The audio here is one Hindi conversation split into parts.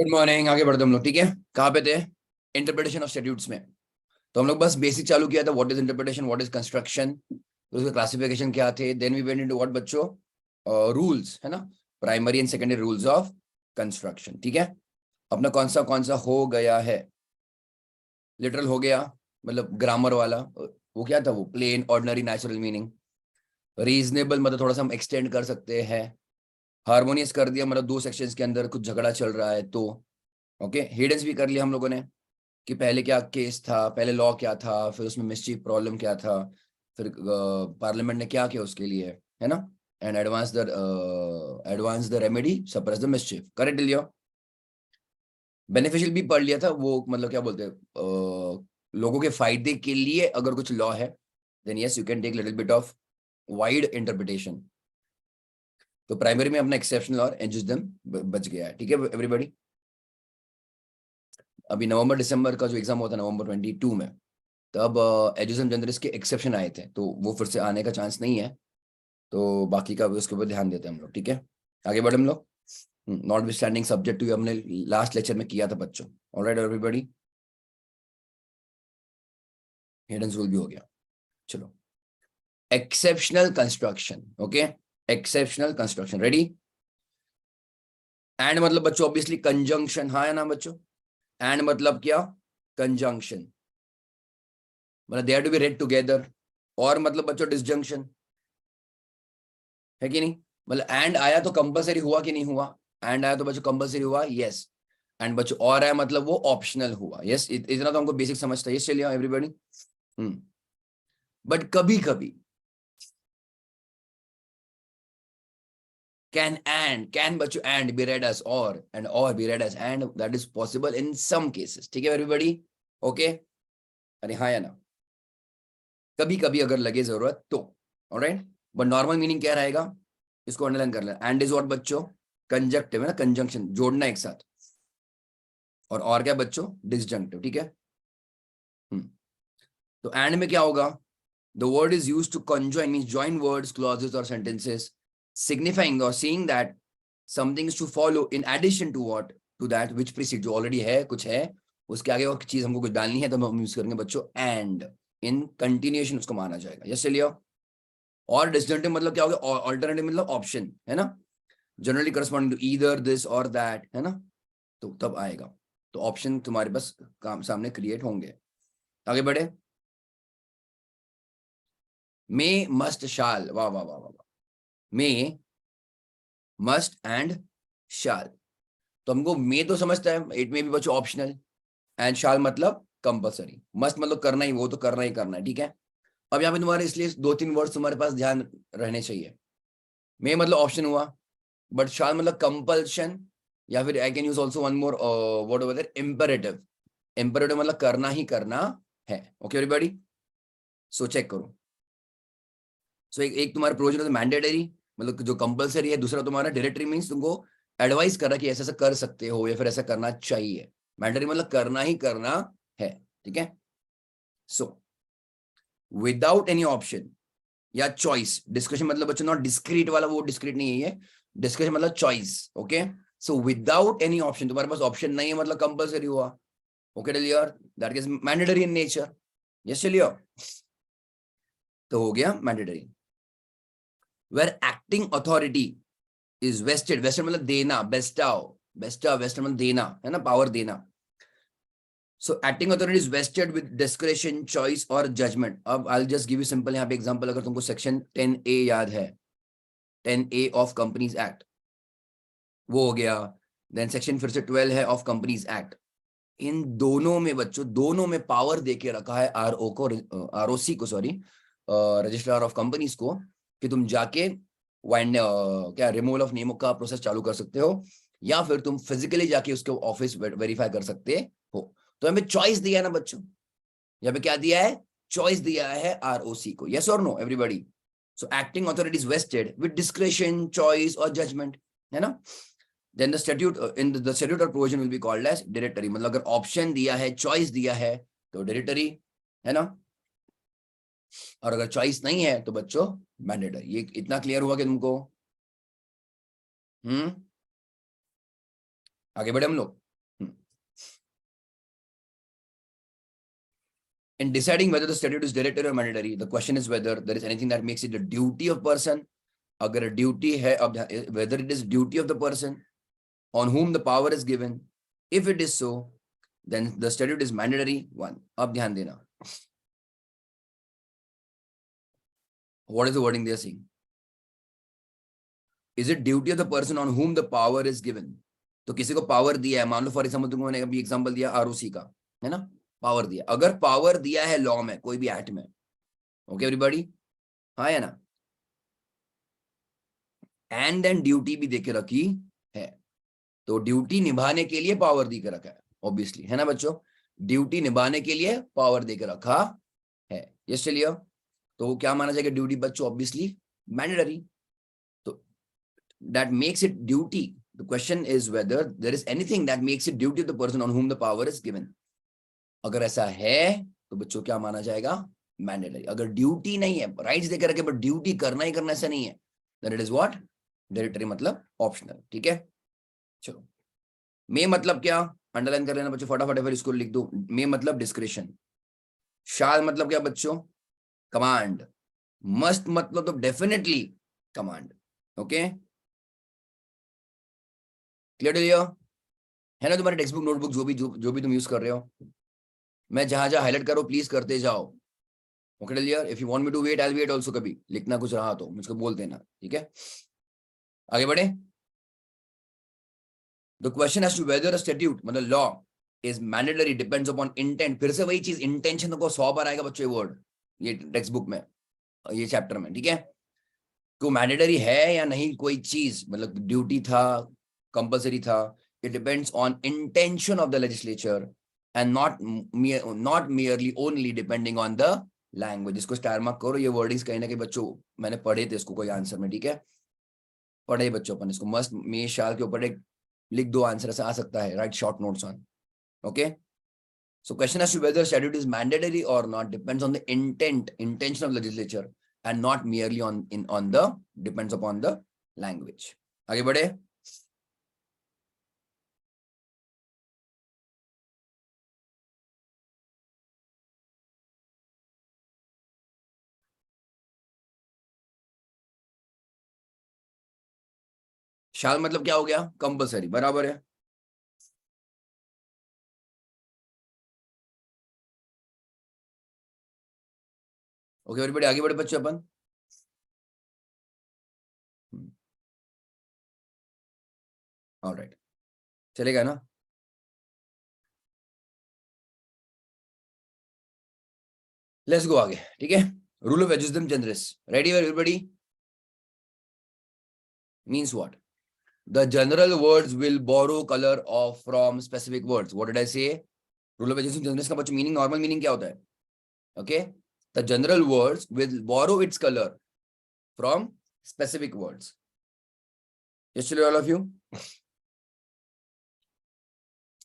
Good morning. आगे बढ़ते हम लोग, ठीक है। कहाँ पे थे? इंटरप्रिटेशन ऑफ स्टैट्यूट्स में। तो हम लोग बस बेसिक चालू किया था, what is interpretation, what is construction, उसके क्लासिफिकेशन क्या थे। Then we went into what बच्चों, रूल्स, है ना, primary and secondary rules of construction. ठीक है, अपना कौन सा हो गया है, लिटरल हो गया, मतलब ग्रामर वाला। वो क्या था, वो plain, ordinary, natural meaning. Reasonable मतलब थोड़ा सा हम एक्सटेंड कर सकते हैं। हार्मोनियस कर दिया, मतलब दो सेक्शंस के अंदर कुछ झगड़ा चल रहा है तो। ओके, हिडन्स भी कर लिया हम लोगों ने, कि पहले क्या केस था, पहले लॉ क्या था, फिर उसमें मिस्चीफ प्रॉब्लम क्या था, फिर पार्लियामेंट ने क्या किया उसके लिए, है ना। And advance the remedy, suppress the mischief. Correct लिया। बेनिफिशियल भी पढ़ लिया था, वो मतलब क्या बोलते हैं, लोगों के फायदे के लिए अगर कुछ लॉ है, then yes you can take little bit of wide interpretation. तो प्राइमरी में अपना एक्सेप्शनल और एजुजम बच गया है, ठीक है एवरीबॉडी। अभी नवंबर दिसंबर का जो एग्जाम होता है, नवंबर 22 में, तब एजुकेशन जनरल्स के एक्सेप्शन आए थे, तो वो फिर से आने का चांस नहीं है। तो बाकी का भी उसके ऊपर ध्यान देते हैं हम लोग, ठीक है। आगे बढ़े हम लोग। Notwithstanding subject to, हमने लास्ट लेक्चर में किया था बच्चों। ऑलराइट एवरीबॉडी, हिडन रूल भी हो गया। चलो, exceptional construction. Okay, exceptional construction ready. And मतलब बच्चों ऑब्वियसली कंजंक्शन, हाँ है ना बच्चों। एंड मतलब क्या, कंजंक्शन, मतलब they have to be read together. और मतलब बच्चों डिसजंक्शन, है कि नहीं। मतलब एंड आया तो कंपलसरी हुआ कि नहीं हुआ, एंड आया तो बच्चों कंपलसरी हुआ, यस। एंड बच्चों और आया मतलब वो ऑप्शनल हुआ, यस। इतना तो हमको बेसिक समझता है, यस चलिए एवरीबॉडी। बट कभी कभी कैन बच्चों and be read as or, and or be read as and, that is possible in some cases, ठीक है एवरीबॉडी। ओके, अरे हाँ या ना, कभी कभी अगर लगे जरूरत तो। ऑलराइट, बट नॉर्मल मीनिंग क्या रहेगा, इसको अंडरलाइन कर लेना। एंड इज व्हाट बच्चों, कंजक्टिव है ना, कंजंक्शन, जोड़ना एक साथ। और क्या बच्चों, डिसजंक्टिव, ठीक है। तो एंड में क्या होगा, the word is used to conjoin, means join words, clauses or sentences, signifying or saying that something is to follow in addition to what, to that which precedes, जो ऑलरेडी है, कुछ है, उसके आगे और चीज हमको कुछ डालनी है, तो हम यूज करेंगे बच्चों एंड। इन कंटिन्यूएशन उसको माना जाएगा, यस चलिए। और डिसजंक्टिव मतलब क्या हो गया, ऑल्टरनेटिव मतलब ऑप्शन, है ना, generally corresponding to either this or that, है ना। तो तब आएगा, तो ऑप्शन तुम्हारे पास काम सामने क्रिएट होंगे। आगे बढ़े। मे, मस्ट, शाल, वाह वाह वाह वाह। मे, मस्ट एंड शाल। तो हमको मे तो समझता है, इट में भी बच्चों ऑप्शनल। एंड शाल मतलब कंपलसरी। मस्ट मतलब करना ही, वो तो करना ही करना है, ठीक है। अब यहाँ पे तुम्हारे इसलिए दो तीन वर्ड्स तुम्हारे पास ध्यान रहने चाहिए। मे मतलब ऑप्शन हुआ, बट शाल मतलब कंपल्शन, या फिर I can use also one more word over there, imperative. Imperative मतलब करना ही करना है। ओके एवरीबॉडी, सो चेक करो। सो एक तुम्हारा प्रोविजन है मैंडेटरी, मतलब जो कंपलसरी है। दूसरा तुम्हारा डायरेक्टरी, मींस तुमको एडवाइस कर रहा है कि ऐसा ऐसा कर सकते हो, या फिर ऐसा करना चाहिए। मैंडेटरी मतलब करना ही करना है, ठीक है। सो विदाउट एनी ऑप्शन या चॉइस, डिस्कशन मतलब बच्चों नॉट डिस्क्रीट वाला, वो डिस्क्रीट नहीं है, डिस्कशन मतलब choice. Okay, so without any option, तुम्हारे पास ऑप्शन नहीं है मतलब कंपलसरी हुआ। Okay clear, that is mandatory in nature, yes चलिए। तो हो गया mandatory. Where acting authority is vested, vested मतलब देना, बेस्टाओ, बेस्टा, वेस्टेड मतलब देना, है ना, पावर देना। So acting authority is vested with discretion, choice और जजमेंट। अब I just give you simple यहाँ पे एग्जांपल। अगर तुमको सेक्शन 10A याद है, 10A ऑफ कंपनीज एक्ट, वो हो गया। देन सेक्शन फिर से 12 है ऑफ कंपनीज एक्ट। इन दोनों में बच्चों, दोनों में पावर देके रखा है आरओ को, आरओसी को, सॉरी, रजिस्ट्रार ऑफ कंपनीज को, कि तुम जाके वाइंड क्या रिमूवल ऑफ नेम का प्रोसेस चालू कर सकते हो, या फिर तुम फिजिकली जाके उसके ऑफिस वेरीफाई कर सकते हो। तो यहाँ पे चॉइस दिया है ना बच्चों, यहाँ पे क्या दिया है, चॉइस दिया है आरओसी को, yes or no everybody. So acting authorities vested with discretion, choice और जजमेंट, है ना। then the statute in the statute or provision will be called as directory। मतलब अगर ऑप्शन दिया है, चॉइस दिया है, तो डायरेक्टरी, है ना। और अगर चॉइस नहीं है तो बच्चों मैंडेटरी। ये इतना क्लियर हुआ कि तुमको। आगे बढ़े हम लोग। In deciding whether the statute is directory or mandatory, the question is whether there is anything that makes it the duty of person. अगर ड्यूटी है, अब whether it is duty of the person on whom the power is given. If it is so, then the statute is mandatory one. अब ध्यान देना. What is the wording they are saying? Is it duty of the person on whom the power is given? तो किसी को पावर दिया है, मान लो फॉर एग्जाम्पल तुमको मैंने अभी एग्जाम्पल दिया आरओसी का, है ना, पावर दिया. अगर पावर दिया है लॉ में, कोई भी एक्ट में, ओके एवरीबॉडी, हाँ है ना, एंड देन ड्यूटी भी देके रखी है, तो ड्यूटी निभाने के लिए पावर दे के रखा है, ऑब्वियसली, है ना बच्चों, ड्यूटी निभाने के लिए पावर दे के रखा है. यस चलिए, तो क्या माना जाएगा ड्यूटी बच्चों? Obviously mandatory. तो that makes it duty. The question is whether there is anything that makes it duty of the person on whom the power is given. अगर ऐसा है तो बच्चों क्या माना जाएगा? मैंडेटरी. अगर ड्यूटी नहीं है, राइट्स देकर रखे बट ड्यूटी करना ही करना, ऐसा नहीं है, then it is what? Directory मतलब ऑप्शनल. ठीक है, चलो. मे मतलब क्या? अंडरलाइन कर लेना बच्चों फटाफट, फिर इसको लिख दो. मे मतलब डिस्क्रिशन. शाल मतलब क्या बच्चों? कमांड. मस्ट मतलब तो डेफिनेटली कमांड. ओके, क्लियर है ना? तुम्हारे टेक्स्ट बुक, नोटबुक, जो भी तुम यूज कर रहे हो, मैं जहां हाईलाइट करो प्लीज करते जाओ. Okay clear. If you want me to wait, I will wait also. कभी लिखना कुछ रहा तो मुझको बोल देना. ठीक है, आगे बढ़े. The question as to whether a statute मतलब law is mandatory depends upon intent. फिर से वही चीज, इंटेंशन को 100 बार आएगा बच्चों ये वर्ड, ये टेक्स्ट बुक में, ये चैप्टर में. ठीक है, तो मैंडेटरी है या नहीं कोई चीज, मतलब ड्यूटी था, कंपल्सरी था, it depends on intention of the legislature and not merely only depending on the language. इसको स्टार मार्क करो, ये वर्डिंग्स कहीं ना कहीं बच्चों मैंने पढ़े थे इसको कोई आंसर में. ठीक है, पढ़े बच्चों अपन इसको. मस्ट, मे, शाल के ऊपर एक लिख दो आंसर, ऐसा आ सकता है. Right short notes on. Okay, so question as to whether statute is mandatory or not depends on the intention of legislature and not merely on the depends upon the language. आगे बढ़े. शाल मतलब क्या हो गया? कंपल्सरी. बराबर है. ओके एवरीबॉडी, आगे बढ़े बच्चे अपन. ऑलराइट, चलेगा ना. लेट्स गो आगे. ठीक है, rule of education generous. Ready everybody? Means what? The general words will borrow color of from specific words. What did I say? Rule of adjacent generalness का बच्चों मीनिंग, नॉर्मल मीनिंग क्या होता है? Okay, the general words will borrow its color from specific words. Yes, all of you.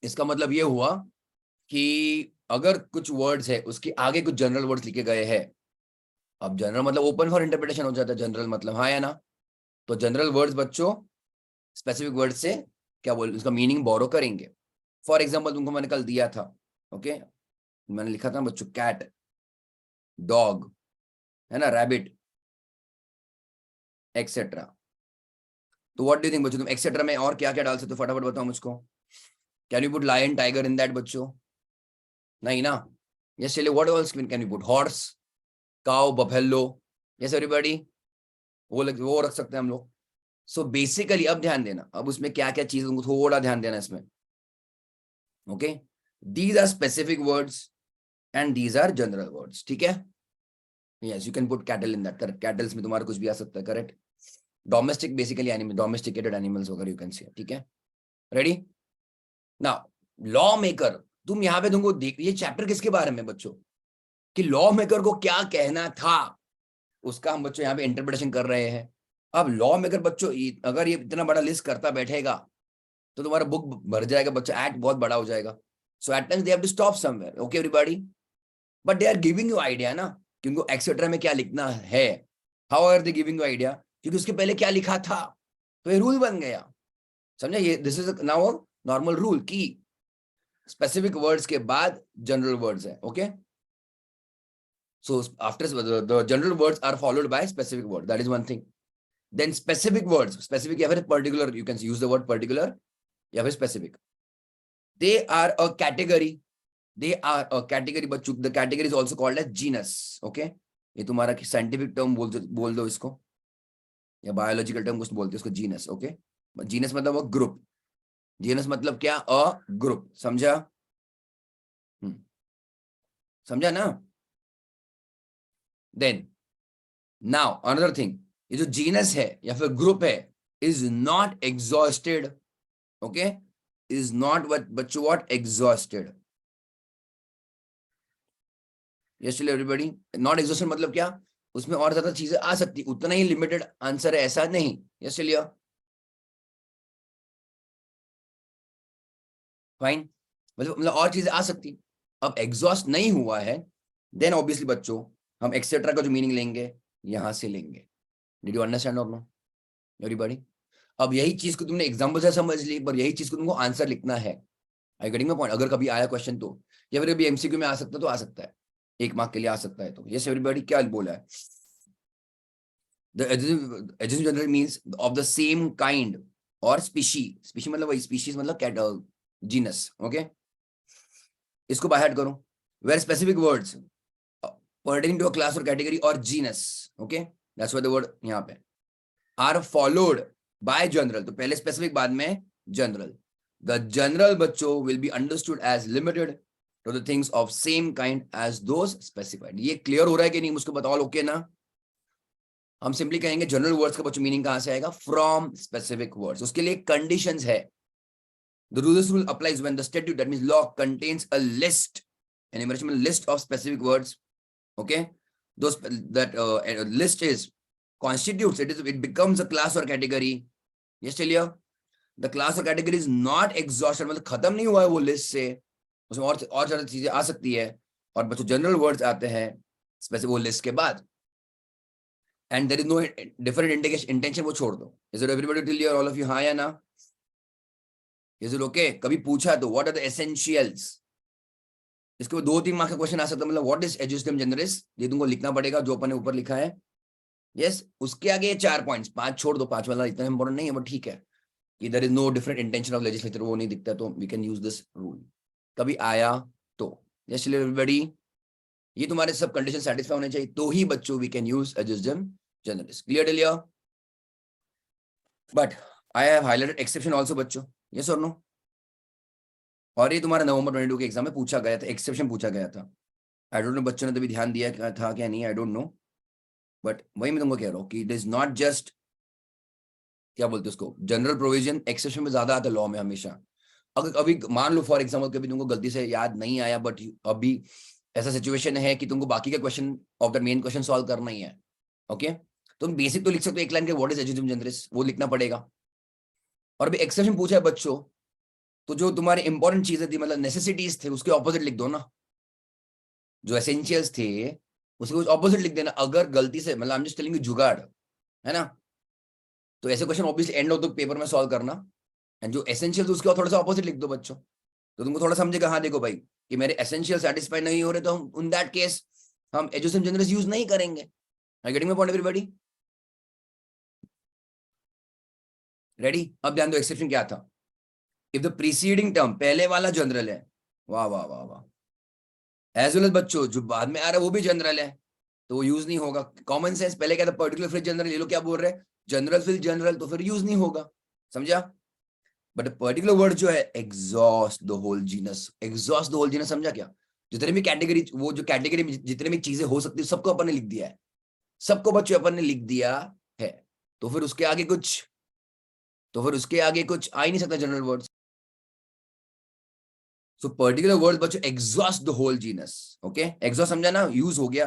इसका मतलब ये हुआ कि अगर कुछ वर्ड्स है उसके आगे कुछ जनरल वर्ड्स लिखे गए हैं. अब जनरल मतलब ओपन फॉर इंटरप्रिटेशन हो जाता है जनरल मतलब, हाँ या ना. तो जनरल वर्ड्स बच्चों स्पेसिफिक वर्ड से क्या बोल, उसका मीनिंग बोरो करेंगे. फॉर एग्जांपल तुमको मैंने कल दिया था, ओके, मैंने लिखा था बच्चों कैट, डॉग, है ना, रैबिट, एक्सेट्रा. तो व्हाट डू यू थिंक बच्चों, तुम एक्सेट्रा में और क्या क्या डाल सकते हो? फटाफट बताओ मुझको. Can you put lion, tiger in that बच्चों? नहीं ना. यस चलिए, what else can you put? Horse, cow, buffalo. Yes everybody, वो रख सकते हैं हम लोग. सो बेसिकली अब ध्यान देना, अब उसमें क्या क्या चीज, उनको थोड़ा ध्यान देना इसमें. Okay, these are specific words and these are general words. ठीक है, yes you can put cattle in that. Correct, cattles में तुम्हारा कुछ भी आ सकता है. Correct, domestic basically animal, domesticated animals वगैरह यू कैन से. ठीक है, रेडी नाउ. लॉ मेकर, तुम यहाँ पे तुमको देख, ये चैप्टर किसके बारे में बच्चों, कि लॉ मेकर को क्या कहना था, उसका हम बच्चों यहाँ पे इंटरप्रिटेशन कर रहे हैं. अब लॉ मेकर बच्चों अगर ये इतना बड़ा लिस्ट करता बैठेगा तो तुम्हारा बुक भर जाएगा बच्चों, एक्ट बहुत बड़ा हो जाएगा. So at times they have to stop somewhere. Okay everybody, but they are giving you idea ना, क्योंकि एक्सेट्रा में क्या लिखना है. How are they giving you idea? क्योंकि उसके पहले क्या लिखा था, तो ये रूल बन गया. समझा? ये this is now normal rule की स्पेसिफिक वर्ड्स के बाद जनरल वर्ड्स है. Okay, So after the general words are followed by specific word. That is one thing. Then specific words, specific या फिर particular, you can use the word particular या फिर specific. They are a category. They are a category, but the category is also called as genus. Okay, ये तुम्हारा scientific term बोल दो इसको, या biological term कुछ बोलते हैं इसको, genus. Okay, genus मतलब वो group. genus मतलब क्या? a group. समझा? समझा ना? Then now another thing, ये जो जीनस है या फिर ग्रुप है is not exhausted. Okay, is not but what exhausted. Yes everybody, not exhausted मतलब क्या? उसमें और ज्यादा चीजें आ सकती, उतना ही लिमिटेड आंसर है ऐसा नहीं. यस चलिए फाइन, मतलब और चीजें आ सकती. अब एग्जॉस्ट नहीं हुआ है, देन ऑब्वियसली बच्चों हम एक्सेट्रा का जो मीनिंग लेंगे यहां से लेंगे. डिड यू अंडरस्टैंड और नो एवरीबॉडी? अब यही चीज को तुमने एग्जांपल से समझ ली, पर यही चीज को तुमको आंसर लिखना है. I getting my point? अगर कभी आया क्वेश्चन तो, या फिर अभी एमसीक्यू में आ सकता है तो आ सकता है, 1 मार्क के लिए आ सकता है. तो यस एवरीबॉडी, क्या बोला है? The adjective general means of the same kind or species. Species मतलब वही, species मतलब genus. Okay, इसको बाय हार्ट करो. Where specific words pertaining to a class or category or genus. Okay, that's why the word यहाँ पे are followed by general. तो पहले specific, बाद में general. The general बच्चों will be understood as limited to the things of same kind as those specified. ये clear हो रहा है कि नहीं? मुझको बताओ. ओके ना? हम सिंपली कहेंगे जनरल वर्ड्स का बच्चों मीनिंग कहां से आएगा? From specific words. उसके लिए कंडीशंस है. The rule applies when the statute, that means law, contains a list, an enumeration list of specific words. Okay, those that list is constitutes it becomes a class or category. Yes चलिए, the class or category is not exhausted, मतलब खत्म नहीं हुआ है वो लिस्ट से, उसमें और ज्यादा चीजें आ सकती है. और बच्चों जनरल वर्ड्स आते हैं स्पेसिफिक वो लिस्ट के बाद. And there is no different intention, वो छोड़ दो. Is it everybody clear? All of you, हाँ या ना? Is it okay? कभी पूछा तो what are the essentials? इसके बाद 2-3 मार्क्स का क्वेश्चन आ सकता है. मतलब what is adjective generis, ये तुमको लिखना पड़ेगा जो अपन ने ऊपर लिखा है. यस, उसके आगे 4 पॉइंट्स, 5 छोड़ दो. 5 वाला इतना इंपॉर्टेंट नहीं है, बट ठीक है कि there is no different intention of legislature, वो नहीं दिखता, तो we can use this rule. कभी आया तो. यस everybody, ये तुम्हारे सब कंडीशन सेटिस्फाई होने चाहिए तो ही बच्चों we can use adjective generis. Clear till here? But I have highlighted exception also बच्चों. Yes or no? और ये तुम्हारा नवंबर 22 के एग्जाम में पूछा गया था, एक्सेप्शन पूछा गया था. आई डोंट नो बच्चों ने तभी ध्यान दिया था क्या नहीं, आई डोंट नो. बट वही मैं तुमको कह रहा हूँ कि इट इज नॉट जस्ट, क्या बोलते हैं उसको, जनरल प्रोविजन. एक्सेप्शन में ज्यादा आता है लॉ में हमेशा. अगर अभी मान लो फॉर एग्जाम्पल कभी तुमको गलती से याद नहीं आया, बट अभी ऐसा सिचुएशन है कि तुमको बाकी का question of the main question solve करना ही है. ओके, तुम बेसिक तो लिख सकते हो एक लाइन के, व्हाट इज एडजेक्टिव जनरस, वो लिखना पड़ेगा. और अभी एक्सेप्शन पूछा है बच्चों, तो जो तुम्हारे इंपॉर्टेंट चीजें थी, मतलब नेसेसिटीज थे, उसके ऑपोजिट लिख दो ना. जो एसेंशियल्स थे उसके कुछ ऑपोजिट लिख देना. अगर गलती से, मतलब I am just telling you, जुगाड़ है ना, तो ऐसे question obviously end of the paper में सॉल्व करना. एंड जो एसेंशियल्स उसके थोड़ा सा ऑपोजिट लिख दो बच्चों, तो तुमको थोड़ा समझेगा. हाँ देखो भाई कि मेरे एसेंशियल सेटिस्फाई नहीं हो रहे, तो हम इन दैट केस हम एडजेक्टिव जनरस यूज नहीं करेंगे. आई getting my point everybody? Ready? अब ध्यान दो एक्सेप्शन क्या था. इफ द प्रीसीडिंग टर्म, पहले वाला जनरल है, वाह वाह वाह वाह, एज वेल एज बच्चों जो बाद में आ रहा है वो भी जनरल है, तो वो यूज नहीं होगा. Common sense. पहले क्या था, पर्टिकुलर फिर जनरल. ये लोग क्या बोल रहे हैं, जनरल फिर जनरल, तो फिर यूज नहीं होगा. समझा? बट पर्टिकुलर वर्ड जो है, exhaust the whole genus. Exhaust the whole genus, समझा क्या? जितने भी कैटेगरी, वो जो कैटेगरी में जितने भी चीजें हो सकती है, सबको अपन ने लिख दिया है. सबको बच्चों अपन ने लिख दिया है. तो फिर उसके आगे कुछ आ ही नहीं सकता general words. So particular words बच्चों exhaust the whole genus. Okay, exhaust समझा ना, यूज हो गया.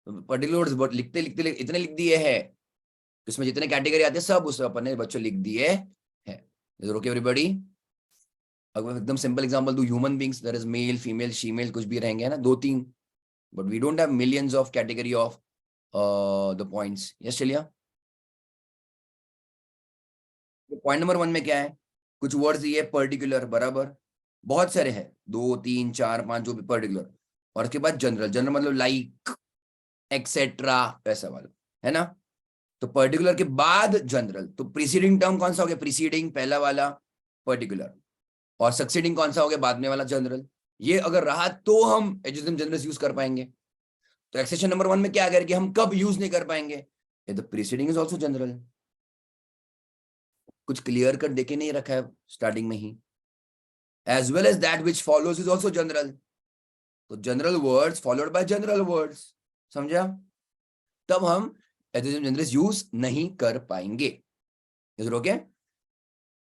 पर्टिकुलर वर्ड्स बट लिखते लिखते इतने लिख दिए हैं, इसमें जितने कैटेगरी आते हैं सब उसमें अपन ने बच्चों लिख दिए हैं. Is it okay everybody? अगर एकदम सिंपल एग्जांपल दो, human beings, there is male, female, shemale, कुछ भी रहेंगे ना, 2-3, but we don't have millions of category of the points. Yes चलिए, पॉइंट नंबर 1 में क्या है, कुछ वर्ड्स ये पर्टिकुलर, बराबर, बहुत सारे हैं, 2, 3, 4, 5 जो भी पर्टिकुलर. और उसके बाद जनरल. जनरल मतलब लाइक, एक्सेट्रा, ऐसा वाला है ना। तो पर्टिकुलर के बाद जनरल, तो प्रीसीडिंग टर्म कौन सा हो गया, प्रीसीडिंग पहला वाला पर्टिकुलर, और सक्सीडिंग कौन सा हो गया, बाद में वाला जनरल। ये अगर रहा तो हम एडजेक्टिव जनरल्स यूज कर पाएंगे। तो एक्सेप्शन नंबर 1 में क्या करें कि हम कब यूज नहीं कर पाएंगे, ये तो प्रीसीडिंग इज आल्सो जनरल। कुछ क्लियर कर देके नहीं रखा है स्टार्टिंग में ही। As well as that which follows is also general. तो general words followed by general words, समझा। तब हम एडजेक्टिव जनरल्स यूज नहीं कर पाएंगे। Is it okay.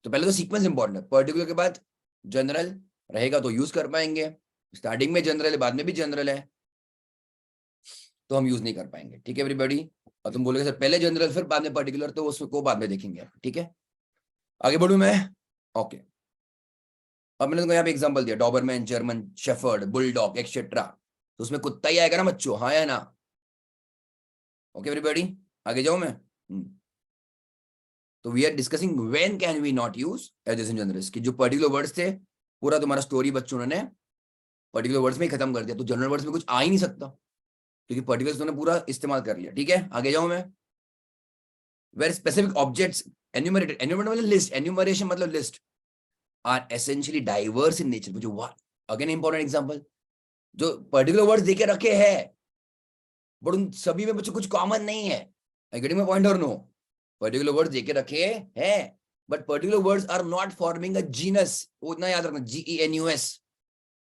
तो पहले तो सीक्वेंस इंपॉर्टेंट है, पर्टिकुलर के बाद जनरल रहेगा तो यूज कर पाएंगे, स्टार्टिंग में जनरल है बाद में भी जनरल है तो हम यूज नहीं कर पाएंगे। ठीक है एवरीबॉडी। और तुम बोलोगे सर पहले जनरल फिर बाद में पर्टिकुलर, तो उसको बाद में देखेंगे। ठीक है, आगे बढ़ू मैं। ओके, अब मैंने तुमको यहाँ पे एग्जांपल दिया, Doberman, German shepherd, bulldog etcetera. तो उसमें कुत्ता ही आएगा ना बच्चों, हाँ या ना। ओके एवरीबॉडी, आगे जाऊं मैं। तो we are discussing when can we not use adjective generals, कि जो पर्टिकुलर वर्ड्स थे, पूरा तुम्हारा स्टोरी बच्चों ने पर्टिकुलर वर्ड्स में ही खत्म कर दिया, तो जनरल वर्ड्स में कुछ आ ही नहीं सकता क्योंकि पर्टिकुलर्स उन्होंने पूरा इस्तेमाल कर लिया। ठीक है, आगे जाऊं मैं। Where specific objects enumerated, enumerate मतलब लिस्ट, एन्यूमरेशन मतलब list, are essentially diverse in nature. जो अगेन इंपॉर्टेंट एग्जांपल, जो पर्टिकुलर वर्ड्स देके रखे हैं बट उन सभी में बच्चों कुछ कॉमन नहीं है। I getting my point or no. Particular words देके रखे हैं but particular words are not forming a genus, वो इतना याद रखना, GENUS।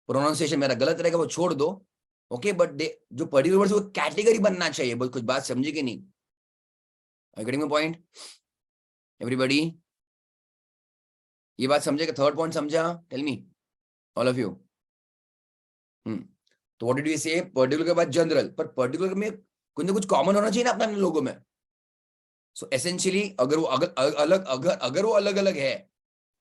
प्रोनाउंसिएशन मेरा गलत रहेगा वो छोड़ दो, ओके। बट जो पर्टिकुलर वर्ड्स वो कैटेगरी बनना चाहिए। कुछ बात समझे कि नहीं, I getting my point everybody. ये बात समझे, थर्ड पॉइंट समझा, tell me all of you. तो what did we say, particular के बाद जनरल, पर पर्टिकुलर में कुछ ना कुछ कॉमन होना चाहिए ना अपने लोगों में। सो एसेंशियली अगर वो अगर वो अलग अलग है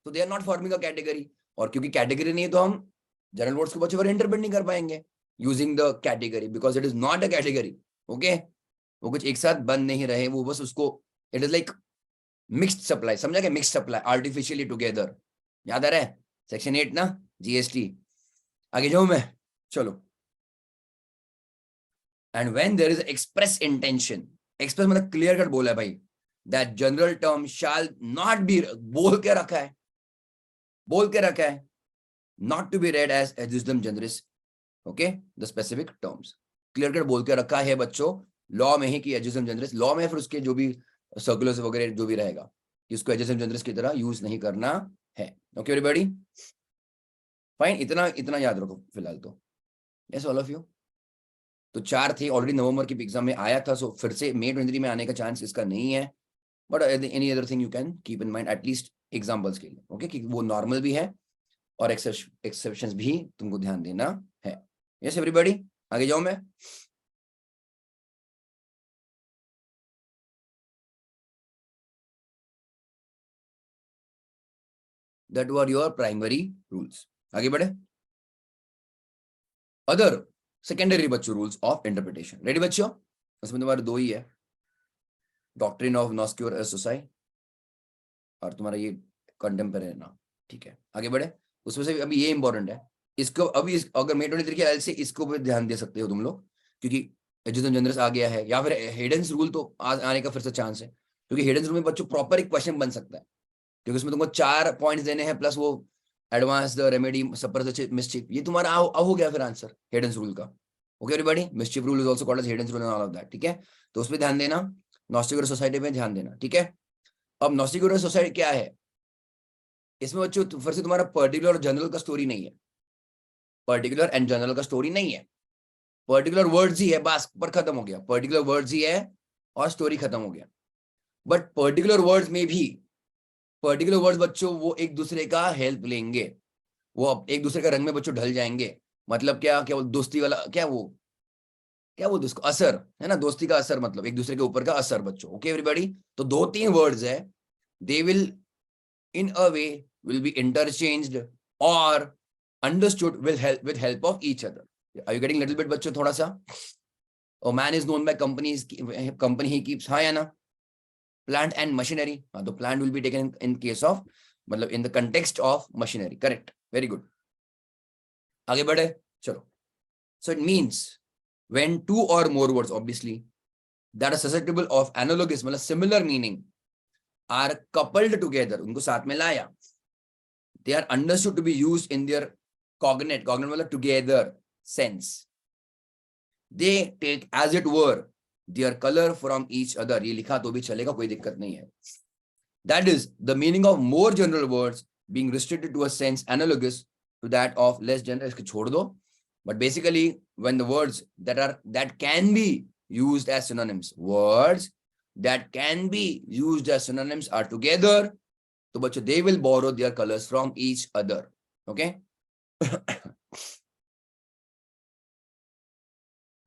तो they are not forming a category. और क्योंकि कैटेगरी नहीं है तो हम जनरल वर्ड्स को बच्चे पर इंटरप्रेट नहीं कर पाएंगे using the category, because it is not a category. Okay, वो कुछ एक साथ बन नहीं रहे, वो बस उसको, it is like mixed supply, समझा क्या, मिक्स्ड सप्लाई आर्टिफिशियली टुगेदर। याद आ रहा है सेक्शन 8 ना, GST। आगे जाऊं मैं, चलो। And when there is express intention, express मतलब क्लियर कट बोला है भाई, that general term shall not be, बोल के रखा है, बोल के रखा है, not to be read as adjective generals, okay, the specific terms. Clear cut बोल के रखा है बच्चों लॉ में ही कि एडजेक्टिव जनरल्स, लॉ में फिर उसके जो भी सर्कुलर्स वगैरह जो भी रहेगा कि उसको एडजेक्टिव जनरल्स की तरह यूज नहीं करना है। ओके एवरीबॉडी, फाइन, इतना इतना याद रखो फिलहाल तो। Yes all of you. तो 4 थे ऑलरेडी, नवंबर की एग्जाम में आया था, सो फिर से मई 23 में आने का चांस इसका नहीं है। But any other thing you can keep in mind at least examples के लिए, ओके, कि वो नॉर्मल भी है और एक्सेप्शंस भी तुमको ध्यान देना है। यस एवरीबॉडी, आगे जाऊं मैं। That were your primary rules. आगे बढ़े, अदर सेकेंडरी बच्चों रूल्स ऑफ इंटरप्रिटेशन। रेडी बच्चों, उसमें तुम्हारे 2 ही है, डॉक्ट्रिन ऑफ नॉस्क्योर सोसाई और तुम्हारा ये कंटेम्परेरी नाउ। ठीक है, आगे बढ़े। उसमें से अभी ये इंपॉर्टेंट है, इसको अभी अगर मई 23 के एल से इसको भी ध्यान दे सकते हो तुम लोग, क्योंकि एडजेक्टिव जनरल्स आ गया है, या फिर हेडन्स रूल तो आने का फिर से चांस है, क्योंकि हेडन्स रूल में बच्चों प्रॉपर एक क्वेश्चन बन सकता है, क्योंकि उसमें तुमको 4 पॉइंट्स देने हैं प्लस वो advance the remedy suppress mischief, ये तुम्हारा हो गया फिर आंसर हेडन्स रूल का। Okay everybody, mischief rule is also called as Heydon's rule and all of that. ठीक है, तो उस पर ध्यान देना, नॉस्टिक सोसाइटी पे ध्यान देना। ठीक है, अब नॉस्टिक सोसाइटी क्या है, इसमें बच्चों फिर से तुम्हारा पर्टिकुलर और जनरल का स्टोरी नहीं है, पर्टिकुलर एंड जनरल का स्टोरी नहीं है, पर्टिकुलर वर्ड्स ही है बस, पर खत्म हो गया, पर्टिकुलर वर्ड्स ही है और स्टोरी खत्म हो गया। बट पर्टिकुलर वर्ड्स में भी, पर्टिकुलर वर्ड्स बच्चों वो एक दूसरे का हेल्प लेंगे, वो एक दूसरे का रंग में बच्चों ढल जाएंगे। मतलब क्या, क्या वो दोस्ती वाला, क्या वो उसको असर है ना, दोस्ती का असर मतलब एक दूसरे के ऊपर का असर बच्चों। ओके एवरीबॉडी, तो 2-3 वर्ड्स है, they will in a way will be interchanged or understood with help of each other. Are you getting little bit बच्चों थोड़ा सा? A man is known by company he keeps, हाँ या ना? Plant and machinery, हाँ, तो plant will be taken in case of, मतलब in the context of machinery, correct, very good। आगे बढ़े, चलो। So it means when two or more words obviously that are susceptible of analogous मतलब similar meaning are coupled together, उनको साथ में लाया, they are understood to be used in their cognate मतलब together sense, they take as it were their color from each other. ये लिखा तो भी चलेगा, कोई दिक्कत नहीं है. That is the meaning of more general words being restricted to a sense analogous to that of less general. इसको छोड़ दो. But basically when the words that can be used as synonyms, words that can be used as synonyms are together, तो बच्चों they will borrow their colors from each other. Okay.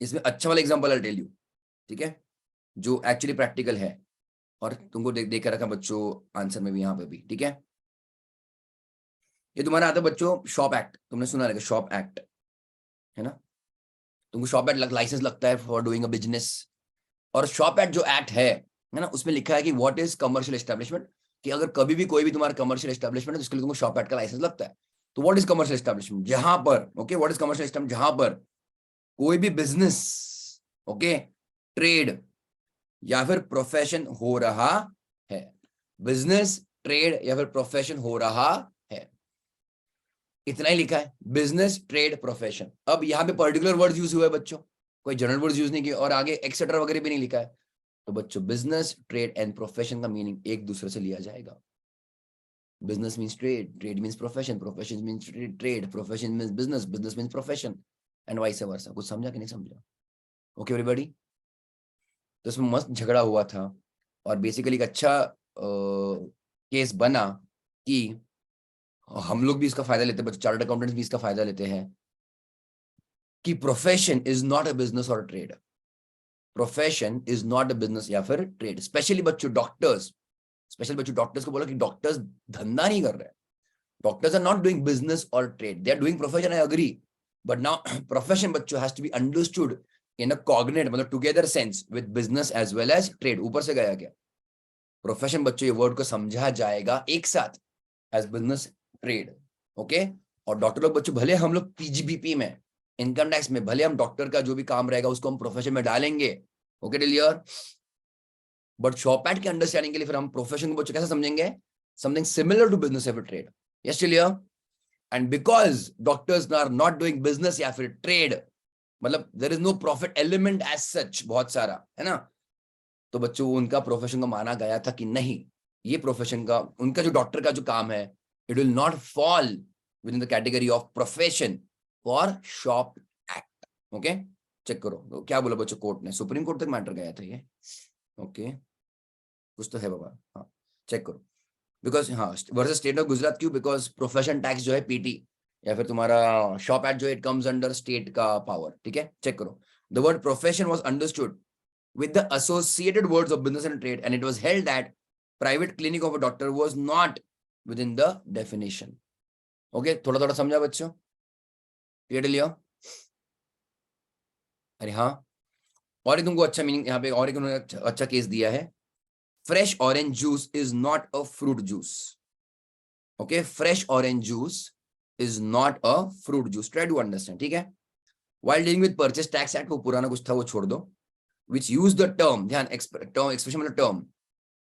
इसमें अच्छा वाला एग्जांपल आई टेल यू, ठीक है, जो एक्चुअली प्रैक्टिकल है और तुमको देख कर रखा बच्चों आंसर में भी, यहाँ पे भी, ठीक है. ये तुम्हारा आता है बच्चों शॉप एक्ट, तुमने सुना रहेगा शॉप एक्ट, है ना. तुमको शॉप एक्ट लाइसेंस लगता है फॉर डूइंग अ बिजनेस, और शॉप एक्ट जो एक्ट है ना, उसमें लिखा है कि व्हाट इज कमर्शियल एस्टेब्लिशमेंट, कि अगर कभी भी कोई भी तुम्हारा कमर्शियल एस्टेब्लिशमेंट है तो उसके लिए तुमको शॉप एक्ट का लाइसेंस लगता है. तो व्हाट इज कमर्शियल एस्टेब्लिशमेंट, जहां पर, okay, what is commercial establishment, जहां पर कोई भी बिजनेस, ओके, ट्रेड या फिर प्रोफेशन हो रहा है, बिजनेस, ट्रेड या फिर प्रोफेशन हो रहा है, इतना ही लिखा है, बिजनेस, ट्रेड, प्रोफेशन. अब यहाँ पे पर्टिकुलर वर्ड्स यूज हुए हैं बच्चों, कोई जनरल वर्ड्स यूज नहीं किए, और आगे एक्सेट्रा वगैरह भी नहीं लिखा है. तो बच्चों बिजनेस, ट्रेड एंड प्रोफेशन का मीनिंग एक दूसरे से लिया जाएगा. Business means trade, trade means profession, profession means trade, profession means business, business means profession, and vice versa. कुछ समझा कि नहीं समझा? Okay everybody. तो इसमें मस्त झगड़ा हुआ था और बेसिकली एक अच्छा केस बना कि हम लोग भी इसका फायदा लेते हैं, चार्टर्ड अकाउंटेंट्स भी इसका फायदा लेते हैं, कि profession is not a business और trade. Profession is not a business या फिर ट्रेड. स्पेशली बच्चों डॉक्टर्स, को बोला कि डॉक्टर्स धंधा नहीं कर रहे हैं, doctors are not doing business और trade, they are doing profession. I agree, but now profession बच्चों has to be understood in a cognate मतलब together sense with business as well as trade. ऊपर से गया क्या, प्रोफेशन बच्चों ये वर्ड को समझा जाएगा एक साथ एज बिजनेस, ट्रेड, ओके. और डॉक्टर लोग बच्चों भले हम लोग पीजीबीपी में, इनकम टैक्स में, भले हम डॉक्टर का जो भी काम रहेगा उसको हम प्रोफेशन में डालेंगे, okay clear. But shop act के अंडरस्टैंडिंग के लिए फिर हम प्रोफेशन को बच्चों कैसे समझेंगे, समथिंग सिमिलर टू बिजनेस या फिर trade. Yes clear. And because doctors are not doing business या फिर ट्रेड, मतलब there is no profit element as such, बहुत सारा है ना, तो बच्चों उनका प्रोफेशन का माना गया था कि नहीं, ये प्रोफेशन का, उनका जो डॉक्टर का जो काम है, it will not fall within the category of profession for shop act. Okay, check करो तो क्या बोला बच्चों कोर्ट ने, सुप्रीम कोर्ट तक मैटर गया था ये. ओके, कुछ तो है बाबा, हाँ चेक करो. बिकॉज हाँ वर्सेस स्टेट ऑफ गुजरात, क्यों, बिकॉज प्रोफेशन टैक्स जो है पीटी या फिर तुम्हारा शॉप एक्ट जो है, इट कम्स अंडर स्टेट का पावर. ठीक है, चेक करो. The word profession was understood with the associated words of business and trade, and it was held that private clinic of a doctor was not within the definition. Okay, थोड़ा थोड़ा समझा बच्चों, क्लियर लिया. अरे हाँ, और तुमको अच्छा मीनिंग यहाँ पे और एक उन्होंने अच्छा केस दिया है. Fresh orange juice is not a fruit juice. Okay, fresh orange juice is not a fruit juice. Try to understand, ठीक है. while dealing with purchase tax act, वो पुराना कुछ था वो छोड़ दो, which use the term, ध्यान, term expression मतलब term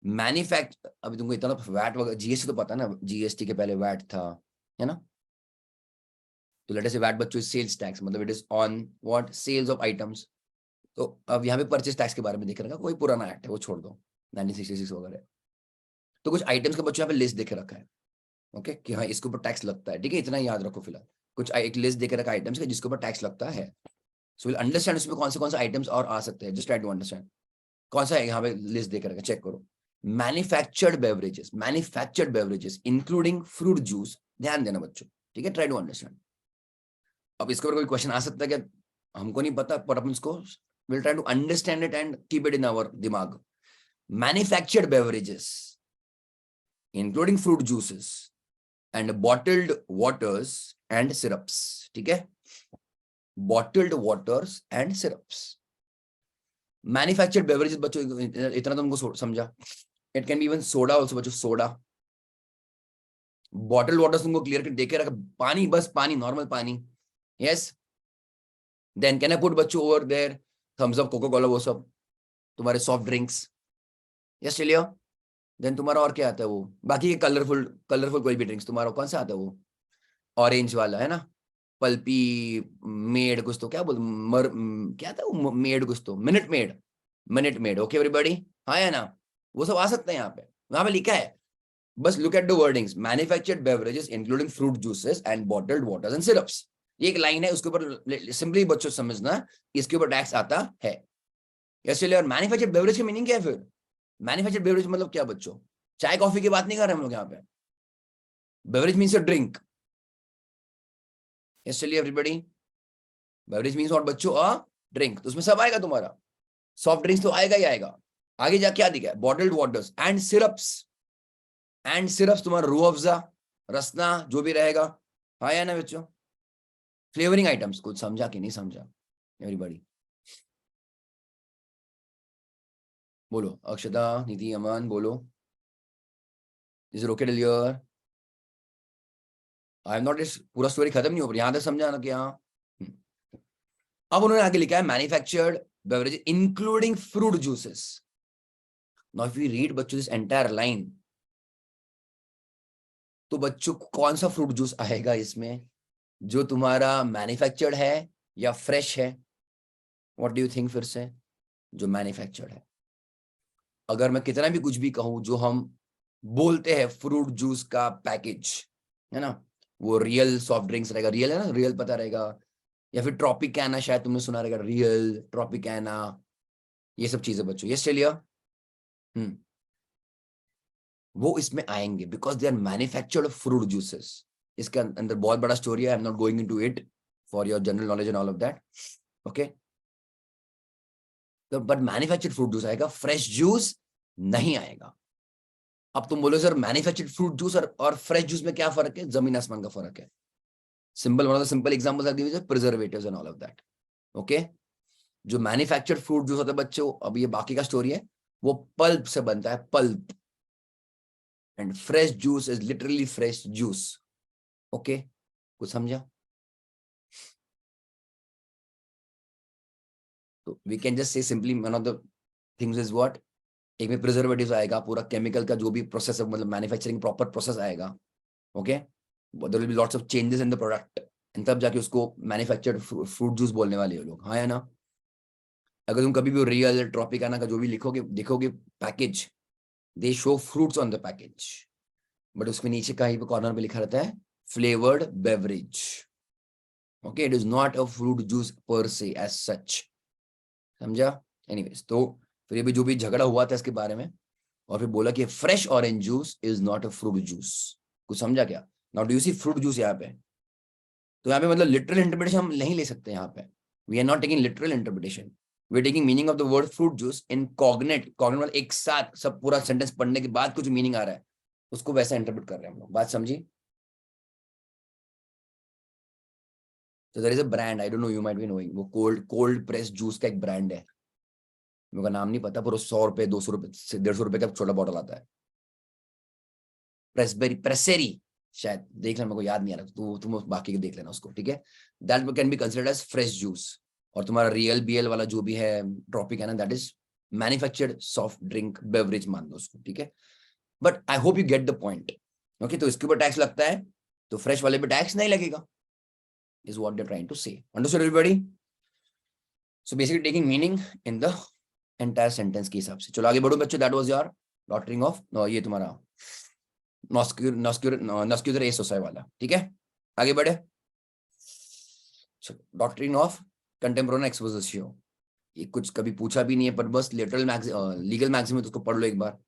मैन्युफैक्चर. अभी तुमको इतना वैट वगैरह जीएसटी तो पता ना, जीएसटी के पहले वैट था, है ना. तो लेट अस से वैट बच्चों सेल्स टैक्स, मतलब it is on what, sales of items. तो अब यहाँ पे परचेस टैक्स के बारे में देख रखा, कोई पुराना एक्ट है वो छोड़ दो, 1966 वगैरह. तो कुछ आइटम्स का बच्चों यहाँ पे लिस्ट देखे रखा है, ओके, कि हाँ इसके ऊपर टैक्स लगता है. ठीक है, इतना याद रखो फिलहाल. कुछ एक लिस्ट देखे रखा आइटम्स का जिसके ऊपर टैक्स लगता है. सो विल अंडरस्टैंड उसमें कौन से आइटम्स और आ सकते हैं. जस्ट ट्राई टू अंडरस्टैंड कौन सा है यहाँ पे लिस्ट देकर रखा, चेक करो. Manufactured beverages including fruit juice. ध्यान देना बच्चों, ठीक है, ट्राई टू अंडरस्टैंड. अब इसके ऊपर कोई क्वेश्चन आ सकता है क्या, हमको नहीं पता, पर अपन इसको will try to understand it and keep it in our दिमाग. Manufactured beverages including fruit juices and bottled waters and syrups. ठीक है, bottled waters and syrups. Manufactured beverages बच्चों इतना तुमको समझा. It can be even soda also बच्चों, सोडा. बॉटल्ड वाटर्स तुमको क्लियर कर देखे रखा, पानी, बस पानी, नॉर्मल पानी. Yes, then can I put बच्चों over there Thums Up, Coca Cola, वो सब तुम्हारे सॉफ्ट ड्रिंक्स, यस चलिए। देन तुम्हारा और क्या आता है वो बाकी के कलरफुल कलरफुल कोई भी ड्रिंक्स, तुम्हारा कौन सा आता है वो ऑरेंज वाला है ना, पल्पी मेड कुछ तो क्या बोल क्या था वो मेड कुछ तो मिनट मेड, ओके एवरीबॉडी, हाँ या ना, वो सब आ सकते हैं यहाँ पे, वहां पे लिखा है, बस look at the wordings, manufactured beverages including fruit juices and bottled waters and syrups, ये एक लाइन है, उसके ऊपर सिंपली बच्चों समझना इसके ऊपर टैक्स आता है, इसलिए। और मैन्युफैक्चर्ड बेवरेज की मीनिंग क्या है फिर, मैन्युफैक्चर्ड बेवरेज मतलब क्या बच्चों, चाय कॉफी की बात नहीं कर रहे हम लोग यहाँ पे, बेवरेज मीन्स योर ड्रिंक, इसलिए एवरीबॉडी, बेवरेज मीन्स और बच्चों अ ड्रिंक, तो उसमें सब आएगा तुम्हारा, सॉफ्ट ड्रिंक्स तो आएगा ही आएगा, आगे जाके क्या दिखा है, बॉटल्ड वाटर्स एंड सिरप्स तुम्हारा रू अफ़ज़ा, रसना जो भी रहेगा, हाँ या ना बच्चों, फ्लेवरिंग आइटम्स, कुछ समझा कि नहीं समझा एवरीबॉडी, बोलो अक्षता, निधि, अमन, बोलो, is it okay till here, I am not, इस पूरा स्टोरी खत्म नहीं हो रही, यहां तक समझा ना कि हाँ। अब उन्होंने आगे लिखा है manufactured beverage including fruit juices, now if we read बच्चों दिस एंटायर लाइन, तो बच्चों को कौन सा फ्रूट जूस आएगा इसमें जो तुम्हारा मैन्युफैक्चर्ड है या फ्रेश है, व्हाट डू यू थिंक, फिर से जो मैन्युफैक्चर्ड है, अगर मैं कितना भी कुछ भी कहूं, जो हम बोलते हैं फ्रूट जूस का पैकेज है ना, वो रियल सॉफ्ट ड्रिंक्स रहेगा, रियल है ना, रियल पता रहेगा, या फिर ट्रॉपिकैना, शायद तुमने सुना रहेगा, रियल ट्रॉपिकैना, ये सब चीजें बच्चों, ये ऑस्ट्रेलिया, वो इसमें आएंगे because they are manufactured fruit juices, इसके अंदर बहुत बड़ा स्टोरी है, I am not going into it for your general knowledge and all of that, okay, तो बट मैन्युफैक्चर्ड फ्रूट जूस आएगा, फ्रेश जूस नहीं आएगा। अब तुम बोलो सर मैन्युफैक्चर्ड फ्रूट जूस और फ्रेश जूस में क्या फर्क है, जमीन आसमान का फर्क है, simple, one of the simple examples are given, preservatives and all of that, okay, जो मैन्युफैक्चर्ड फ्रूट जूस होता है बच्चों, अब ये बाकी का स्टोरी है, वो पल्प से बनता है, pulp, and fresh juice is literally fresh juice, okay, कुछ समझा, तो we can just say simply one of the things is what, एक में प्रिजर्वेटिव्स आएगा, पूरा केमिकल का जो भी प्रोसेस है, मतलब मैन्युफैक्चरिंग प्रॉपर प्रोसेस आएगा, okay, there will be lots of changes in the product, and तब जाके उसको मैन्युफैक्चर्ड फ्रूट जूस बोलने वाले हो लोग, हाँ या ना। अगर तुम कभी भी रियल ट्रॉपिकाना का जो भी लिखोगे, देखोगे package, they show fruits on the package, but उसके नीचे कहीं पे कॉर्नर पे लिखा रहता है flavoured beverage, okay, it is not a fruit juice पर से एज सच, समझा, एनीवेज, तो फिर ये भी जो भी झगड़ा हुआ था इसके बारे में, और फिर बोला कि fresh orange juice is not a fruit juice, कुछ समझा क्या, now do you see fruit juice यहाँ पे, तो यहाँ पे मतलब लिटरल इंटरप्रिटेशन हम नहीं ले सकते यहाँ पे, we are not taking literal interpretation, we are taking meaning of the word fruit juice in cognate वाला एक साथ सब पूरा सेंटेंस पढ़ने के बाद कुछ मीनिंग आ रहा है, उसको वैसा इंटरप्रेट कर रहे हैं हम लोग, बात समझी। तो there is a brand, I don't know, you might be knowing, वो कोल्ड प्रेस जूस का एक ब्रांड है, मेरे को नाम नहीं पता, पर वो 100 रुपए 200 रुपए से 150 रुपए का छोटा बॉटल आता है, प्रेसेरी शायद, देख लेना, मेरे को याद नहीं आ रहा, तो तुम बाकी के देख लेना उसको, ठीक है, that can be considered as fresh juice, और तुम्हारा रियल बीएल वाला जो भी है ट्रॉपिक है ना, that is manufactured soft drink beverage मान लो उसको, ठीक है, but I hope you get the point, okay, तो इसके ऊपर टैक्स लगता है, तो फ्रेश वाले पे टैक्स नहीं लगेगा, is what they're trying to say. Understood everybody? So basically taking meaning in the entire sentence के हिसाब से, चलो आगे बढ़ो बच्चों, that was your doctrine of ये तुम्हारा नस्क्यूलर एस सोसाई वाला, ठीक है, आगे बढ़े, डॉक्ट्रिन ऑफ कंटेम्पोरारी एक्सपोजिशन, ये कुछ कभी पूछा भी नहीं है, पर बस लिटरल लीगल मैक्सिम तो उसको पढ़ लो एक बार,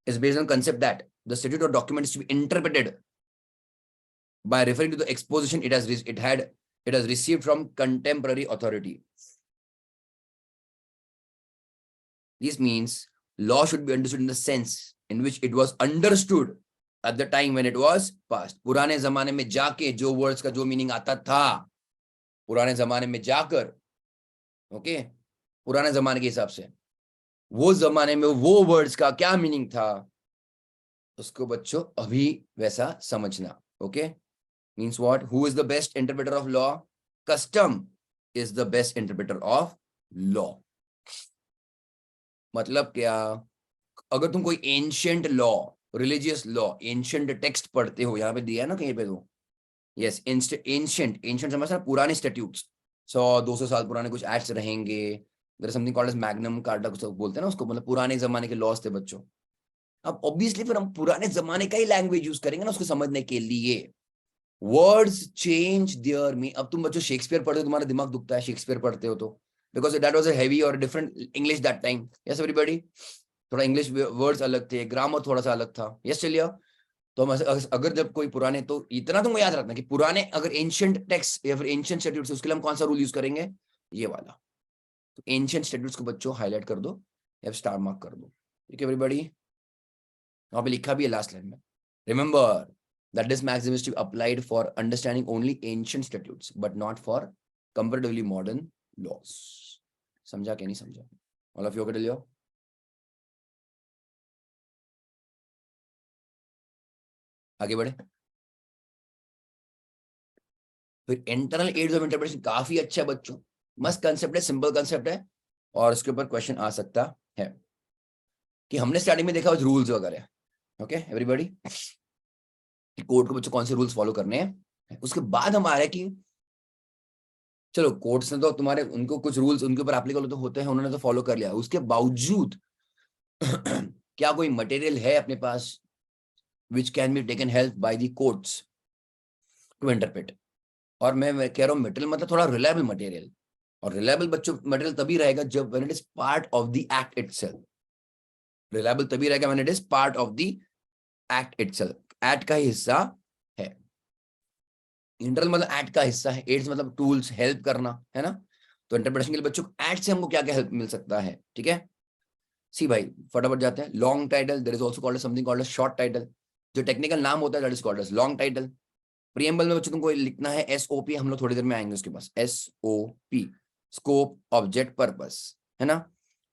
is based on concept that the statute or document is to be interpreted by referring to the exposition it has received from contemporary authority. This means law should be understood in the sense in which it was understood at the time when it was passed. पुराने जमाने में जाके जो वर्ड्स का जो मीनिंग आता था, पुराने जमाने में जाकर, ओके, पुराने जमाने के हिसाब से वो जमाने में वो वर्ड्स का क्या मीनिंग था, उसको बच्चों अभी वैसा समझना, okay, means what, who is the best interpreter of law, custom, is the best interpreter of law. मतलब क्या, अगर तुम कोई ancient law, religious law, ancient text पढ़ते हो, यहाँ पे दिया है ना कहीं पे, तो यस, एंशियंट, एंशियंट समझना, पुराने स्टैट्यूट्स, 100-200 साल पुराने कुछ एक्ट्स रहेंगे, there is something called as Magnum Carta, कुछ बोलते हैं ना उसको, मतलब पुराने जमाने के लॉज थे बच्चों। अब ऑब्वियसली फिर हम पुराने जमाने का ही लैंग्वेज यूज करेंगे ना उसको समझने के लिए। Words change their mean. अब तुम बच्चों शेक्सपियर पढ़ते हो, तुम्हारा दिमाग दुखता है शेक्सपियर पढ़ते हो तो, because that was a heavy और different English that time. Yes everybody, थोड़ा इंग्लिश वर्ड्स अलग थे, ग्रामर थोड़ा सा अलग था। यस चलिए, तो हम अगर जब कोई पुराने, तो इतना तुमको याद रखना कि पुराने अगर एंशियंट टेक्स्ट या फिर एंशियंट स्टैट्यूट्स, उसके लिए हम कौन सा रूल यूज करेंगे, ये वाला। तो एंशियंट स्टैट्यूट्स को बच्चों हाईलाइट कर दो या स्टार मार्क कर दो। ठीक है एवरीबॉडी, वहां पे लिखा भी है लास्ट लाइन में, remember that this maxim is to be applied for understanding only ancient statutes but not for comparatively modern laws. समझा क्या नहीं समझा? All of you okay till here? आगे बढ़े। फिर इंटरनल एड्स ऑफ इंटरप्रिटेशन काफी अच्छा है बच्चों, मस्त कंसेप्ट है, सिंपल कंसेप्ट है, और उसके ऊपर क्वेश्चन आ सकता है। कि हमने स्टार्टिंग में देखा रूल्स वगैरह, ओके एवरीबॉडी, कोर्ट को बच्चों कौन से रूल्स फॉलो करने हैं। उसके बाद हम आ रहे हैं कि चलो कोर्ट्स ने तो तुम्हारे, उनको कुछ रूल्स उनके ऊपर एप्लीकेबल तो होते हैं, उन्होंने तो फॉलो कर लिया, उसके बावजूद क्या कोई मटेरियल है अपने पास which can be taken help by the courts to interpret. और मैं कह रहा हूँ मटेरियल मतलब थोड़ा रिलायबल मटेरियल, और रिलायबल बच्चों मटेरियल तभी रहेगा जब when it is part of the act itself. Reliable तभी रहेगा when it is part of the act itself, act का ही हिस्सा है। इंटरनल मतलब एक्ट का हिस्सा है, एड्स मतलब टूल्स, हेल्प करना, है ना। तो इंटरप्रिटेशन के लिए बच्चों एक्ट से हमको क्या क्या हेल्प मिल सकता है, ठीक है। सी भाई फटाफट जाते हैं। Long title, there is also called something called short title. जो टेक्निकल नाम होता है that is called as long title. Preamble में बच्चों तुमको लिखना है एसओपी, हम लोग थोड़ी देर में आएंगे उसके पास। एसओपी, स्कोप, ऑब्जेक्ट, पर्पस, है ना।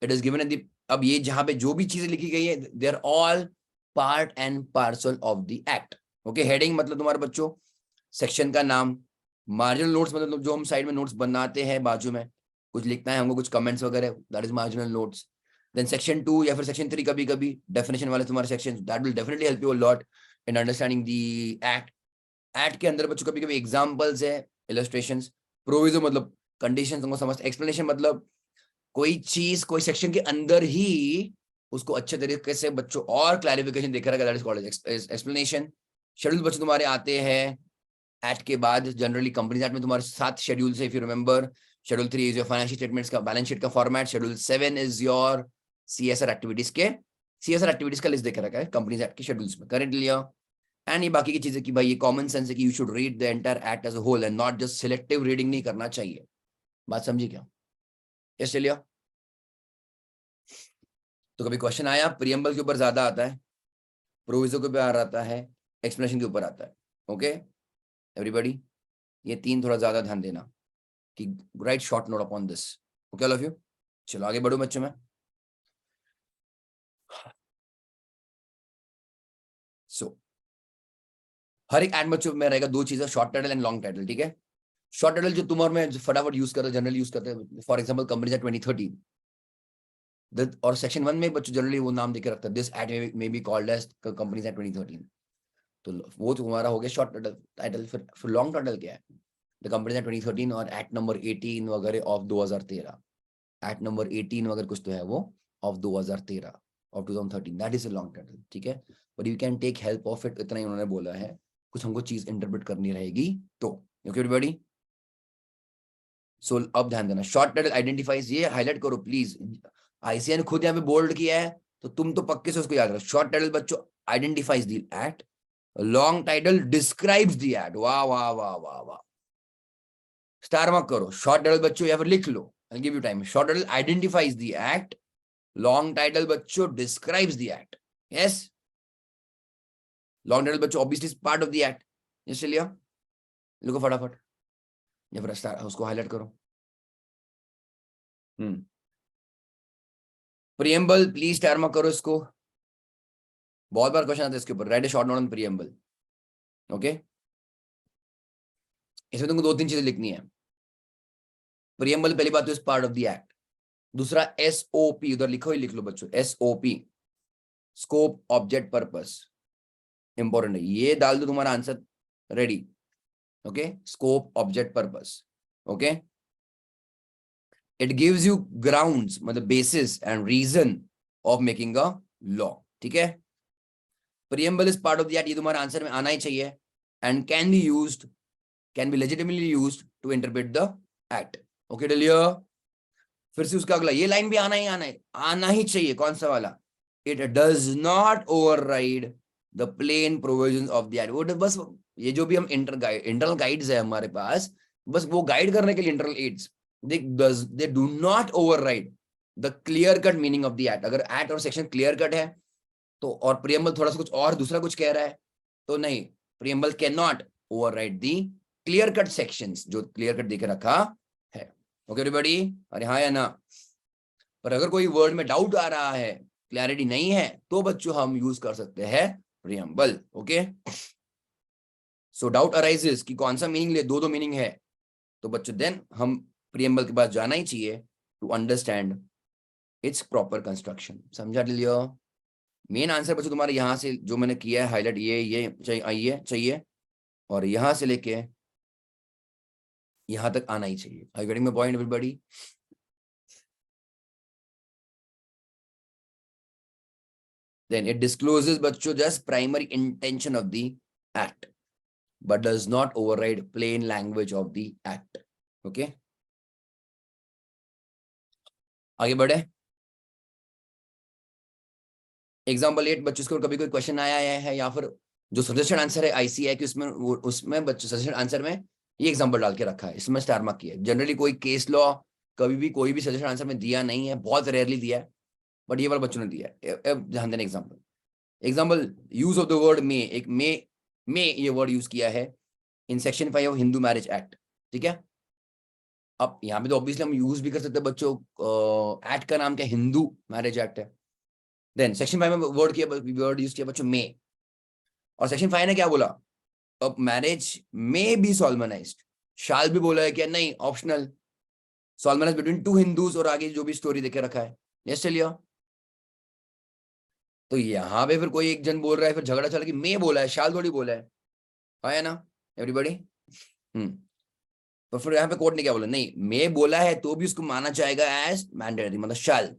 It is given at the, अब ये जहां पे जो भी चीजें लिखी गई है they are all part and parcel of the act. Okay, heading मतलब तुम्हारे बच्चों सेक्शन का नाम, मार्जिनल नोट्स मतलब जो हम साइड में नोट्स बनाते हैं, बाजू में कुछ लिखना है हमको, कुछ कमेंट्स वगैरह, that is marginal notes. Then section 2 या फिर सेक्शन 3 कभी कभी डेफिनेशन वाले तुम्हारे section, that will definitely help you a lot in understanding the act. Act के अंदर बच्चों कभी कभी एग्जांपल्स है, इलस्ट्रेशंस, प्रोविजो मतलब कंडीशंस तुमको समझ, एक्सप्लेनेशन मतलब कोई चीज कोई सेक्शन के अंदर ही उसको अच्छे तरीके से बच्चों और क्लैरिफिकेशन देकर that is called explanation. Schedule बच्चों तुम्हारे आते हैं एक्ट के बाद, जनरली कंपनीज एक्ट में तुम्हारे 7 शेड्यूल्स है if you remember. Schedule 3 is your financial statements का बैलेंस शीट का format, schedule 7 is your CSR activities के, सीएसआर एक्टिविटीज का लिस्ट देकर रखा है कंपनीज एक्ट के शेड्यूल्स में करेंटली। एंड ये बाकी की चीजें कि भाई ये कॉमन सेंस है कि you should read the entire act as a whole and not just selective reading नहीं करना चाहिए। बात समझी क्या? यस चलिए। तो कभी क्वेश्चन आया प्रीएम्बल के ऊपर ज्यादा आता है, प्रोविजो के ऊपर आता है, एक्सप्लेनेशन के ऊपर आता है। ओके एवरीबॉडी, ये 3 थोड़ा ज्यादा ध्यान देना कि right short naught upon this. Okay all of you, चलो आगे बढ़ो बच्चों में। सो हर एक एड बच्चों में रहेगा 2 चीजें, short title and long title, ठीक है। शॉर्ट टाइटल जो तुम और मैं फटाफट यूज करते हैं, जनरली यूज करते हैं, फॉर एग्जांपल कंपनीज एक्ट 2013, और सेक्शन 1 में बच्चों जनरली वो नाम देकर रखता है, this act may be called as companies act 2013। तो वो तुम्हारा हो गया शॉर्ट टाइटल। फिर लॉन्ग टाइटल क्या है, द कंपनीज एक्ट 2013 और एक्ट नंबर 18 वगैरह ऑफ 2013, एक्ट नंबर 18 वगैरह कुछ तो है वो of 2013 of 2013, that is a long title, ठीक है। But you can take help of it, इतना ही उन्होंने बोला है, कुछ हमको चीज इंटरप्रेट करनी रहेगी तो। ओके एवरीबॉडी, सो अब ध्यान देना, शॉर्ट टाइटल आइडेंटिफाइज, ये हाईलाइट करो प्लीज, आईसीएन खुद यहाँ पे बोल्ड किया है तो तुम तो पक्के से उसको याद रखो। शॉर्ट टाइटल बच्चों identifies the act, long title describes the act. वाह वाह वाह वाह वाह, स्टार मार्क करो। शॉर्ट टाइटल बच्चों या फिर लिख लो, I give you time. Short title identifies the act, long title बच्चों describes the act. Yes, long title बच्चों obviously part of the act. Yes चलिए लिखो फटाफट, या फिर उसको हाईलाइट करो। प्रियम्बल प्लीज स्टार मार्क करो इसको, बहुत बार क्वेश्चन आता है इसके ऊपर, right A short note on preamble. Okay, इसमें तुमको 2-3 चीजें लिखनी है। प्रियम्बल पहली बात तो is part of the act. दूसरा SOP उधर लिखो ही लिख लो बच्चों, SOP scope object purpose important है, ये डाल दो तुम्हारा answer ready. Okay, scope object purpose. Okay, it gives you grounds मतलब basis and reason of making a law. ठीक है, preamble is part of the act, ये तुम्हारा आंसर में आना ही चाहिए। And can be used, can be legitimately used to interpret the act. Okay डिलियर, फिर से उसका अगला ये लाइन भी आना है, आना ही चाहिए। कौन सा वाला? It does not override the plain provisions of the act. वो बस ये जो भी हम इंटरनल गाइड्स है हमारे पास, बस वो गाइड करने के लिए internal aids, they do not override the clear cut meaning of the act. अगर एक्ट और सेक्शन क्लियर कट है तो, और प्रियम्बल थोड़ा सा कुछ और दूसरा कुछ कह रहा है तो नहीं, preamble can not override the clear cut sections जो क्लियर कट देकर रखा है। ओके एवरीबॉडी, अरे हाँ या ना? पर अगर कोई वर्ड में डाउट आ रहा है, क्लैरिटी नहीं है, तो बच्चों हम यूज कर सकते हैं प्रियम्बल। ओके, सो डाउट अराइजेस कि कौन सा मीनिंग ले, दो मीनिंग है, तो बच्चों देन हम प्रियम्बल के पास जाना ही चाहिए to understand its proper construction. समझा लियो? मेन आंसर बच्चों तुम्हारे यहाँ से जो मैंने किया है हाईलाइट, ये चाहिए और यहाँ से लेके यहाँ तक आना ही चाहिए। आई getting my point everybody? Then it discloses बच्चों just primary intention of the act, but does not override plain language of the act. Okay, आगे बढ़े। एग्जाम्पल 8 बच्चों, इसको कभी कोई क्वेश्चन आया है या फिर जो सजेशन आंसर है आईसी है कि उसमें बच्चों सजेशन आंसर में ये एग्जाम्पल डाल के रखा है, इसमें स्टार मार्क किया है। जनरली कोई केस लॉ कभी भी कोई भी सजेशन आंसर में दिया नहीं है, बहुत रेयरली दिया है, बट ये वाला बच्चों ने दिया है। ध्यान देना example use of the word may, एक मे ये वर्ड यूज किया है in section 5 of Hindu marriage Act. ठीक है, अब यहाँ पे तो ऑब्वियसली हम यूज भी कर सकते हैं बच्चों, एक्ट का नाम क्या, हिंदू मैरिज एक्ट है। देन सेक्शन 5 में वर्ड यूज किया बच्चों मे, और सेक्शन 5 ने क्या बोला, अब मैरिज मे बी सॉल्मनाइज्ड, शाल भी बोला है क्या, नहीं ऑप्शनल, सॉल्मनाइज्ड बिटवीन टू हिंदूज, और आगे जो भी स्टोरी देके रखा है। यस चलिए, तो यहाँ पे फिर कोई एक जन बोल रहा है, फिर झगड़ा चल कि मे बोला है, शाल थोड़ी बोला है ना एवरीबॉडी? तो फिर यहाँ पे कोर्ट ने क्या बोला, नहीं मे बोला है तो भी उसको माना जाएगा एज मैंडेटरी, मतलब shall,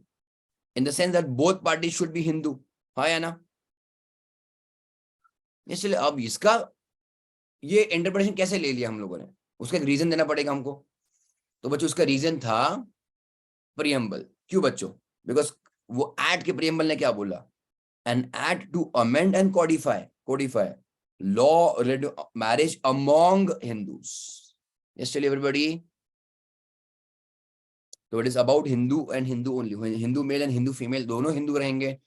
in the sense that both party should be Hindu. हाँ या ना? इसलिए अब इसका ये इंटरप्रिटेशन कैसे ले लिया हम लोगों ने, उसका एक रीजन देना पड़ेगा हमको। तो बच्चों उसका रीजन था प्रियम्बल। क्यों बच्चों? बिकॉज वो एक्ट के प्रियम्बल ने क्या बोला, an act to amend and codify law marriage among Hindus. Yes चलिए एवरीबॉडी, तो it is about Hindu and Hindu only, Hindu male and Hindu female दोनों हिंदू रहेंगे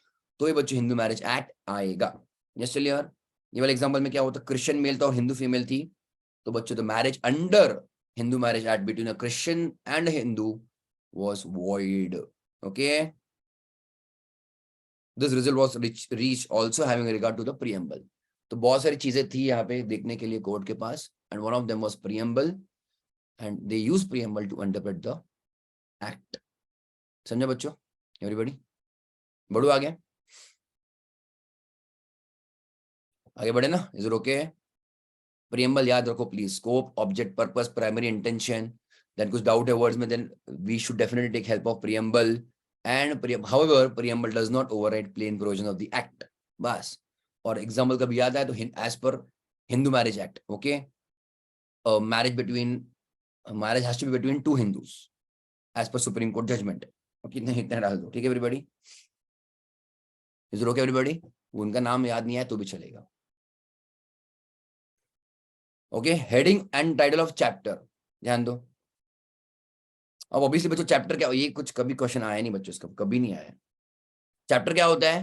तो ये बच्चों हिंदू मैरिज एक्ट आएगा। यस चलिए यार, ये वाले एग्जांपल में क्या होता, क्रिश्चियन मेल था और हिंदू फीमेल थी, तो बच्चों the marriage under Hindu marriage act between a Christian and Hindu was void. Okay, this result was reach also having regard to the preamble. तो बहुत सारी चीजें थी यहाँ पे देखने के लिए कोर्ट के पास, and one of them was preamble, and they use preamble to interpret the act. समझा बच्चों एवरीबॉडी? बढ़ो आगे, आगे बढ़े ना, इज इट ओके? प्रियम्बल याद रखो please, scope object purpose primary intention, then कुछ डाउट है वर्ड्स में, then we should definitely take help of preamble, and however preamble does not override plain provision of the act. बस, और एग्जांपल कभी याद आए तो as per Hindu marriage act, okay, marriage has to be between two Hindus as per supreme court judgement. Okay, इतना डाल दो, ठीक है everybody? Is it okay everybody? उनका नाम याद नहीं आया तो भी चलेगा। Okay, heading and title of chapter ध्यान दो। अब ऑब्वियसली बच्चों चैप्टर क्या, ये कुछ कभी क्वेश्चन आया नहीं बच्चों, इसका कभी नहीं आया। चैप्टर क्या होता है,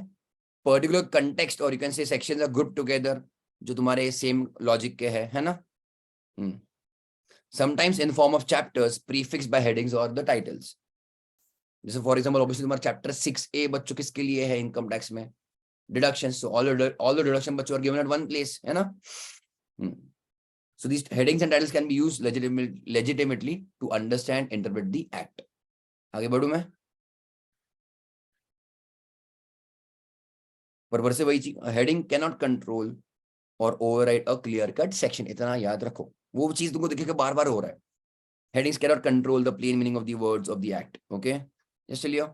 पर्टिकुलर कंटेक्स्ट और you can say sections are group together, जो तुम्हारे सेम लॉजिक के है ना। Sometimes in form of chapters prefix by headings और द टाइटल्स। जैसे फॉर एग्जांपल ऑब्वियसली तुम्हारा चैप्टर 6A बच्चों किसके लिए है, इनकम टैक्स में deductions, so all the deduction बच्चों are given at one place, है ना। So these headings and titles can be used legitimately to understand, interpret the act. आगे बढ़ूं मैं? पर से वही चीज, हेडिंग कैनॉट कंट्रोल और override a clear cut section, इतना याद रखो। वो चीज तुमको दिखेगा बार बार हो रहा है। Headings cannot control the plain meaning of the words of the act. Okay, just लियो।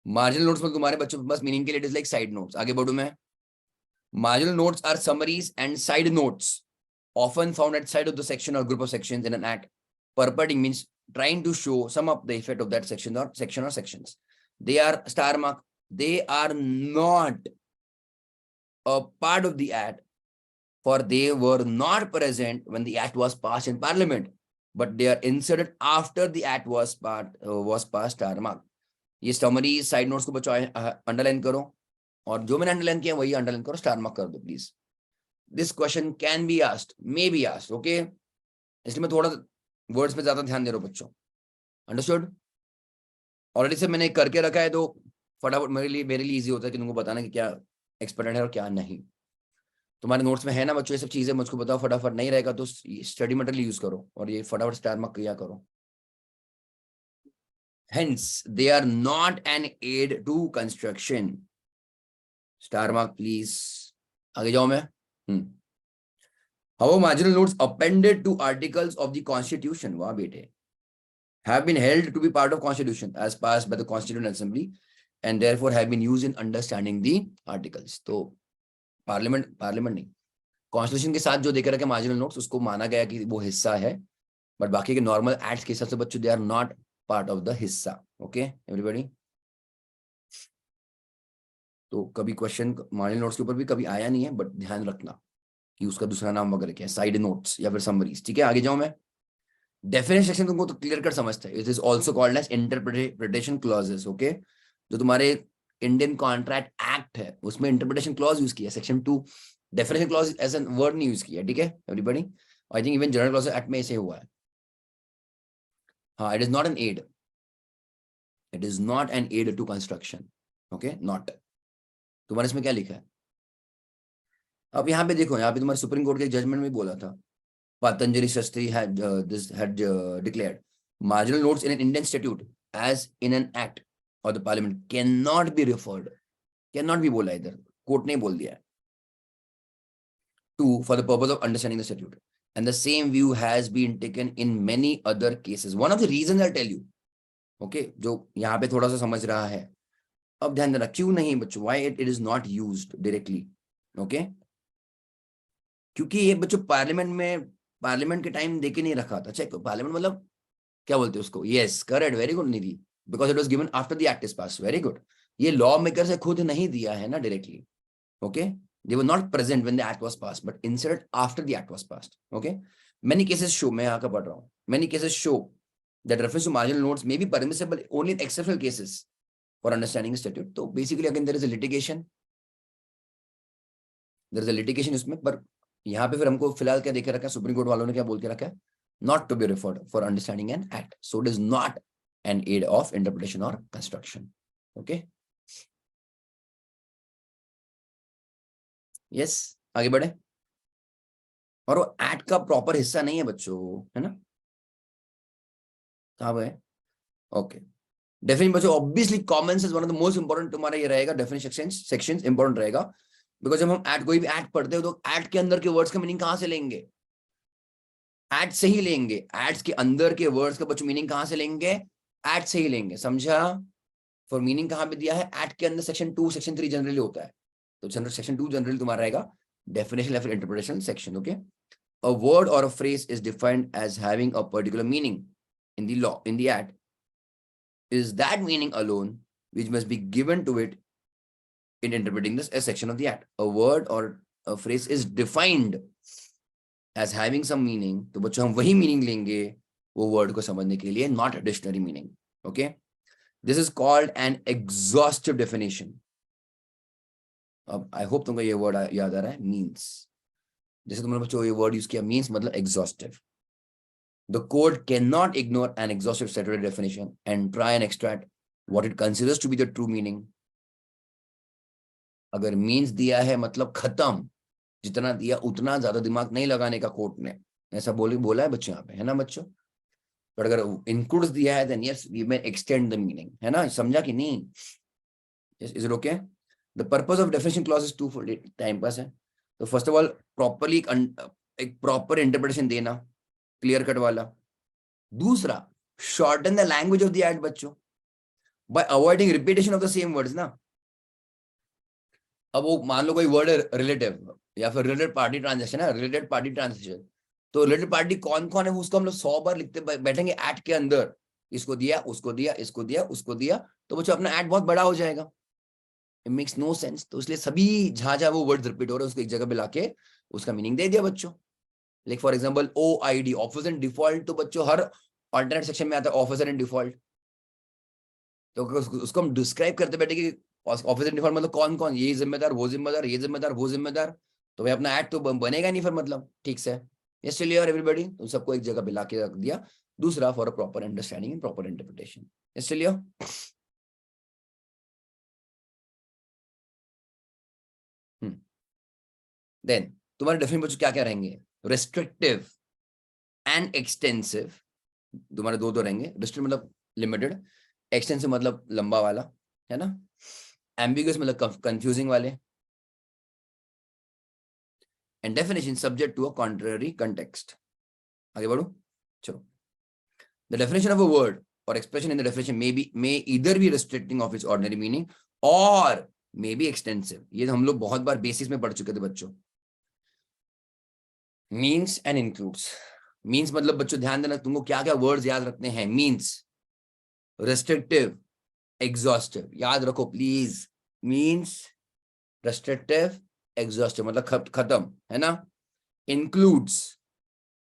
मार्जिनल नोट्स में तुम्हारे बच्चों के पास मीनिंग के लिए it is like side notes. आगे बढ़ूं मैं? Marginal notes are summaries and side notes, often found at side of the section or group of sections in an act. Purporting means trying to show sum up the effect of that section or sections. They are star mark. They are not a part of the act, for they were not present when the act was passed in Parliament, but they are inserted after the act was passed. Star mark. ये समरी साइड नोट्स को बच्चों अंडरलाइन करो, और जो मैंने अंडरलाइन किया वही अंडरलाइन करो, स्टार मार्क कर दो please. This question can be asked, may be asked, okay. इसलिए मैं थोड़ा वर्ड्स पे ज्यादा ध्यान दे रहा हूँ बच्चों। अंडरस्टूड? ऑलरेडी से मैंने करके रखा है, तो फटाफट मेरे लिए इजी होता है कि तुमको बताना कि क्या एक्सपेरिमेंट है और क्या नहीं। तुम्हारे नोट्स में है ना बच्चों ये सब चीजें, मुझको बताओ फटाफट। नहीं रहेगा तो स्टडी मटेरियल यूज करो और ये फटाफट स्टार मार्क किया करो। Hence, they are not an aid to construction. Star mark, please. आगे जाओ मैं। However, marginal notes appended to articles of the Constitution, वाह बेटे, have been held to be part of Constitution as passed by the Constituent Assembly, and therefore have been used in understanding the articles. तो पार्लियामेंट नहीं, कॉन्स्टिट्यूशन के साथ जो देकर रखे मार्जिनल नोट्स, उसको माना गया कि वो हिस्सा है, बट बाकी के नॉर्मल एक्ट्स के हिसाब से बच्चों they are not part of the हिस्सा। Okay everybody? तो कभी क्वेश्चन मार्जिनल नोट्स के ऊपर भी कभी आया नहीं है, बट ध्यान रखना कि उसका दूसरा नाम वगैरह क्या है, साइड नोट्स या फिर समरीज। ठीक है, आगे जाऊं मैं। डेफिनेशन सेक्शन तुमको तो क्लियर कट समझता है। It is also called as interpretation clauses. Okay, जो तुम्हारे इंडियन कॉन्ट्रैक्ट एक्ट है उसमें इंटरप्रिटेशन क्लॉज यूज किया, section 2। Definition clause as an word नहीं यूज किया। ठीक है everybody? I think even general clause act में ऐसे हुआ है। हाँ, it is not an aid, it is not an aid to construction. Okay, not. तुम्हारे इसमें क्या लिखा है? अब यहाँ पे देखो, यहाँ पे तुम्हारे सुप्रीम कोर्ट के जजमेंट में बोला था, Patanjali Shastri had declared marginal notes in an Indian statute as in an act or the parliament cannot be referred, cannot be बोला इधर, कोर्ट ने बोल दिया है, to for the purpose of understanding the statute, and the same view has been taken in many other cases. One of the reasons I'll tell you, okay, जो यहाँ पे थोड़ा सा समझ रहा है, अब ध्यान देना क्यों नहीं बच्चों, why it is not used directly, okay? क्योंकि ये बच्चों पार्लियामेंट के टाइम देके नहीं रखा था। चेक, पार्लियामेंट मतलब क्या बोलते हैं उसको? Yes, correct, very good Nidhi, because it was given after the act is pass. Very good. ये लॉ मेकर से खुद नहीं दिया है ना directly. Okay, they were not present when the act was passed, but inserted after the act was passed. Okay, many cases show, मैं यहाँ का पढ़ रहा हूँ, many cases show that reference to marginal notes may be permissible only in exceptional cases for understanding the statute. तो basically again there is a litigation, उसमें, पर यहाँ पे फिर हमको फिलहाल क्या देखे रखा है, सुप्रीम कोर्ट वालों ने क्या बोल के रखा है? Not to be referred for understanding an act, so it is not an aid of interpretation और कंस्ट्रक्शन। ओके, यस, आगे बढ़े। और वो एक्ट का प्रॉपर हिस्सा नहीं है बच्चों, है ना? कहाँ है? ओके, डेफिनेशन बच्चों, obviously common sense one of the most important तुम्हारा ये रहेगा, डेफिनेशन सेक्शंस इंपोर्टेंट रहेगा, बिकॉज जब हम एक्ट, कोई भी एक्ट पढ़ते हो तो एक्ट के अंदर के वर्ड्स का मीनिंग कहां से लेंगे? एक्ट से ही लेंगे। एक्ट के अंदर के वर्ड्स का बच्चों मीनिंग कहां से लेंगे? एक्ट से ही लेंगे, समझा? फॉर मीनिंग कहां पे दिया है? एक्ट के अंदर सेक्शन 2, सेक्शन 3 जनरली होता है, तो सेक्शन 2 जनरली तुम्हारा रहेगा डेफिनेशन या फिर interpretation section. Okay, a word और a phrase is defined as having a particular meaning in the law, in the act, is that meaning alone which must be given to it in interpreting this a section of the act. A word or a phrase is defined as having some meaning, तो बच्चों हम वही मीनिंग लेंगे वो वर्ड को समझने के लिए, not dictionary meaning. Okay, this is called an exhaustive definition. अब आई होप तुमको ये वर्ड याद आ रहा है, मीन्स। जैसे तुमने बच्चों ये वर्ड यूज किया, मीन्स मतलब exhaustive. The court cannot ignore an exhaustive statutory definition and try and extract what it considers to be the true meaning. अगर means दिया है मतलब खत्म, जितना दिया उतना ज्यादा दिमाग नहीं लगाने का कोर्ट ने ऐसा बोला है बच्चों यहाँ पे, है ना बच्चों? पर अगर इंक्लूड्स दिया है then yes we may extend the meaning, है ना? समझा कि नहीं? Is it okay? The purpose of definition clause is two fold, time pass है। तो फर्स्ट ऑफ ऑल प्रॉपरली एक प्रॉपर इंटरप्रिटेशन देना, क्लियर कट वाला। दूसरा, shorten the language of the aid बच्चों by avoiding repetition of the same words ना। अब वो मान लो कोई वर्ड है रिलेटिव या फिर रिलेटेड पार्टी ट्रांजेक्शन है, रिलेटेड पार्टी ट्रांजेक्शन, तो रिलेटेड पार्टी कौन कौन है उसको हम लोग 100 बार लिखते बैठेंगे एड के अंदर, इसको दिया उसको दिया इसको दिया उसको दिया, तो बच्चों अपना एड बहुत बड़ा हो जाएगा। It makes no sense. तो इसलिए सभी जहां जहां वो वर्ड्स रिपीट हो रहे हैं उसको एक जगह पे लाके उसका मीनिंग दे दिया बच्चों। Like for example OID, officer in default, तो बच्चों हर अल्टरनेट सेक्शन में आता है ऑफिसर इन डिफॉल्ट। तो उसको हम डिस्क्राइब करते बैठे कि ऑफिसर इन डिफॉल्ट मतलब कौन कौन, ये जिम्मेदार वो जिम्मेदार ये जिम्मेदार वो जिम्मेदार, तो भाई अपना ऐड तो बनेगा नहीं फिर, मतलब ठीक से। Yes clear everybody? तो सबको एक जगह पे लाके रख दिया। दूसरा, for a proper understanding and proper interpretation. Yes clear? Then तुम्हारे डेफिनेशन बच्चों क्या क्या रहेंगे? रिस्ट्रिक्टिव एंड एक्सटेंसिव, तुम्हारे दो रहेंगे। रिस्ट्रिक्टिव मतलब लिमिटेड, एक्सटेंसिव मतलब लंबा वाला, है ना? एम्बिगुअस मतलब कंफ्यूजिंग वाले, and definition subject to a contrary context. आगे बढ़ो, चलो। The definition of a word or expression in the definition may either be restricting of its ordinary meaning or may be extensive। ये हम लोग बहुत बार बेसिक्स में पढ़ चुके थे बच्चों। Means and includes. मीन्स मतलब बच्चों ध्यान देना, तुमको क्या क्या वर्ड्स याद रखने हैं। मीन्स, रेस्ट्रिक्टिव, एग्जॉस्टिव, याद रखो प्लीज। मीन्स, रेस्ट्रिक्टिव, एग्जॉस्टिव मतलब खत्म, है ना? Includes,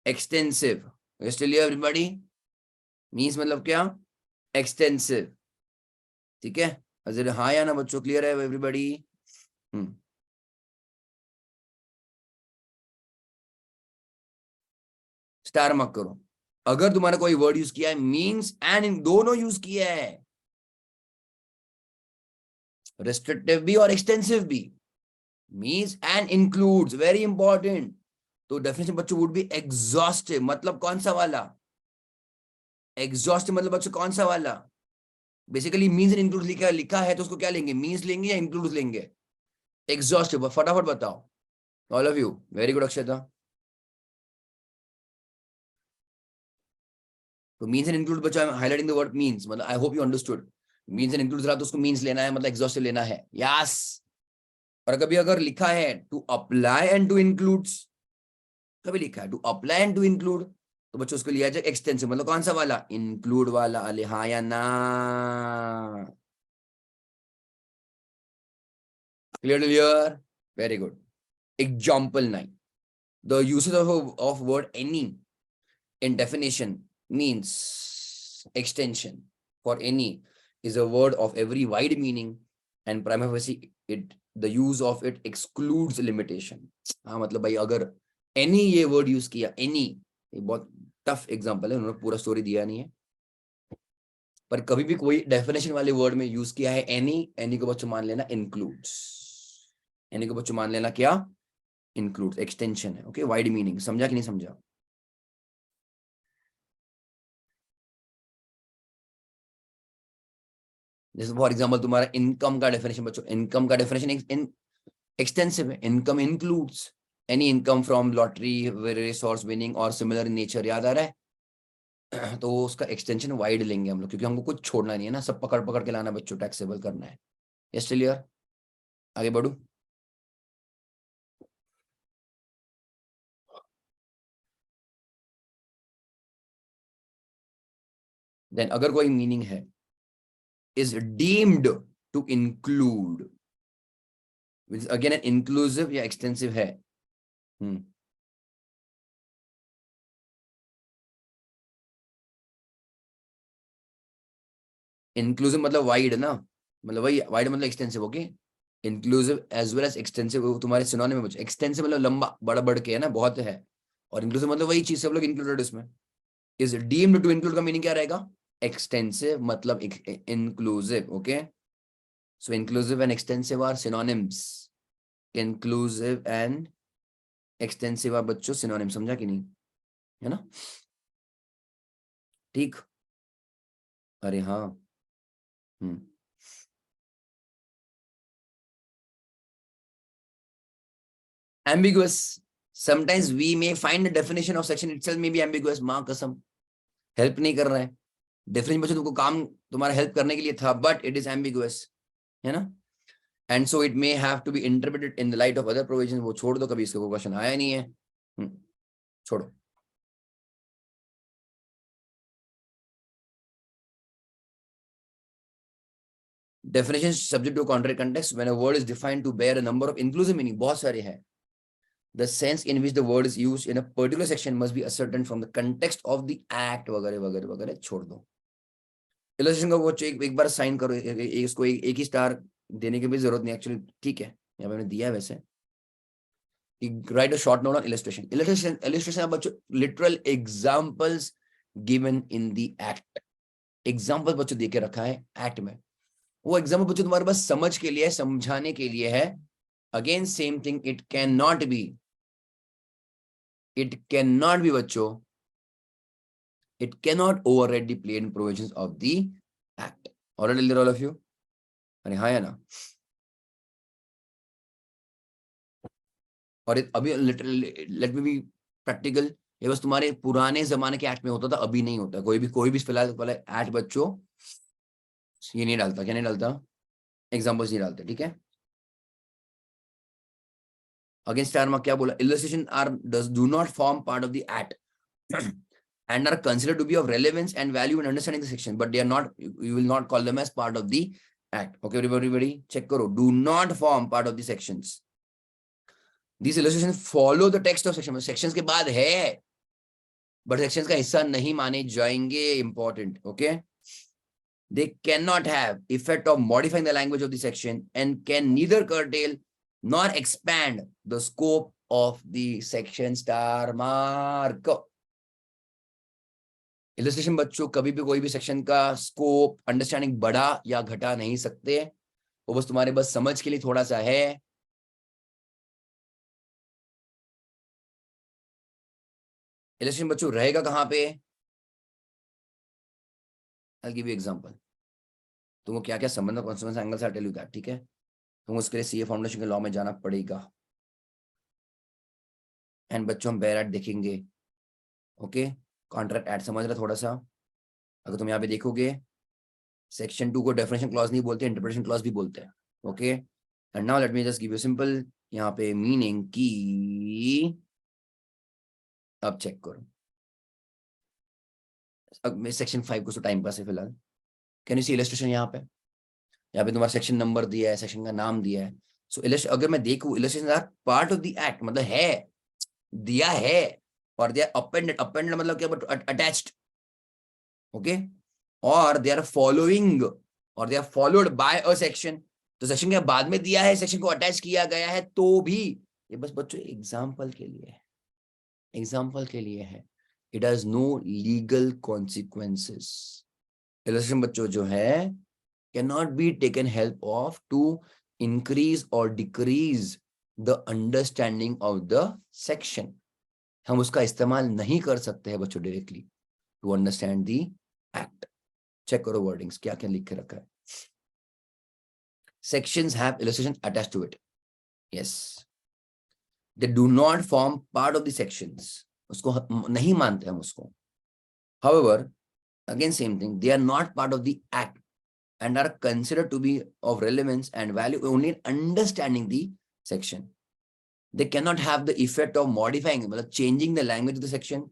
extensive. Still everybody? Means मतलब क्या? एक्सटेंसिव, ठीक है? अजर हाँ या ना बच्चों, क्लियर है एवरीबॉडी? स्टार मत करो। अगर तुम्हारा कोई वर्ड यूज किया है मीन्स एंड इन दोनों यूज किया है, रेस्ट्रिक्टिव भी और एक्सटेंसिव भी, means and includes, very important. तो डेफिनेशन बच्चों वुड बी एग्जॉस्टिव, मतलब कौन सा वाला? एग्जॉस्टिव मतलब बच्चों कौन सा वाला? बेसिकली मीन्स एंड इंक्लूड्स लिखा है तो उसको क्या लेंगे? मीन्स लेंगे या इंक्लूड्स लेंगे? एग्जॉस्टिव। फटाफट बताओ all of you. Very good Akshata. तो मीन्स एंड इंक्लूड बच्चों, I am highlighting the word means, मतलब I hope you understood. Means and includes रहा तो उसको मीन्स लेना है, मतलब एग्जॉस्टिव लेना है। यस। और कभी अगर लिखा है to apply and to includes, कभी लिखा है to apply and to include, तो बच्चों उसको लिया जाए एक्सटेंसिव, मतलब कौन सा वाला? इंक्लूड वाला। अले हाँ या ना? Clear clear? Very good. Example 9, the usage of word any in definition means extension for any is a word of every wide meaning and prima facie it the use of it excludes limitation। हाँ मतलब भाई अगर any ये word use किया, any, ये बहुत टफ एग्जांपल है, उन्होंने पूरा स्टोरी दिया नहीं है, पर कभी भी कोई डेफिनेशन वाले वर्ड में यूज किया है any को बच्चों मान लेना includes, any को बच्चों मान लेना क्या? includes, एक्सटेंशन है। Okay, wide meaning. समझा कि नहीं समझा? जैसे फॉर एग्जांपल तुम्हारा इनकम का डेफिनेशन बच्चों, इनकम का डेफिनेशन एक्सटेंसिव है। Income includes any income from lottery, various source winning और सिमिलर इन नेचर। याद आ रहा है? तो उसका एक्सटेंशन वाइड लेंगे हम लोग, क्योंकि हमको कुछ छोड़ना नहीं है ना, सब पकड़ पकड़ के लाना बच्चों, टैक्सेबल करना है। Yes clear? आगे बढ़ू। देन अगर कोई मीनिंग है is deemed to include, again inclusive या एक्सटेंसिव है। इंक्लूसिव मतलब वाइड ना, मतलब वही वाइड मतलब extensive. Okay, inclusive as well as extensive तुम्हारे सिनोनिम में बच्चे। एक्सटेंसिव मतलब लंबा, बड़ा बढ़ के है ना, बहुत है, और इंक्लूसिव मतलब वही चीज सब लोग इंक्लूडेड इसमें। इज डीम्ड टू इंक्लूड का मीनिंग क्या रहेगा? एक्सटेंसिव मतलब inclusive. Okay, so inclusive and extensive are synonyms. Inclusive and extensive आप बच्चों सिनोनिम, समझा कि नहीं, है ना? ठीक, अरे हाँ। ambiguous, sometimes we may find the definition of section itself may be ambiguous, माँ कसम हेल्प नहीं कर रहा है, डेफिनेशन बच्चों तुमको काम तुम्हारा हेल्प करने के लिए था, बट इट इज एम्बिगुअस, है ना? And so it may have to be interpreted in the light of other provision, वो छोड़ दो, कभी इसका कोई क्वेश्चन आया नहीं है, छोड़ो। Definition subject to contrary context, when a word is defined to bear a number of inclusive meaning, बहुत सारे हैं, the sense in which the word is used in a particular section must be ascertained from the context of the act, वगैरह वगैरह वगैरह, छोड़ दो। इलस्ट्रेशन का वो एक बार साइन करो, इसको एक ही स्टार देने की भी जरूरत नहीं एक्चुअली, ठीक है, यहाँ पे मैंने दिया है वैसे। Write a short note on illustration. Illustration are बच्चों literal examples given in the act. Examples बच्चों देके रखा है act में, वो एग्जाम्पल बच्चों तुम्हारे पास समझ के लिए, समझाने के लिए है। Again same thing, it can not be बच्चों, it can not override the plain provisions of the act. Already all of you, अरे हाँ या ना? और अभी लेट मी बी प्रैक्टिकल, ये बस तुम्हारे पुराने जमाने के एक्ट में होता था, अभी नहीं होता। कोई भी फिलहाल वाला एक्ट बच्चों ये नहीं डालता, क्या नहीं डालता? एग्जाम्पल्स नहीं डालते, ठीक है? अगेंस्ट स्टार में क्या बोला? Illustration are do not form part of the act and are considered to be of relevance and value in understanding the section, but they are not, you will not call them as part of the act. Okay, everybody check karo, do not form part of the sections. These illustrations follow the text of section, sections के बाद है, but sections का हिस्सा नहीं माने जाएंगे, important, okay? They cannot have effect of modifying the language of the section and can neither curtail nor expand the scope of the section, star mark. Illustration बच्चों कभी भी कोई भी सेक्शन का स्कोप, अंडरस्टैंडिंग बढ़ा या घटा नहीं सकते, वो बस तुम्हारे बस समझ के लिए थोड़ा सा है। इलस्ट्रेशन बच्चों रहेगा कहां पे? I'll give you example. तुमको क्या क्या संबंध कॉन्सिक्वेंस एंगल से, आई टेल यू दैट, ठीक है? तुमको उसके लिए सीए फाउंडेशन के लॉ में जाना पड़ेगा, एंड बच्चों हम बेयर एट देखेंगे, ओके? कॉन्ट्रैक्ट एट समझ रहे थोड़ा सा? अगर तुम यहाँ पे देखोगे, सेक्शन 2 को डेफिनेशन क्लॉज नहीं बोलते, इंटरप्रिटेशन क्लॉज भी बोलते हैं, okay? And now let me just give you simple यहाँ पे मीनिंग की, अब चेक करो। अब मैं सेक्शन 5 को टाइम पास है फिलहाल, कैन यू सी इलस्ट्रेशन? यहाँ पे तुम्हारा सेक्शन नंबर दिया है, सेक्शन का नाम दिया है। सो अगर मैं देखूं, illustration are part of the act, मतलब है, दिया है, और दे आर अपेंडेड मतलब क्या? Attached, okay? और दे आर फॉलोइंग, और they are followed by a section, तो सेक्शन के बाद में दिया है, सेक्शन को अटैच किया गया है, तो भी ये बस बच्चों एग्जाम्पल के लिए है, एग्जाम्पल के लिए है। It has no legal consequences. Illustration बच्चों जो है cannot be taken help of to increase or decrease the understanding of the section. हम उसका इस्तेमाल नहीं कर सकते हैं बच्चों directly to understand the act. Check करो वर्डिंग्स, क्या क्या लिख के रखा है। Sections have illustration attached to it. Yes. They do not form part of the sections. उसको नहीं मानते हम उसको। However, again same thing, they are not part of the act and are considered to be of relevance and value only in understanding the section. They cannot have the effect of modifying, मतलब changing the language of the section,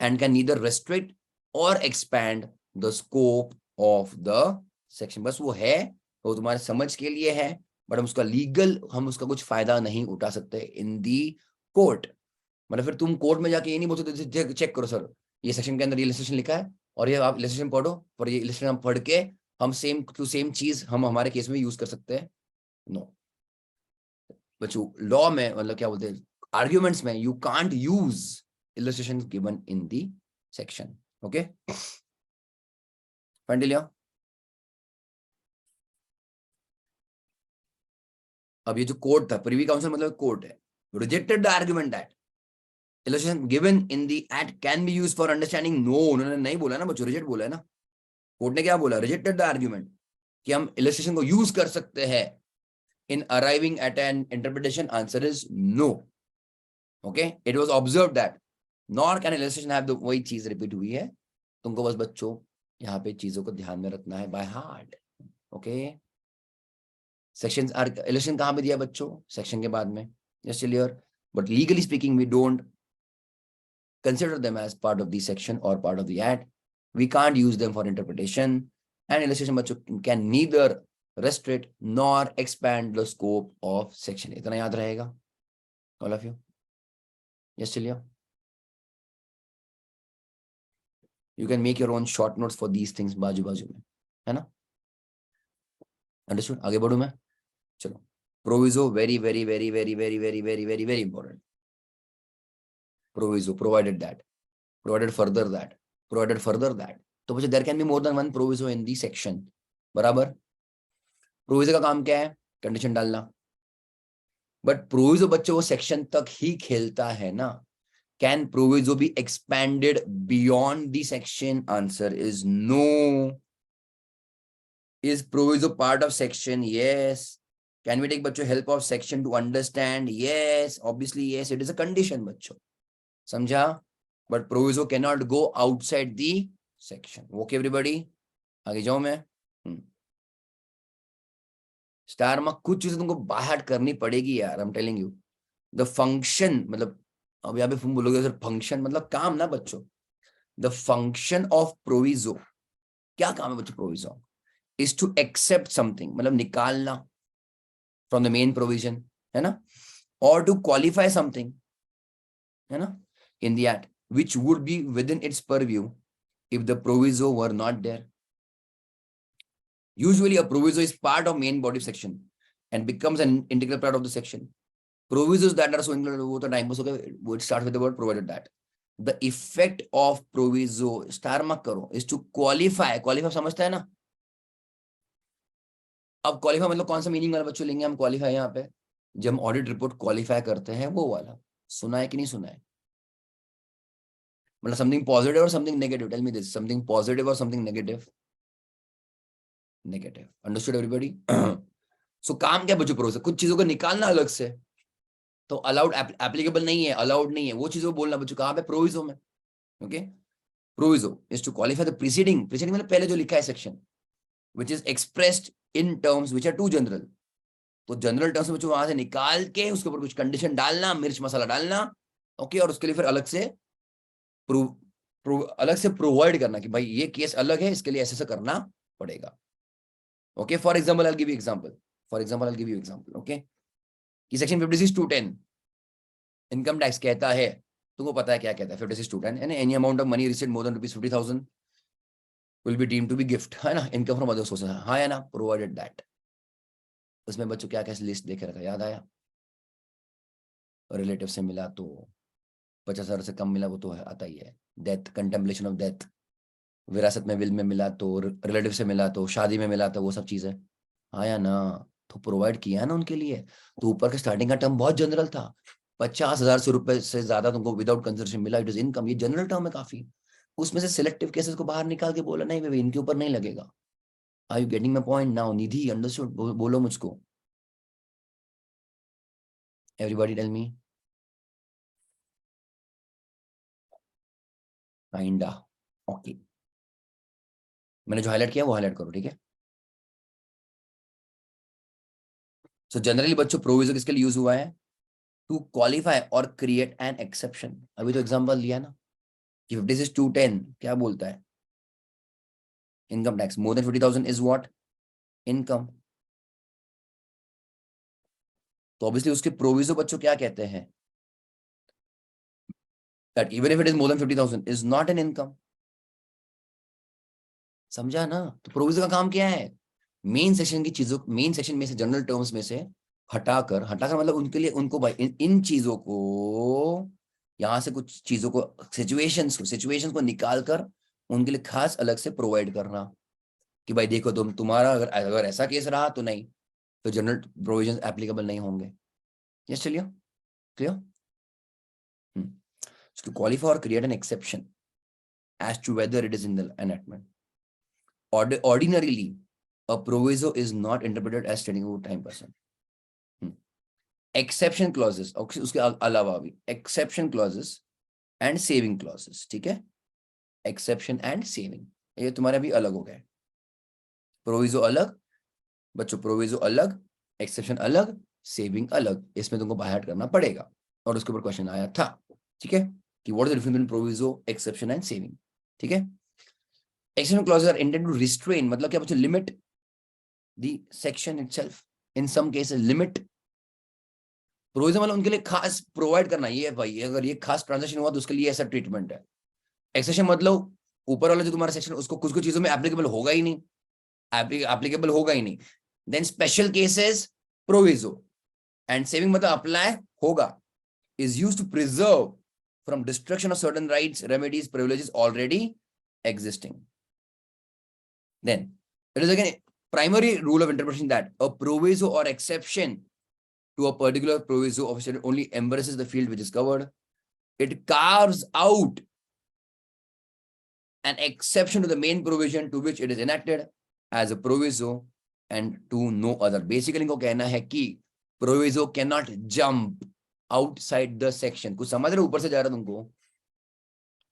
and can neither restrict or expand the scope of the section. बस वो है, वो तुम्हारे समझ के लिए है, बट हम उसका लीगल, हम उसका कुछ फायदा नहीं उठा सकते इन दी कोर्ट। मतलब फिर तुम कोर्ट में जाके ये नहीं बोल सकते चेक करो सर, ये सेक्शन के अंदर ये इलस्ट्रेशन लिखा है और ये आप इलस्ट्रेशन पढ़ो, और ये इलस्ट्रेशन हम पढ़ के हम सेम टू सेम चीज हम हमारे केस में यूज कर सकते हैं। नो बच्चों, लॉ में मतलब क्या बोलते हैं, आर्ग्यूमेंट्स में you can't use illustration given in the section, okay? Find लिया? अब ये जो कोर्ट था, प्रिवी काउंसिल मतलब कोर्ट है, rejected the argument that illustration given in the act can be used for understanding? No, उन्होंने नहीं बोला ना बच्चों, रिजेक्ट बोला है ना कोर्ट ने, क्या बोला, रिजेक्टेड द आर्ग्यूमेंट कि हम इलस्ट्रेशन को यूज कर सकते हैं in arriving at an interpretation. Answer is no. Okay, it was observed that nor can illustration have the, वही चीज रिपीट हुई है, तुमको बस बच्चों यहाँ पे चीजों को ध्यान में रखना है by heart. Okay, sections are, illustration कहाँ पे दिया बच्चों, सेक्शन के बाद में, just clear. But legally speaking we don't consider them as part of the section or part of the act. We can't use them for interpretation. And illustration बच्चों can neither restrict nor expand the scope of section. इतना याद रहेगा all of you. Yes, Celia. You can make your own short notes for these things बाजू बाजू में, है ना? Understood? आगे बढ़ूं मैं, चलो. Proviso, very very very very very very very very very important. Proviso, provided that, provided further that, provided further that. तो बच्चों there can be more than one proviso in the section. बराबर. प्रोविजो का काम क्या है, कंडीशन डालना. बट प्रोविजो बच्चों वो सेक्शन तक ही खेलता है ना. Can proviso be expanded beyond the section? Answer is no. Is proviso part of section? Yes. Can we take बच्चों help of section to understand? Yes, obviously yes. It is a condition बच्चों, समझा. But proviso can not go outside the section. Okay everybody, आगे जाऊं मैं. स्टार मार्क कुछ चीजें तुमको बाहर करनी पड़ेगी यार, आई am telling you. The function, मतलब अब यहाँ पे तुम बोलोगे सर फंक्शन मतलब काम ना बच्चों. द फंक्शन ऑफ प्रोविजो, क्या काम है बच्चों proviso? Is to except something, मतलब निकालना फ्रॉम द मेन प्रोविजन, है ना, और टू क्वालिफाई समथिंग, है ना, इन the act which would be within its purview if the proviso were not there. Usually a proviso is part of main body section and becomes an integral part of the section. Provisos that are so included, वो तो टाइम पास हो गया. Would start with the word provided that. The effect of proviso, star mark करो, is to qualify. Qualify समझता है ना. अब क्वालिफाई मतलब कौन सा मीनिंग वाला बच्चों लेंगे हम क्वालिफाई यहाँ पे, जब हम ऑडिट रिपोर्ट क्वालिफाई करते हैं वो वाला. सुना है कि नहीं सुना है? मतलब समथिंग पॉजिटिव और something negative. Tell me this, something positive और something negative. Negative. Understood everybody? So काम क्या बच्चों प्रोविजो, कुछ चीजों को निकालना अलग से. तो अलाउड, एप्लीकेबल नहीं है, अलाउड नहीं है, वो चीजों बोलना बच्चों कहाँ पे, प्रोविजो में. Okay, proviso is to qualify the preceding. Preceding मतलब पहले जो लिखा है section, which is expressed in terms which are too general. तो जनरल टर्म्स बच्चों वहां से निकाल के उसके ऊपर कुछ कंडीशन डालना, मिर्च मसाला डालना. ओके, और उसके लिए फिर अलग से प्रोवाइड करना कि भाई ये केस अलग है, इसके लिए ऐसे करना पड़ेगा. Okay, for example I will give you example. Okay, कि सेक्शन 56(2)(10) इनकम टैक्स कहता है, तुमको पता है क्या कहता है 56(2)(10), यानी any amount of money received more than ₹50,000 will be deemed to be gift, है ना, इनकम फ्रॉम अदर सोर्सेस. हाँ या ना, प्रोवाइडेड दैट. उसमें बच्चों क्या क्या लिस्ट देखे रखा, याद आया? रिलेटिव से मिला तो 50,000 से कम मिला वो तो है, आता ही है. डेथ, कंटेम्पलेशन ऑफ डेथ, विरासत में, विल में मिला तो, रिलेटिव से मिला तो, शादी में मिला तो, वो सब चीजें. हाँ या ना, तो प्रोवाइड किया है ना उनके लिए. तो ऊपर का स्टार्टिंग का टर्म बहुत जनरल था. 50,000 रुपए से ज्यादा तुमको विदाउट कंसिडरेशन मिला, इट इज इनकम. ये जनरल टर्म है काफी. उसमें से सिलेक्टिव केसेस को बाहर निकाल के बोला नहीं भाई इनके ऊपर नहीं लगेगा. Are you getting my point now? Nidhi, understood? बोलो मुझको, everybody tell me. Kinda. Okay, मैंने जो हाईलाइट किया वो हाईलाइट करो, ठीक है. सो जनरली बच्चों प्रोविजो किसके लिए यूज हुआ है? टू क्वालिफाई और क्रिएट एन एक्सेप्शन. अभी तो एग्जांपल लिया ना कि 56(2)(10) क्या बोलता है, income tax more than 50,000 is what, income. तो ऑब्वियसली उसके प्रोविजो बच्चों क्या कहते हैं, that even if it is more than 50,000 is not an income. समझा ना. तो प्रोविजो का काम क्या है, मेन सेक्शन की चीजों, मेन सेक्शन में से जनरल टर्म्स में से हटाकर मतलब उनके लिए, उनको भाई इन चीजों को, यहाँ से कुछ चीजों को, सिचुएशंस को निकाल कर उनके लिए खास अलग से प्रोवाइड करना कि भाई देखो तुम्हारा अगर ऐसा केस रहा तो नहीं, तो जनरल प्रोविजंस एप्लीकेबल नहीं होंगे. यस, चलिए, clear. to qualify or create an exception as to whether it is in the enactment. Ordinarily, a proviso is not interpreted as stating over time person. Exception clauses, उसके अलावा भी exception clauses and saving clauses, ठीक है? Exception and saving, ये तुम्हारे भी अलग हो गए. प्रोविजो अलग बच्चों, प्रोविजो अलग, एक्सेप्शन अलग, सेविंग अलग, इसमें तुमको बाय हार्ट करना पड़ेगा. और उसके ऊपर क्वेश्चन आया था, ठीक है, कि what is the difference between proviso, exception and saving. ठीक है. Exception clauses are intended to restrain, मतलब क्या बच्चों, limit the section itself, in some cases limit. Provision मतलब उनके लिए खास प्रोवाइड करना, ये भाई अगर ये खास ट्रांजेक्शन हुआ तो उसके लिए ऐसा ट्रीटमेंट है. एक्सेप्शन मतलब ऊपर वाला जो तुम्हारा सेक्शन उसको कुछ कुछ चीजों में एप्लीकेबल होगा ही नहीं, एप्लीकेबल होगा ही नहीं. Then special cases proviso, and saving मतलब अप्लाई होगा, is used to preserve from destruction of certain rights, remedies, privileges already existing. Then it is again primary rule of interpretation that a proviso or exception to a particular proviso of a state only embraces the field which is covered. It carves out an exception to the main provision to which it is enacted as a proviso and to no other. Basically इनको कहना है कि proviso cannot jump outside the section. कुछ समझ रहे, ऊपर से जा रहा है तुमको.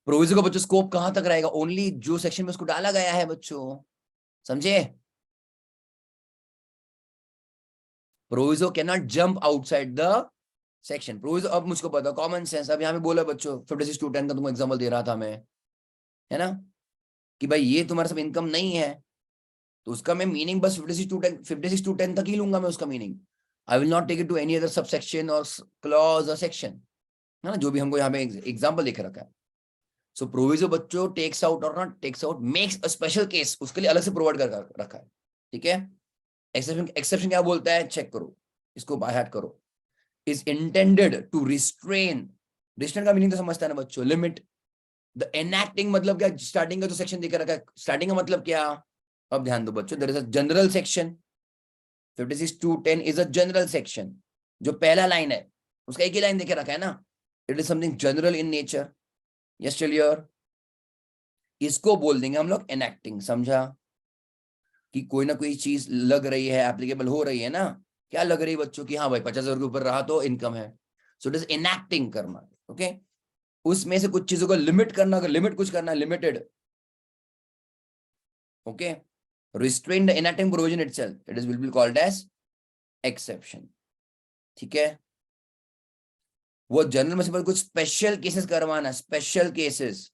प्रोविजो का बच्चों स्कोप कहां तक रहेगा, ओनली जो सेक्शन में उसको डाला गया है बच्चों, समझे. Proviso can not jump outside the section. Proviso, अब मुझको पता, कॉमन सेंस, अब यहाँ पे बोला बच्चों 56 to 10 का तुमको एग्जांपल दे रहा था मैं, है ना, कि भाई ये तुम्हारा सब इनकम नहीं है, तो उसका मैं मीनिंग बस 56 to 10 तक ही लूंगा मैं उसका meaning. I will not take it to any other sub section और क्लॉज और सेक्शन, है ना, जो भी हमको यहाँ पे एग्जाम्पल लिख रखा है. सो प्रोविजो बच्चों टेक्स आउट और not takes out, makes a special case, उसके लिए अलग से प्रोवाइड कर रखा है. ठीक है. एक्सेप्शन क्या बोलता है, चेक करो, इसको बाय हार्ट करो. Is intended to restrain, restrain का मीनिंग तो समझता है ना बच्चों, लिमिट. द एनैक्टिंग मतलब क्या, स्टार्टिंग का जो सेक्शन देकर रखा है, स्टार्टिंग का मतलब क्या, अब ध्यान दो बच्चों, there is a general section. 56 to 10 is a general section. जो पहला लाइन है उसका एक ही लाइन देके रखा है ना, it is something general in nature. Yes चलियर, इसको बोल देंगे हम लोग एनैक्टिंग. समझा कि कोई ना कोई चीज लग रही है, एप्लीकेबल हो रही है ना, क्या लग रही है बच्चों की, हाँ भाई 50,000 के ऊपर रहा तो इनकम है. सो इट इज एनैक्टिंग करना. ओके. उसमें से कुछ चीजों को लिमिट करना, अगर लिमिट कुछ करना है, limited. Okay. Restrain the enacting provision itself, it is will be called as exception. ठीक है. वो जनरल में से कुछ स्पेशल केसेस करवाना, special cases,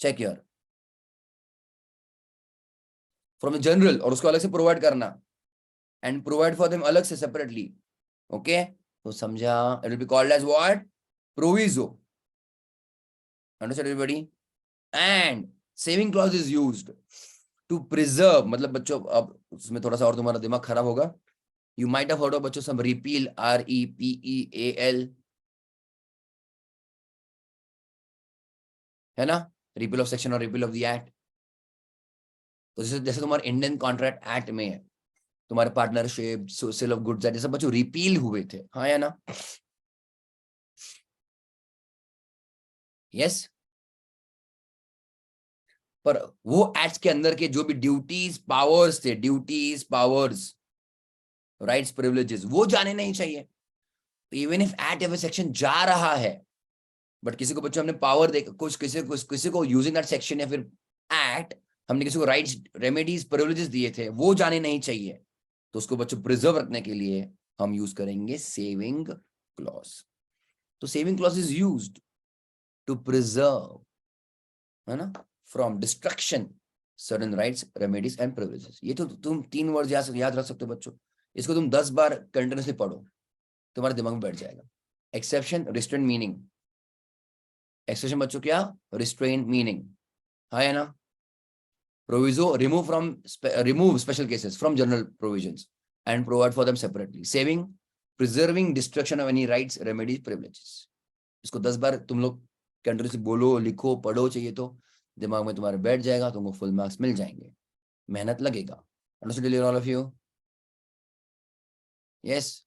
check your from the general, और उसको अलग से प्रोवाइड करना, एंड प्रोवाइड फॉर देम अलग से सेपरेटली. ओके. तो समझा, it will be called as what, proviso. Understand everybody. And saving clause is used to preserve, मतलब बच्चों अब उसमें थोड़ा सा और तुम्हारा दिमाग खराब होगा. You might have heard of बच्चों सम रिपील, REPEAL, है ना, रिपील ऑफ सेक्शन और रिपील ऑफ द एक्ट. तो जैसे तुम्हारे इंडियन कॉन्ट्रैक्ट एक्ट में है, तुम्हारे पार्टनरशिप, सेल ऑफ गुड्स, जैसे बच्चों रिपील हुए थे, हाँ या ना. यस. पर वो एक्ट के अंदर के जो भी ड्यूटीज पावर्स थे, ड्यूटीज पावर्स, राइट्स प्रिविलेजेस, वो जाने नहीं चाहिए. इवन इफ एक्ट या सेक्शन जा रहा है, बट किसी को बच्चों हमने पावर दे, कुछ किसी को यूजिंग दैट सेक्शन या फिर एक्ट, हमने किसी को राइट्स, रेमेडीज, प्रिविलेजेस दिए थे, वो जाने नहीं चाहिए. तो उसको बच्चों प्रिजर्व रखने के लिए हम यूज करेंगे सेविंग क्लॉज. तो saving clause is used to preserve, है ना, from destruction certain rights, remedies and privileges. ये तो तुम 3 वर्ड याद रख सकते हो बच्चों. इसको तुम 10 बार कंटिन्यूसली पढ़ो, तुम्हारे दिमाग में बैठ जाएगा. Exception, restrain meaning. एक्सेप्शन बच्चों क्या, रिस्ट्रेन मीनिंग, हाँ है ना. Proviso, remove special cases from general provisions and provide for them separately. Saving, preserving destruction of any rights, remedies, privileges. इसको 10 बार तुम लोग कंटिन्यूसली बोलो, लिखो, पढ़ो, चाहिए तो दिमाग में तुम्हारे बैठ जाएगा, तुमको फुल मार्क्स मिल जाएंगे. मेहनत लगेगा. Understood all of you. Yes.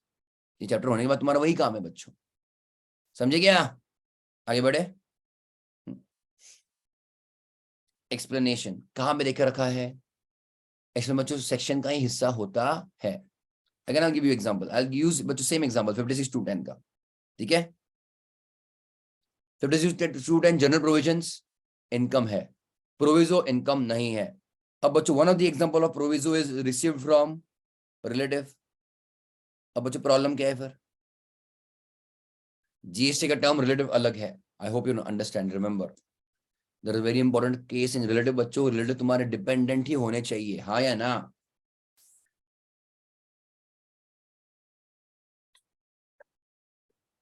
ये चैप्टर होने के बाद तुम्हारा वही काम है बच्चों. समझे क्या? आगे बढ़े. एक्सप्लेनेशन कहाँ पे देख रखा है? एक्चुअली बच्चों सेक्शन का ही हिस्सा होता है. Again I give you example, I use बच्चों सेम एग्जांपल 56 टू 10 का. ठीक है, 56 टू 10 जनरल प्रोविजंस इनकम है, प्रोविजो इनकम नहीं है. अब बच्चों one of the example of proviso is received from relative. अब बच्चों प्रॉब्लम क्या है फिर? जीएसटी का टर्म रिलेटिव अलग है. I hope you understand. Remember there is very important case in relative. बच्चों रिलेटिव तुम्हारे डिपेंडेंट ही होने चाहिए, हाँ या ना?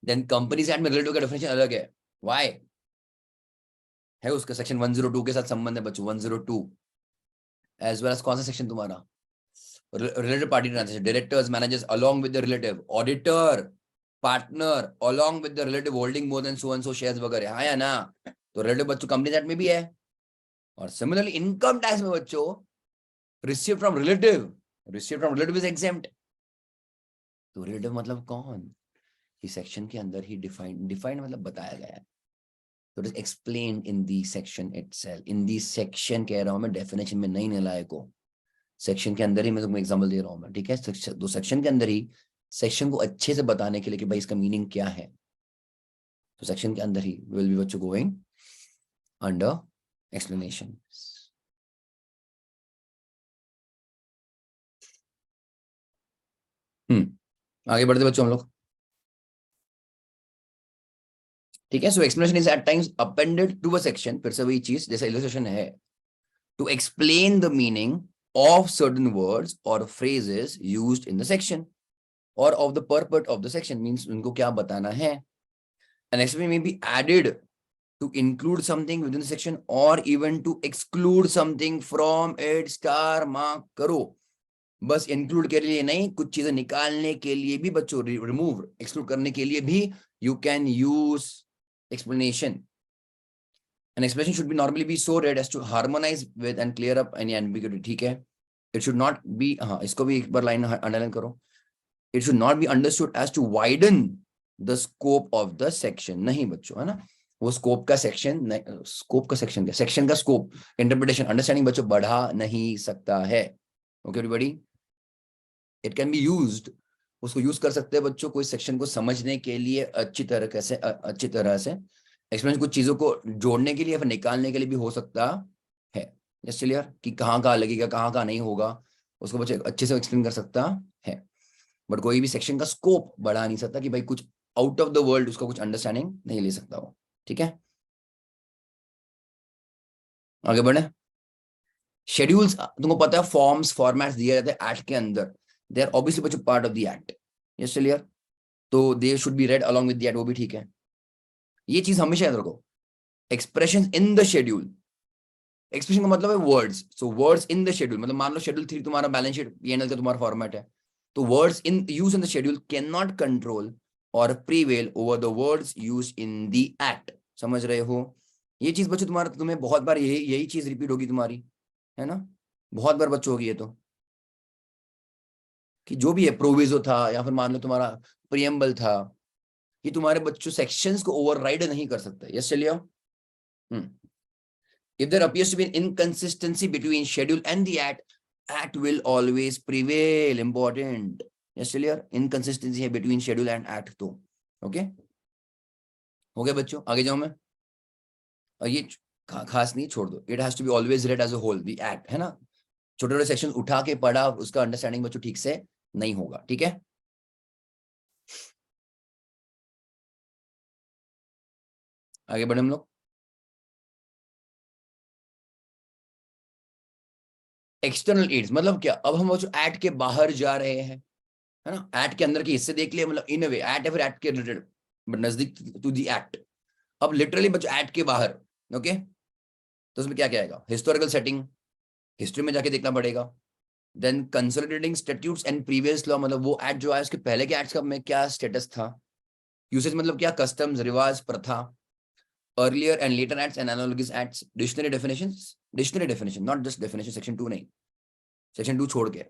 देन कंपनीज एक्ट में रिलेटिव का डेफिनेशन अलग है. व्हाई है? उसका सेक्शन 102 के साथ संबंध है बच्चों. 102 एज वेल एज कौन सा सेक्शन तुम्हारा? Relative party transaction. Directors managers along with the relative, auditor partner along with the relative holding more than so and so shares वगैरह, हाँ या ना? तो रिलेटिव बच्चों कंपनी एक्ट में भी है. और सिमिलरली इनकम टैक्स में बच्चों receive from relative is exempt. तो रिलेटिव मतलब कौन? इस सेक्शन के अंदर ही डिफाइंड मतलब बताया गया है. तो it is explained in the section itself. In the section कह रहा हूं मैं, डेफिनेशन में नहीं निलाए को. सेक्शन के अंदर ही मैं तुमको एग्जांपल दे रहा हूं मैं. ठीक है, दो सेक्शन के अंदर ही सेक्शन को अच्छे से बताने के लिए कि भाई इसका मीनिंग क्या है. तो सेक्शन के अंदर ही विल बी बच्चों गोइंग अंडर एक्सप्लेनेशन. आगे बढ़ते बच्चों हम लोग. ठीक है, so explanation is at times appended to a section. फिर से वही चीज जैसे इलस्ट्रेशन है, to explain the meaning of certain words or phrases used in the section or of the purport of the section. Means उनको क्या बताना है. An explanation may be added to include something within the section or even to exclude something from it. Star mark करो. बस इंक्लूड के लिए नहीं, कुछ चीजें निकालने के लिए भी बच्चों, रिमूव एक्सक्लूड करने के लिए भी you can use explanation. An explanation should be normally be so read as to harmonize with and clear up any ambiguity. ठीक है, it should not be, हाँ इसको भी एक बार लाइन अंडरलाइन करो. It should not be understood as to widen the scope of the section. नहीं बच्चों, है ना, वो स्कोप का सेक्शन, स्कोप का सेक्शन क्या, सेक्शन का स्कोप इंटरप्रिटेशन अंडरस्टैंडिंग बच्चों बढ़ा नहीं सकता है. Okay everybody, it can be used, उसको यूज कर सकते हैं बच्चों कोई सेक्शन को समझने के लिए अच्छी तरह से एक्सप्लेन, कुछ चीजों को जोड़ने के लिए या फिर निकालने के लिए भी हो सकता है. जस्ट क्लियर कि कहाँ कहाँ लगेगा कहाँ कहाँ नहीं होगा, उसको बच्चे अच्छे से एक्सप्लेन कर सकता है. बट कोई भी सेक्शन का स्कोप बढ़ा नहीं सकता कि भाई कुछ आउट ऑफ द वर्ल्ड उसका कुछ अंडरस्टैंडिंग नहीं ले सकता वो. ठीक है, आगे बढ़े. शेड्यूल्स तुमको पता है, फॉर्म्स फॉर्मेट्स दिए जाते हैं एक्ट के अंदर. दे आर ऑब्वियसली बच्चों part of the act. Yes clear, तो they should be read along with the act, वो भी ठीक है. ये चीज हमेशा याद रखो. Expression in the schedule, expression का मतलब है words. So words in the schedule मतलब मान लो शेड्यूल 3 तुम्हारा बैलेंस शीट पीएनएल का तुम्हारा फॉर्मेट है, तो words in use in the schedule can not control or prevail over the words use in the act. समझ रहे हो? ये चीज बच्चों तुम्हारा, तुम्हें बहुत बार यही चीज रिपीट होगी तुम्हारी, है ना, बहुत बार बच्चों होगी ये तो, कि जो भी है प्रोविजो था या फिर मान लो तुम्हारा प्रियम्बल था, ये तुम्हारे बच्चों सेक्शंस को ओवरराइड नहीं कर सकते. यस चलिए. If there appears to be an inconsistency between schedule and the act will always prevail. Important. Yes, clear? Inconsistency है between schedule and act तो. Okay? हो गया बच्चों, आगे जाऊं मैं. और ये खास नहीं, छोड़ दो. It has to be always read as a whole. The act है ना, छोटे छोटे सेक्शन उठा के पढ़ा, उसका अंडरस्टैंडिंग बच्चों ठीक से नहीं होगा. ठीक है, आगे बढ़े हम लोग. एक्सटर्नल एड्स मतलब क्या? अब हम बच्चों एक्ट के बाहर जा रहे हैं, है ना. एक्ट के अंदर के हिस्से देख लिए, मतलब इन अ वे एक्ट है फिर एक्ट के रिलेटेड बट नजदीक टू दी एक्ट. अब लिटरली बच्चों एक्ट के बाहर. ओके, तो उसमें क्या क्या आएगा? हिस्टोरिकल सेटिंग, हिस्ट्री में जाके देखना पड़ेगा. Then consolidating statutes and previous law, मतलब वो एक्ट जो आया उसके पहले के एक्ट्स का में क्या स्टेटस था. यूसेज मतलब क्या, कस्टम्स रिवाज प्रथा. Earlier and later acts and analogous acts. Dictionary definition not just definition, section 2 नहीं, सेक्शन 2 छोड़ के.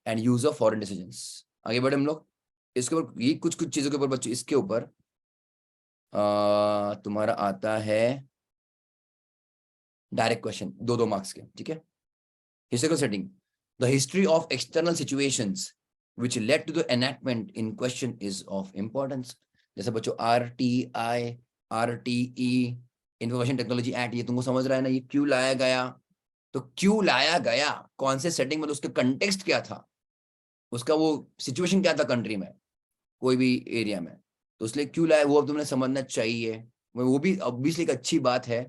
And use of foreign decisions. आगे बढ़े हम लोग. इसके ऊपर ये कुछ कुछ चीजों के ऊपर बच्चों, इसके ऊपर तुम्हारा आता है डायरेक्ट क्वेश्चन, 2 मार्क्स के, ठीक है। Historical setting, the history of external situations which led to the enactment in question is of importance। जैसे बच्चों RTI, RTE, information technology act, ये तुमको समझ रहा है ना, ये क्यों लाया गया, तो क्यों लाया गया, कौन से सेटिंग में, तो उसका कंटेक्स्ट क्या था, उसका वो सिचुएशन क्या था कंट्री में, कोई भी एरिया में, तो इसलिए क्यों लाया वो अब तुमने समझना चाहिए। वो भी ऑब्वियसली एक अच्छी बात है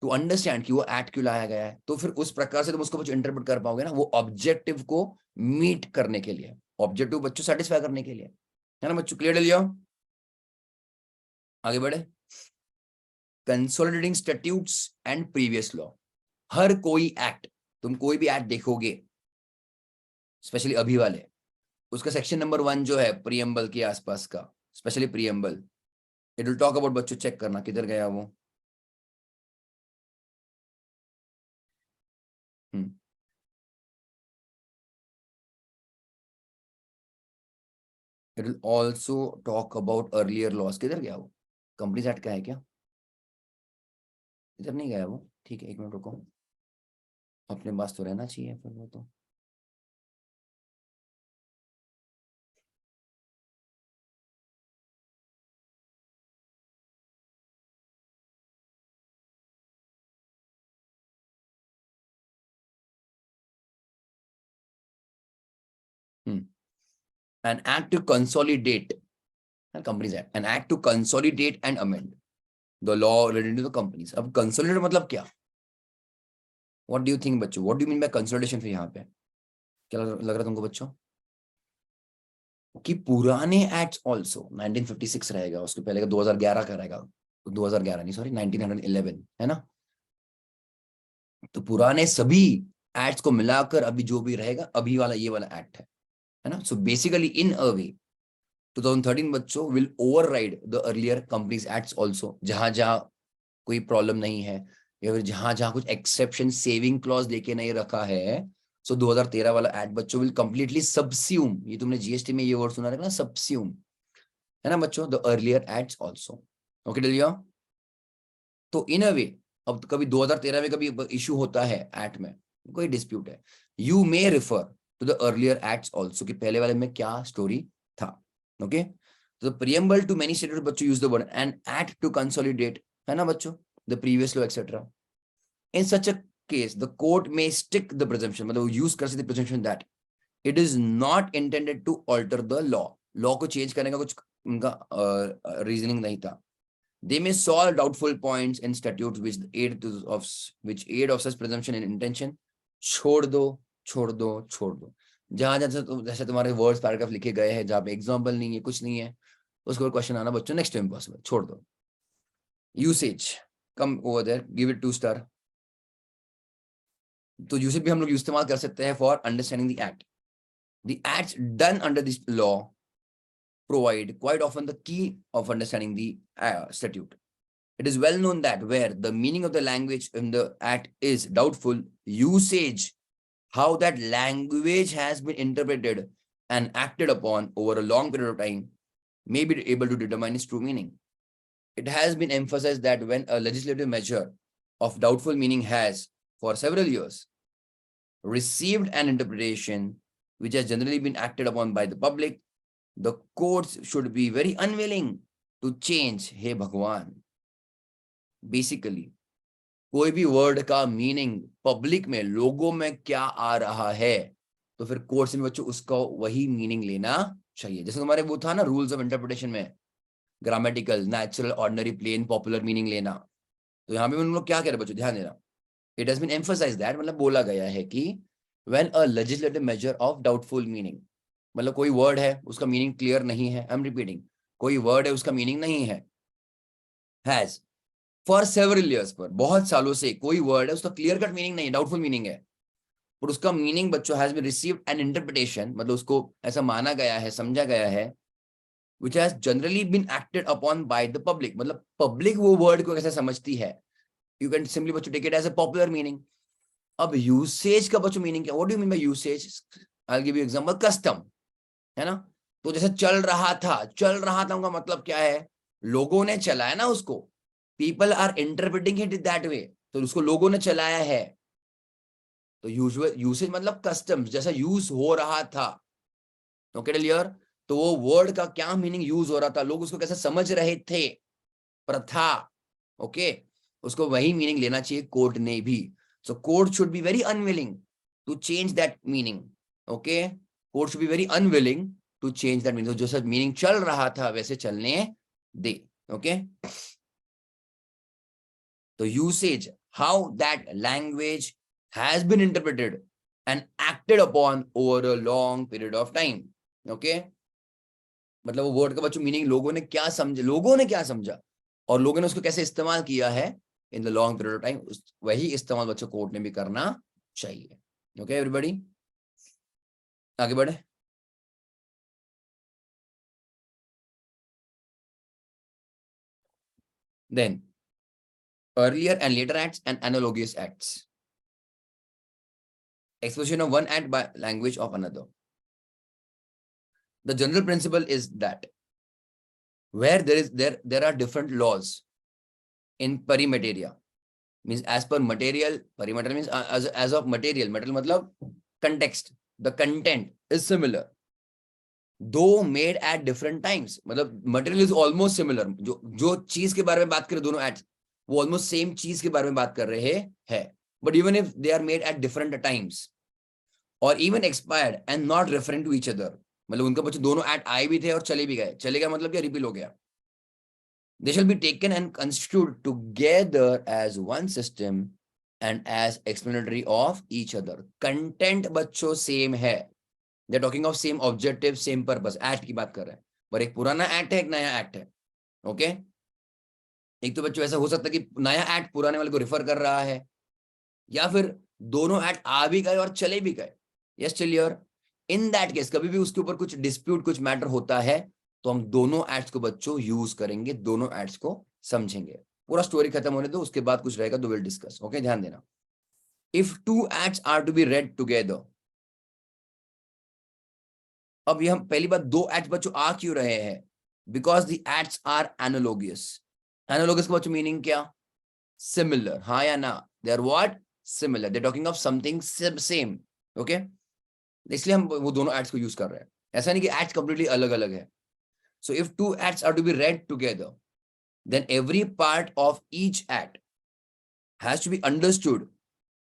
टू अंडरस्टैंड कि वो एक्ट क्यों लाया गया है, तो फिर उस प्रकार से तुम उसको बच्चों इंटरप्रेट कर पाओगे ना, वो ऑब्जेक्टिव को मीट करने के लिए, ऑब्जेक्टिव बच्चों सेटिस्फाई करने के लिए, है ना बच्चों। क्लियर लिया, आगे बढ़े। Consolidating statutes and previous law, हर कोई एक्ट, तुम कोई भी एक्ट देखोगे स्पेशली अभी वाले, उसका सेक्शन नंबर 1 जो है प्रीएम्बल के आसपास का, specially preamble, it will talk about, बच्चों चेक करना किधर गया वो, it will also talk about earlier loss, किधर गया वो, कंपनीज एक्ट का है क्या, इधर नहीं गया वो, ठीक है, 1 मिनट रुको, अपने पास तो रहना चाहिए फिर वो तो। An act to consolidate, Companies Act, an act to consolidate and amend the law related to the companies। अब consolidate मतलब क्या, what do you think बच्चों, what do you mean by consolidation, फिर यहाँ पे क्या लग रहा है तुमको बच्चों, कि पुराने एक्ट्स ऑल्सो 1956 रहेगा, उसके पहले का 2011 का रहेगा, 2011 नहीं सॉरी 1911 है ना, तो पुराने सभी एक्ट्स को मिलाकर अभी जो भी रहेगा, अभी वाला ये वाला एक्ट है ना। सो बेसिकली इन अ वे 2013 बच्चों will override the earlier companies acts also, जहां जहां कोई प्रॉब्लम नहीं है या फिर जहां जहां कुछ एक्सेप्शन सेविंग क्लॉज लेके नहीं रखा है, सो 2013 वाला एक्ट बच्चों विल कंप्लीटली सबस्यूम, ये तुमने जीएसटी में ये वर्ड सुना रहेगा ना, सबस्यूम, है ना बच्चों, the earlier acts also. Okay डलिया, तो इन अ वे अब तो कभी 2013 में कभी इशू होता है एक्ट में, कोई डिस्प्यूट है, you may refer to the earlier acts also, कि पहले वाले में क्या स्टोरी था। ओके, तो प्रियम्बल टू मेनी स्टेट्स बच्चों use the word and act to consolidate, है ना बच्चों, the previous law etcetera. In such a case the court may stick the presumption, मतलब यूज कर सकते presumption that it is not intended to alter the law, law को चेंज करने का कुछ उनका रीजनिंग नहीं था। They may solve doubtful points in statutes which aid of such presumption in intention। छोड़ दो, छोड़ दो, छोड़ दो, जहां जैसे तुम्हारे वर्ड्स पैराग्राफ लिखे गए हैं जहां पे एग्जांपल नहीं है, कुछ नहीं है, उसके ऊपर क्वेश्चन आना बच्चों नेक्स्ट टाइम पॉसिबल, छोड़ दो। Usage, come over there, give it 2 star. तो यूसेज भी हम लोग इस्तेमाल कर सकते हैं for understanding the act. The acts done under this law provide quite often the key of understanding the statute। It is well known that where the meaning of the language in the act is doubtful, usage, how that language has been interpreted and acted upon over a long period of time, may be able to determine its true meaning। It has been emphasized that when a legislative measure of doubtful meaning has, for several years, received an interpretation which has generally been acted upon by the public, the courts should be very unwilling to change। हे भगवान, बेसिकली कोई भी वर्ड का मीनिंग पब्लिक में, लोगों में क्या आ रहा है, तो फिर कोर्ट्स में बच्चों उसका वही मीनिंग लेना चाहिए। जैसे तुम्हारे वो था ना रूल्स ऑफ इंटरप्रिटेशन में, grammatical, natural, ordinary, plain, popular meaning लेना, तो यहाँ पे उन लोग क्या कह रहे बच्चों, ध्यान देना। It has been emphasised that, मतलब बोला गया है कि when a legislative measure of doubtful meaning, मतलब कोई वर्ड है उसका मीनिंग क्लियर नहीं है, आई एम रिपीटिंग, कोई वर्ड है उसका मीनिंग नहीं है, हैज फॉर सेवरल इयर्स, पर बहुत सालों से कोई वर्ड है उसका क्लियर कट मीनिंग नहीं है, डाउटफुल मीनिंग है, और उसका मीनिंग बच्चों has been received an interpretation, मतलब उसको ऐसा माना गया है, समझा गया है, which has generally been acted upon by the public, मतलब पब्लिक वो वर्ड को कैसे समझती है, you can simply बच्चों take it as a popular meaning। अब यूसेज का बच्चों मीनिंग क्या, what do you mean by usage, I will give you example, custom, है ना, तो जैसे चल रहा था, चल रहा था उनका मतलब क्या है, लोगों ने चलाया ना उसको, people are interpreting it that way, तो उसको लोगों ने चलाया है। तो यूजुअल यूसेज मतलब कस्टम्स, जैसा यूज हो रहा था। Okay clear? तो वो वर्ड का क्या मीनिंग यूज हो रहा था, लोग उसको कैसे समझ रहे थे, प्रथा, ओके, उसको वही मीनिंग लेना चाहिए कोर्ट ने भी। So court should be very unwilling to change that meaning. Okay, court should be very unwilling to change that meaning. जो सब मीनिंग चल रहा था वैसे चलने दे। ओके, तो usage, how that language has been interpreted and acted upon over a long period of time. Okay, मतलब वो वर्ड का बच्चों मीनिंग लोगों ने क्या समझा और लोगों ने उसको कैसे इस्तेमाल किया है in the long period of time, वही इस्तेमाल बच्चों कोर्ट ने भी करना चाहिए। ओके एवरीबॉडी, आगे बढ़े। Then earlier and later acts and analogous acts. Exposition of one act by language of another. The general principle is that where there are different laws in perimateria, means as per material, perimeter means as of material मतलब context, the content is similar though made at different times, मतलब material is almost similar, जो चीज के बारे में बात करें दोनों acts वो almost same चीज के बारे में बात कर रहे हैं, but even if they are made at different times or even expired and not referring to each other, मतलब उनका बच्चे दोनों act आए भी थे और चले भी गए, चले गए मतलब क्या रिपील हो गया, they shall be taken and construed together as one system and as explanatory of each other. Content बच्चों same है, they're talking of same objective, same purpose, act की बात कर रहे हैं, पर एक पुराना act है, एक नया act है। ओके, एक तो बच्चों ऐसा हो सकता है कि नया act पुराने वाले को रिफर कर रहा है, या फिर दोनों act आ भी गए और चले भी गए। Yes clear? In that case कभी भी उसके ऊपर कुछ डिस्प्यूट, कुछ मैटर होता है तो हम दोनों एड्स को बच्चों यूज करेंगे, दोनों एड्स को समझेंगे। पूरा स्टोरी खत्म होने दो, उसके बाद कुछ रहेगा तो विल डिस्कस। ओके, ध्यान देना। If two aids are to be read together, अब ये हम पहली बात, दो एड्स बच्चों आ क्यों रहे हैं? Because the aids are analogous. Analogous का बच्चों मीनिंग क्या? सिमिलर, हाँ या ना? They are what? Similar, they talking of something same. Okay, इसलिए हम वो दोनों एड्स को यूज कर रहे हैं, ऐसा नहीं कि एड्स कंप्लीटली अलग अलग है। So if two acts are to be read together, then every part of each act has to be understood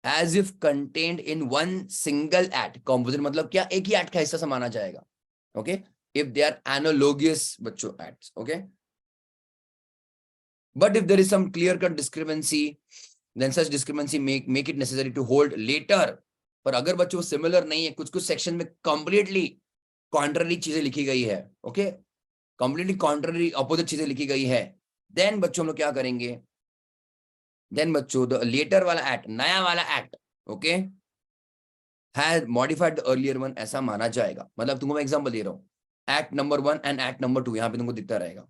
as if contained in one single act. Composite मतलब क्या? एक ही act का हिस्सा माना जाएगा। Okay? If they are analogous बच्चों acts. Okay? But if there is some clear-cut discrepancy, then such discrepancy make it necessary to hold later. पर अगर बच्चों सिमिलर नहीं है, कुछ कुछ सेक्शन में कंप्लीटली कॉन्ट्ररी चीजें लिखी गई है, ओके, कंप्लीटली कॉन्ट्ररी अपोजिट चीजें लिखी गई है, देन बच्चों हम लोग क्या करेंगे? देन बच्चों द लेटर वाला एक्ट, नया वाला act, okay, has modified the earlier one, ऐसा माना जाएगा। मतलब तुमको मैं एग्जांपल दे रहा हूं, act number 1 and act number 2 यहां पे तुमको दिखता रहेगा।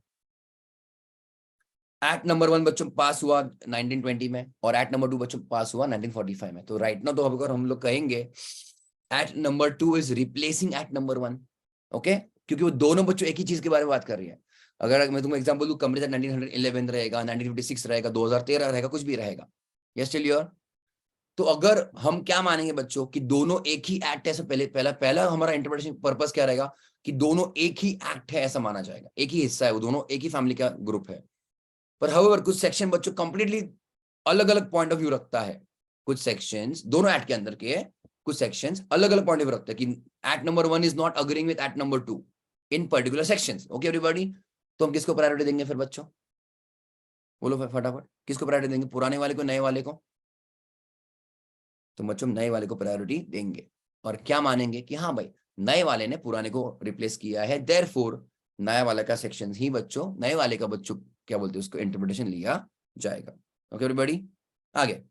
एक्ट नंबर 1 बच्चों पास हुआ 1920 में और एक्ट नंबर 2 बच्चों पास हुआ 1945 में। तो राइट ना, तो अगर हम लोग कहेंगे act number 2 is replacing act number 1, okay, क्योंकि वो दोनों बच्चों एक ही चीज के बारे में बात कर रही है। अगर मैं तुमको एग्जांपल दूं, कंप्लीट 1911 रहेगा, 1956 रहेगा, 2013 रहेगा, कुछ भी रहेगा। Yes till. तो अगर हम क्या मानेंगे बच्चों कि दोनों एक ही एक्ट है, ऐसा पहला हमारा इंटरप्रिटेशन पर्पस क्या रहेगा कि दोनों एक ही एक्ट है ऐसा माना जाएगा, एक ही हिस्सा है, वो दोनों एक ही फैमिली का ग्रुप है। पर हाउएवर कुछ सेक्शन बच्चों कंप्लीटली अलग अलग पॉइंट ऑफ व्यू रखता है। कुछ सेक्शंस दोनों एक्ट के अंदर के, कुछ सेक्शंस अलग अलग पॉइंट ऑफ व्यू रखते हैं कि act number 1 is not agreeing with act number 2 in particular sections. Okay everybody, तो हम किसको प्रायोरिटी देंगे फिर बच्चों? बोलो फटाफट, किसको प्रायोरिटी देंगे, पुराने वाले को, नए वाले को? तो बच्चों नए वाले को प्रायोरिटी देंगे और क्या मानेंगे कि हाँ भाई नए वाले ने पुराने को रिप्लेस किया है, देयरफॉर नया वाला का सेक्शन ही बच्चों, नए वाले का बच्चों क्या बोलते हैं उसको, इंटरप्रिटेशन लिया जाएगा। ओके एवरीबॉडी, आगे।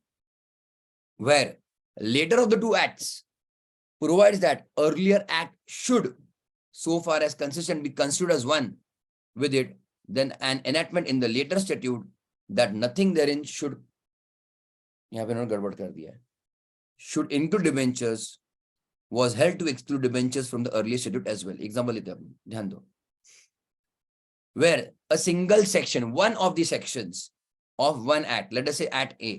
Where later of the two acts provides that earlier act should, so far as consistent, be construed as one with it, then an enactment in the later statute that nothing therein should, यहाँ पे उन्होंने गड़बड़ कर दिया है, should include debentures was held to exclude debentures from the earlier statute as well. Example लेते हैं, ध्यान दो। Where a single section, one of the sections of one act, let us say Act A,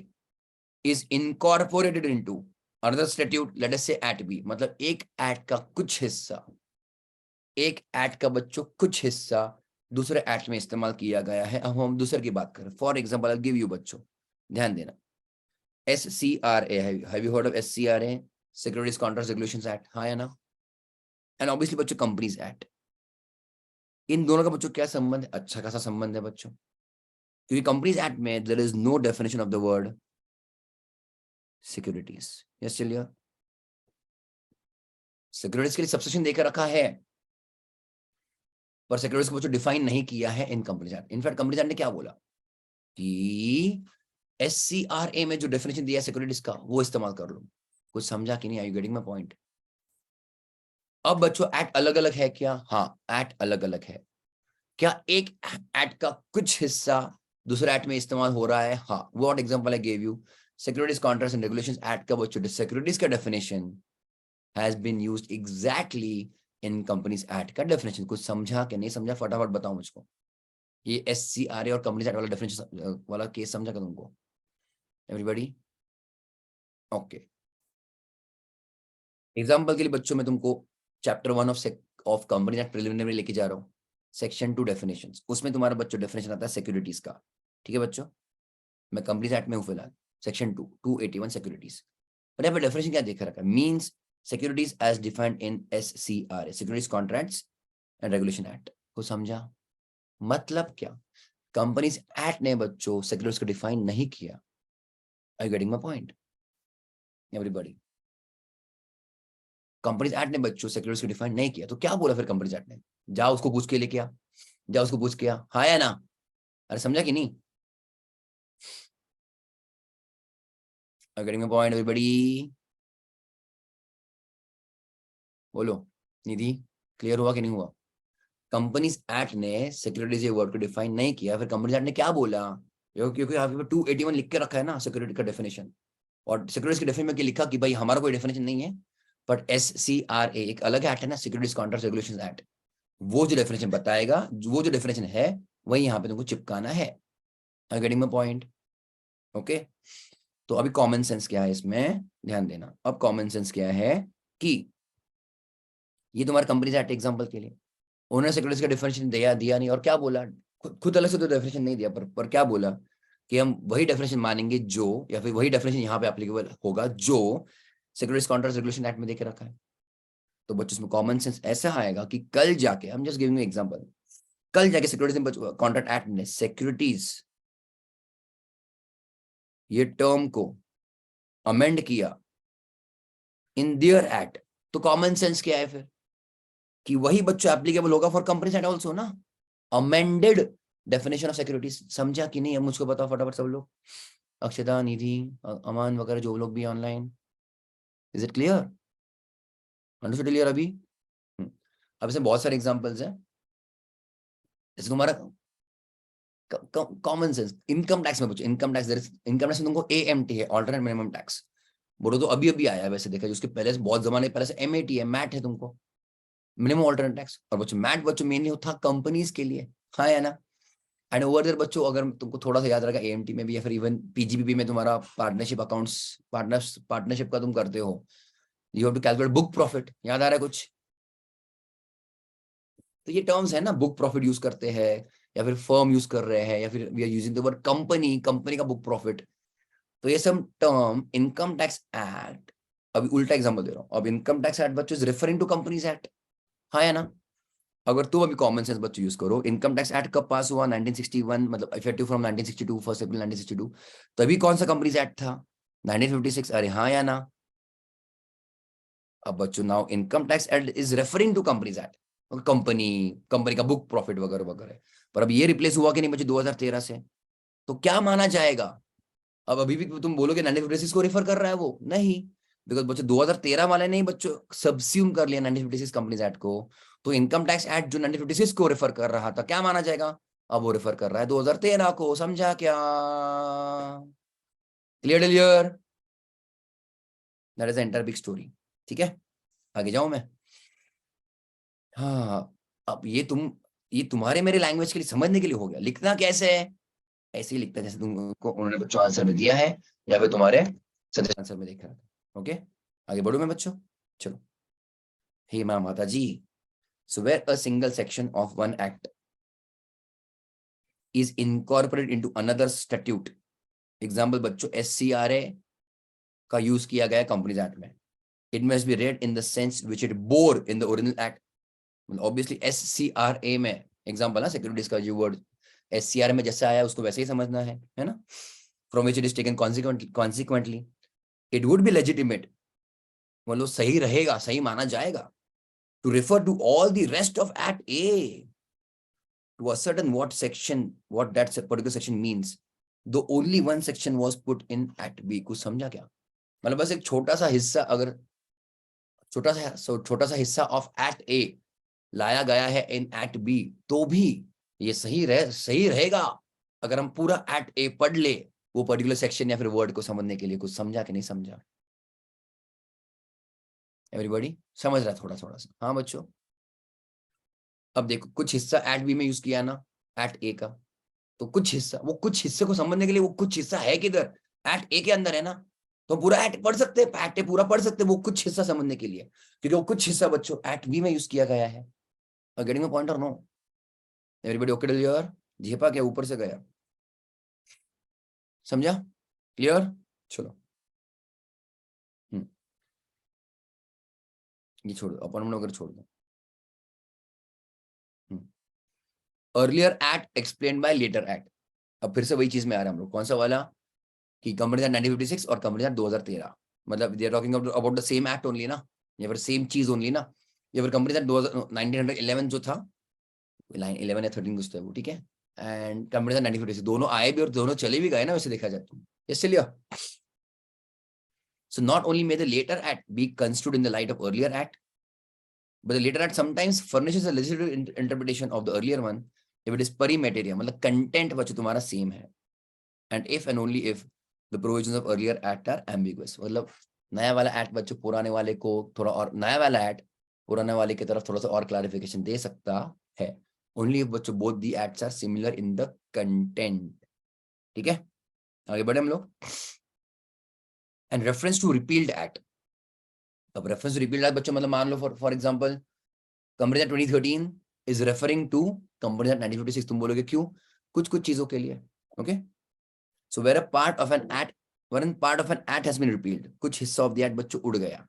is incorporated into another statute, let us से एक्ट बी, मतलब एक एक्ट का कुछ हिस्सा, एक एक्ट का बच्चों कुछ हिस्सा दूसरे एक्ट में इस्तेमाल किया गया है। अब हम दूसरे की बात करें, for example I give you बच्चों, ध्यान देना, SCRA, have you heard of SCRA, securities contract regulations act, हाँ या ना? एंड ऑब्वियसली बच्चों कंपनीज एक्ट, इन दोनों का बच्चों क्या संबंध है? अच्छा खासा संबंध है बच्चों, क्योंकि कंपनीज एक्ट में there is no definition of the word securities. Yes चलिए, सिक्योरिटीज के लिए सबसेक्शन देकर रखा है, पर सिक्योरिटीज को बच्चों डिफाइन नहीं किया है in companies act. In fact companies act ने क्या बोला कि SCRA में जो डेफिनेशन दिया है सिक्योरिटीज का वो इस्तेमाल कर लो। कुछ समझा कि नहीं? Are you getting my point? अब बच्चों एक्ट अलग अलग है क्या? हाँ, एक्ट अलग अलग है। क्या एक एक्ट का कुछ हिस्सा दूसरे एक्ट में इस्तेमाल हो रहा है? हाँ। What example I give you, securities contracts and regulations act का बच्चों सिक्योरिटीज का definition has been used exactly in companies act का डेफिनेशन। कुछ समझा कि नहीं समझा? फटाफट बताओ मुझको। ये SCRA और कंपनीज एक्ट वाला डेफिनेशन वाला केस समझा क्या तुमको? Everybody okay? एग्जाम्पल के लिए बच्चों मैं तुमको chapter 1 of company act preliminary लेके जा रहा हूँ, सेक्शन 2 डेफिनेशंस, उसमें तुम्हारा बच्चों डेफिनेशन आता है सिक्योरिटीज का। ठीक है बच्चों, मैं कंपनीज एक्ट में हूँ फिलहाल, सेक्शन 2 281 सिक्योरिटीज। और यहाँ पे डेफिनेशन क्या देख रखा है? Means securities as defined in SCRA, securities contracts and regulation act. को समझा? मतलब क्या, कंपनीज एक्ट ने बच्चों सिक्योरिटीज को डिफाइन नहीं किया। Are you getting my point everybody? Companies act ने बच्चों सिक्योरिटीज को डिफाइन नहीं किया, तो क्या बोला फिर कंपनीज एक्ट ने? जाओ उसको पूछ के लेके आ, जाओ उसको पूछ के आ, हाँ या ना? अरे समझा कि नहीं? Are you getting my point everybody? बोलो निधि, क्लियर हुआ कि नहीं हुआ? कंपनीज एक्ट ने सिक्योरिटीज ये वर्ड को डिफाइन नहीं किया, फिर कंपनीज एक्ट ने क्या बोला? क्योंकि यहाँ पे 281 लिख के रखा है ना सिक्योरिटी का डेफिनेशन, और सिक्योरिटीज के डेफिनेशन में लिखा कि भाई हमारा कोई डेफिनेशन नहीं है, बट SCRA एक अलग एक्ट है ना, सिक्योरिटीज कॉन्ट्रैक्ट रेगुलेशंस एक्ट, वो जो डेफिनेशन बताएगा, वो जो डेफिनेशन है वही यहाँ पे तुमको चिपकाना है। I getting my point? Okay, तो अभी कॉमन सेंस क्या है इसमें, ध्यान देना। अब कॉमन सेंस क्या है कि ये तुम्हारे कंपनीज एक्ट एग्जांपल के लिए उन्होंने सिक्योरिटीज का डेफिनेशन दिया नहीं, और क्या बोला? खुद अलग से तो डेफिनेशन नहीं दिया, पर क्या बोला कि हम वही डेफिनेशन मानेंगे जो, या फिर वही डेफिनेशन यहाँ पे एप्लीकेबल होगा जो सिक्योरिटीज कॉन्ट्रैक्ट रेगुलेशन एक्ट में देके रखा है। तो बच्चों इसमें कॉमन सेंस ऐसा आएगा कि कल जाके, हम जस्ट गिविंग एग्जांपल, कल जाके सिक्योरिटीज कॉन्ट्रैक्ट एक्ट ने सिक्योरिटीज ये टर्म को अमेंड किया इन दियर एक्ट, तो कॉमन सेंस क्या है फिर? कि वही बच्चों एप्लीकेबल होगा फॉर कंपनीज एक्ट आल्सो ना, अमेंडेड डेफिनेशन ऑफ सिक्योरिटीज। समझा कि नहीं? अब मुझको बताओ फटाफट सब लोग, अक्षता, निधि, अमान वगैरह जो लोग भी online, is it clear? Understood clear अभी? अब इसमें बहुत सारे एग्जांपल्स हैं, जैसे तुम्हारा कॉमन सेंस इनकम टैक्स में, इनकम टैक्स, इनकम टैक्स में तुमको AMT है, ऑल्टरनेट मिनिमम टैक्स, बोलो तो अभी अभी आया है वैसे देखा, उसके पहले से बहुत जमाने पहले से MAT है, मैट है तुमको, मिनिमम ऑल्टरनेट टैक्स। और बच्चों मैट बच्चों मेनली था कंपनीज के लिए, हाँ या ना? एंड ओवर देयर बच्चों, अगर तुमको थोड़ा सा याद रहेगा AMT में भी, या फिर इवन PGBP में तुम्हारा पार्टनरशिप अकाउंट्स, पार्टनरशिप का तुम करते हो, you have to calculate book profit, याद आ रहा है कुछ? तो ये टर्म्स है ना, बुक प्रॉफिट यूज करते हैं, या फिर फर्म यूज कर रहे हैं, या फिर we are using the word company, company का बुक प्रॉफिट। तो ये सब टर्म इनकम टैक्स एक्ट, अभी उल्टा एग्जांपल दे रहा हूं, अब इनकम टैक्स एक्ट बच्चों is referring to companies act, हाँ या ना? अगर तुम अभी कॉमन सेंस बच्चों यूज करो, इनकम टैक्स एक्ट कब पास हुआ? 1961, मतलब इफेक्टिव फ्रॉम 1962, 1 अप्रैल 1962। तभी कौन सा कंपनीज एक्ट था? 1956, अरे हाँ या ना? अब बच्चों now income tax act is referring to companies act, company, company का बुक प्रॉफिट वगैरह वगैरह। पर अब ये रिप्लेस हुआ कि नहीं बच्चों 2013 से, तो क्या माना जाएगा? अब अभी भी तुम बोलोगे 1956 को रेफर कर रहा है वो? नहीं, बिकॉज बच्चों 2013 वाले नहीं बच्चों सब्स्यूम कर लिया 1956 कंपनीज एक्ट को, तो इनकम टैक्स एक्ट जो 1956 को रेफर कर रहा था, क्या माना जाएगा? अब वो रेफर कर रहा है 2013 को, समझा क्या? Clear clear? That is entire big story. ठीक है, आगे जाऊं मैं? हाँ, अब ये तुम्हारे मेरे लैंग्वेज के लिए समझने के लिए हो गया, लिखना कैसे है? ऐसे ही लिखता है जैसे तुमको उन्होंने बच्चों आंसर में दिया है या फिर तुम्हारे सजेशन आंसर में देख रहा था। ओके, आगे बढ़ू मैं बच्चों, चलो। हे माँ माता जी, so where a single section of one act is incorporated into another statute, example बच्चों SCRA का यूज किया गया कंपनीज एक्ट में, it must be read in the sense which it bore in the original act। Obviously SCRA में एग्जाम्पल ना, सिक्योरिटीज का जो वर्ड SCRA में जैसे आया उसको वैसे ही समझना है ना, from which it is taken consequently it would be legitimate, मतलब सही रहेगा, सही माना जाएगा, to refer to all the rest of Act A to ascertain what that particular section means, though only one section was put in Act B। कुछ समझा क्या? मतलब बस एक छोटा सा हिस्सा, अगर छोटा सा हिस्सा ऑफ Act A लाया गया है इन Act B, तो भी ये सही रहेगा अगर हम पूरा Act A पढ़ ले, वो पर्टिकुलर सेक्शन या फिर वर्ड को समझने के लिए। कुछ समझा कि नहीं समझा? एवरीबॉडी समझ रहा है थोड़ा थोड़ा सा? हाँ बच्चों, अब देखो कुछ हिस्सा Act B में यूज किया ना Act A का, तो कुछ हिस्सा, वो कुछ हिस्से को समझने के लिए वो कुछ हिस्सा है किधर? Act A के अंदर है ना, तो पूरा Act पढ़ सकते हैं, Act A पूरा पढ़ सकते हैं वो कुछ हिस्सा समझने के लिए, क्योंकि वो कुछ हिस्सा बच्चों Act B में यूज किया गया है। Getting a point or no? Everybody okay till here? झेपा क्या ऊपर से गया? समझा? क्लियर? चलो ये छोड़ दो, अपॉइंटमेंट वगैरह छोड़ दो। Earlier act explain by later act, अब फिर से वही चीज में आ रहा है हम लोग, कौन सा वाला कि कंपनी एक्ट 1956 और कंपनी एक्ट 2013, मतलब they are talking about the same act only ना, या फिर सेम चीज ओनली ना, या फिर कंपनी एक्ट 1911 जो था, लाइन 11 या 13 कुछ था वो, ठीक है, एंड कंपनी एक्ट 1956 दोनों आए भी और दोनों चले भी गए ना वैसे देखा जाए तो, इसलिए so not only may the later act be construed in the light of earlier act, but the later act sometimes furnishes a legislative interpretation of the earlier one if it is pari materia, मतलब content बच्चों तुम्हारा सेम है, and if and only if the provisions of earlier act are ambiguous, मतलब नया वाला एक्ट बच्चों पुराने वाले को थोड़ा और, नया वाला एक्ट पुराने वाले की तरफ थोड़ा सा और क्लैरिफिकेशन दे सकता है, ओनली if बच्चों both the acts are similar in the content। ठीक है, आगे बढ़े हम लोग। And reference to repealed act, अब रेफरेंस टू रिपील्ड एक्ट बच्चों मतलब मान लो for example company act 2013 is referring to company act 1956, तुम बोलोगे क्यों? कुछ कुछ चीजों के लिए। Okay, so where a part of an act, when part of an act has been repealed, कुछ हिस्सा ऑफ द एक्ट बच्चों उड़ गया,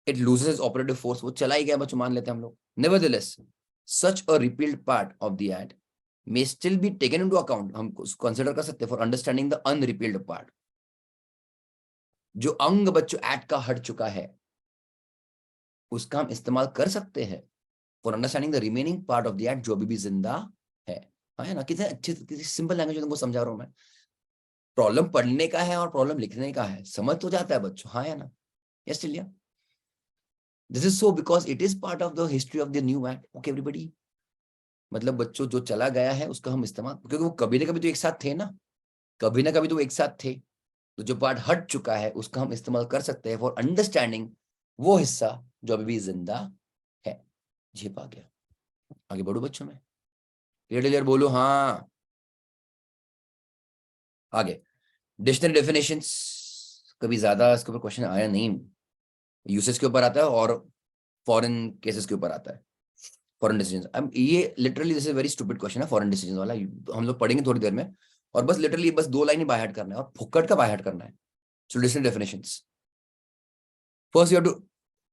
it loses operative force, वो चला ही गया बच्चों मान लेते हैं हम लोग। nevertheless such a repealed part of the act may still be taken into account, हम कंसिडर कर सकते हैं for understanding the unrepealed part, जो अंग बच्चों एक्ट का हट चुका है उसका हम इस्तेमाल कर सकते हैं for understanding the remaining part of the act जो अभी भी जिंदा है। हाँ है ना, कितने अच्छे, किसी सिंपल लैंग्वेज में तुमको समझा रहा हूं मैं। प्रॉब्लम पढ़ने का है और प्रॉब्लम लिखने का है, समझ तो जाता है बच्चों, हाँ है ना? यस टिलिया, this is so because it is part of the history of the new act. Okay everybody, मतलब बच्चों जो चला गया है उसका हम इस्तेमाल, क्योंकि वो कभी ना कभी तो एक साथ थे ना, कभी ना कभी तो एक साथ थे, तो जो पार्ट हट चुका है उसका हम इस्तेमाल कर सकते हैं फॉर अंडरस्टैंडिंग वो हिस्सा जो अभी भी जिंदा है। झेप आ गया, आगे बढ़ो बच्चों में, क्लियर बोलो हाँ। आगे डिक्शनरी डेफिनेशंस, कभी ज्यादा इसके ऊपर क्वेश्चन आया नहीं, यूसेज के ऊपर आता है और फॉरेन केसेस के ऊपर आता है, फॉरेन डिसीजंस। अब ये literally this is very stupid question है फॉरेन डिसीजंस वाला, हम लोग पढ़ेंगे थोड़ी देर में, और बस लिटरली बस 2 लाइन ही बाय हार्ट करना है और फुक्कट का बाय हार्ट करना है। So dictionary definitions, first you have to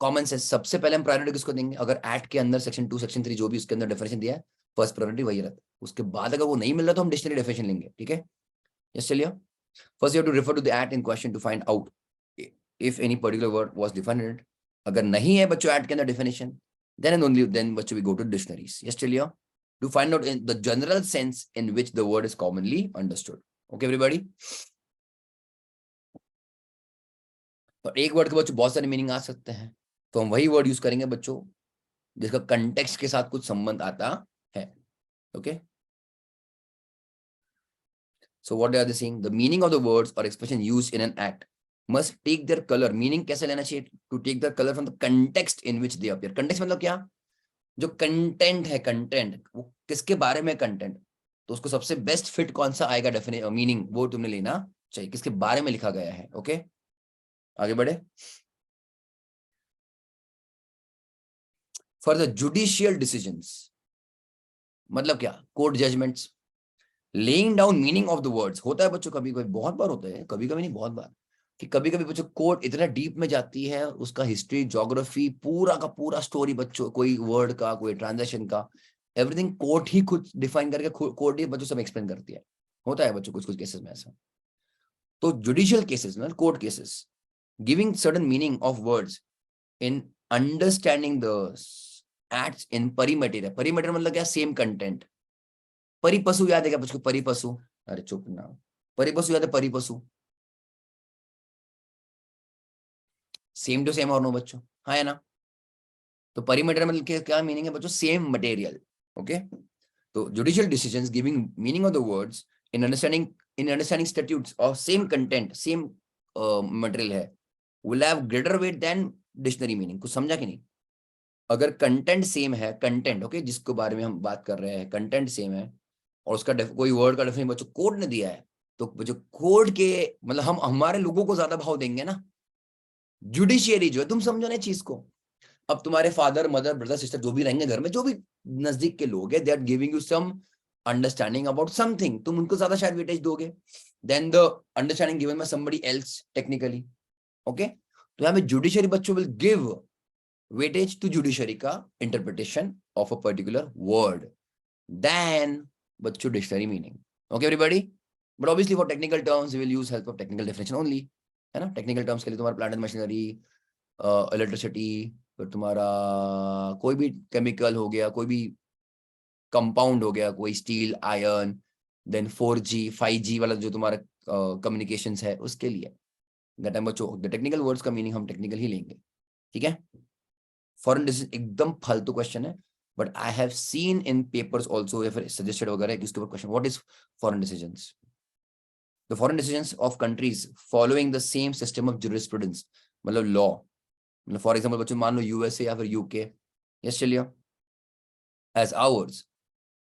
common sense, सबसे पहले हम प्रायोरिटी किसको देंगे? अगर एक्ट के अंदर सेक्शन 2 सेक्शन 3 जो भी उसके अंदर डेफिनेशन दिया है, फर्स्ट प्रायोरिटी वही रहता है। उसके बाद अगर वो नहीं मिल रहा तो हम डिक्शनरी डेफिनेशन लेंगे, ठीक है? यस चलिए, first you have to refer to the act in question to find out if any particular word was defined in it, अगर नहीं है बच्चों एक्ट के अंदर definition, then and only then बच्चों we go to dictionaries। yes चलिए, to find out in the general sense in which the word is commonly understood। okay everybody, तो एक वर्ड के बच्चों बहुत सारे मीनिंग आ सकते हैं, तो हम वही वर्ड यूज करेंगे बच्चों जिसका कंटेक्स्ट के साथ कुछ संबंध आता है। Okay, so what they are saying, the meaning of the words or expression used in an act must take their color, meaning कैसे लेना चाहिए? to take their color from the context in which they appear। context मतलब क्या? जो कंटेंट है, कंटेंट वो किसके बारे में कंटेंट, तो उसको सबसे बेस्ट फिट कौन सा आएगा डेफिनेट मीनिंग, वो तुमने लेना चाहिए, किसके बारे में लिखा गया है। ओके, आगे बढ़े। फॉर द जुडिशियल डिसीजंस, मतलब क्या, court judgments, laying down meaning of the words. होता है बच्चों, कभी कभी, बहुत बार होता है, कभी कभी नहीं बहुत बार, कि कभी कभी बच्चों कोर्ट इतना डीप में जाती है, उसका हिस्ट्री ज्योग्राफी पूरा का पूरा स्टोरी बच्चों, कोई वर्ड का, कोई ट्रांजेक्शन का, एवरीथिंग कोर्ट ही खुद डिफाइन करके कोर्ट ही बच्चों सब एक्सप्लेन करती है। होता है बच्चों कुछ कुछ केसेस में ऐसा। तो जुडिशियल केसेस में, court cases, giving certain meaning of words in understanding the acts in pari materia. Pari materia मतलब क्या, सेम कंटेंट। परिपशु याद है क्या बच्चों, परिपशु, अरे चुप ना, परिपशु याद है, परिपशु, सेम टू सेम और नो बच्चों, हाँ है ना। तो परिमेटर मतलब क्या मीनिंग है बच्चों, सेम मटेरियल। ओके, तो judicial decisions giving meaning of the words in understanding statutes of same content, same material है, will have greater weight than dictionary meaning. कुछ समझा कि नहीं? अगर कंटेंट सेम है, कंटेंट ओके, जिसके बारे में हम बात कर रहे हैं, कंटेंट सेम है, और उसका कोई वर्ड का डेफिनेशन बच्चों कोड ने दिया है, तो बच्चों कोड के मतलब हम हमारे लोगों को ज्यादा भाव देंगे ना। जुडिशियरी जो है, तुम समझो ना चीज को। अब तुम्हारे फादर मदर ब्रदर सिस्टर जो भी रहेंगे घर में, जो भी नजदीक के लोग हैं, they are giving you some understanding about something, तुम उनको ज्यादा शायद वेटेज दोगे than the understanding given by somebody else technically. Okay, तो यहाँ पे जुडिशरी बच्चों will give weightage to judiciary का interpretation of a particular word than बच्चों dictionary meaning. Okay everybody, but obviously for technical terms we will use help of technical definition only, है ना। टेक्निकल टर्म्स के लिए तुम्हारा प्लांट एंड मशीनरी, इलेक्ट्रिसिटी, फिर तुम्हारा कोई भी केमिकल हो गया, कोई भी कंपाउंड हो गया, कोई steel iron, then 4G 5G वाला जो तुम्हारा कम्युनिकेशंस है उसके लिए, दैट टाइम बच्चों द टेक्निकल वर्ड्स का मीनिंग हम टेक्निकल ही लेंगे, ठीक है। फॉरेन डिसीजन एकदम फालतू क्वेश्चन है, but I have seen in papers also या फिर सजेस्टेड वगैरह किसके ऊपर question, what is foreign decisions, the foreign decisions of countries following the same system of jurisprudence, मतलब लॉ, मतलब फॉर एग्जांपल बच्चों मान लो यूएसए या फिर यूके, यस चलिए, as hours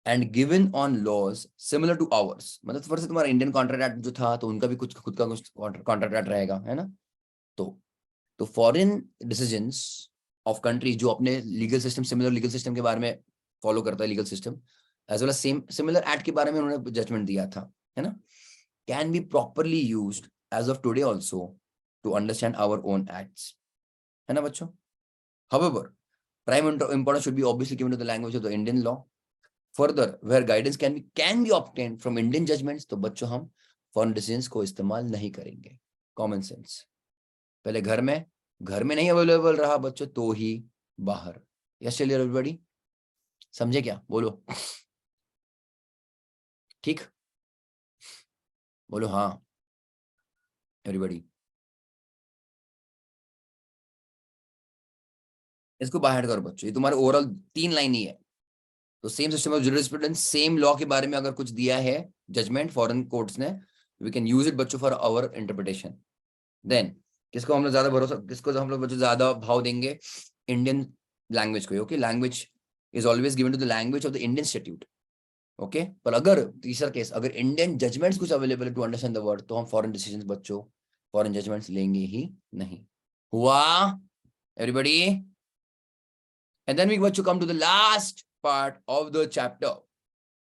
and given on laws similar to ours, मतलब फर्स्ट तुम्हारा इंडियन कॉन्ट्रैक्ट एक्ट जो था, तो उनका भी कुछ खुद का कुछ कॉन्ट्रैक्ट एक्ट रहेगा, है ना। तो फॉरेन डिसीजंस ऑफ कंट्रीज जो अपने legal system, similar legal system के बारे में फॉलो करता है, legal system as well same similar act के बारे में उन्होंने जजमेंट दिया था, है ना, can be properly used as of today also to understand our own acts, है ना बच्चों। However, prime importance should be obviously given to the language of the Indian law. Further, where guidance can be obtained from Indian judgments, तो बच्चों हम foreign decisions को इस्तेमाल नहीं करेंगे। Common sense. पहले घर में नहीं अवेलेबल रहा बच्चों तो ही बाहर। यस चलिए एवरीबॉडी, समझे क्या, बोलो ठीक, बोलो हाँ एवरीबॉडी। इसको बाहर करो बच्चों, ये तुम्हारे ओवरऑल 3 लाइन ही है। तो same system of jurisprudence, same law के बारे में अगर कुछ दिया है जजमेंट फॉरेन कोर्ट्स ने, वी कैन यूज इट बच्चों फॉर आवर इंटरप्रिटेशन। देन किसको हम लोग ज्यादा भरोसा, किसको हम लोग बच्चों ज्यादा भाव देंगे, इंडियन लैंग्वेज को। Okay, language is always given to the language of the Indian institute. Okay, पर अगर तीसरा केस, अगर इंडियन जजमेंट्स कुछ available to understand the word, तो हम फॉरेन डिसीजंस बच्चों, फॉरेन जजमेंट्स लेंगे ही नहीं। हुआ एवरीबॉडी? एंड देन वी बच्चों come to the last part of the chapter.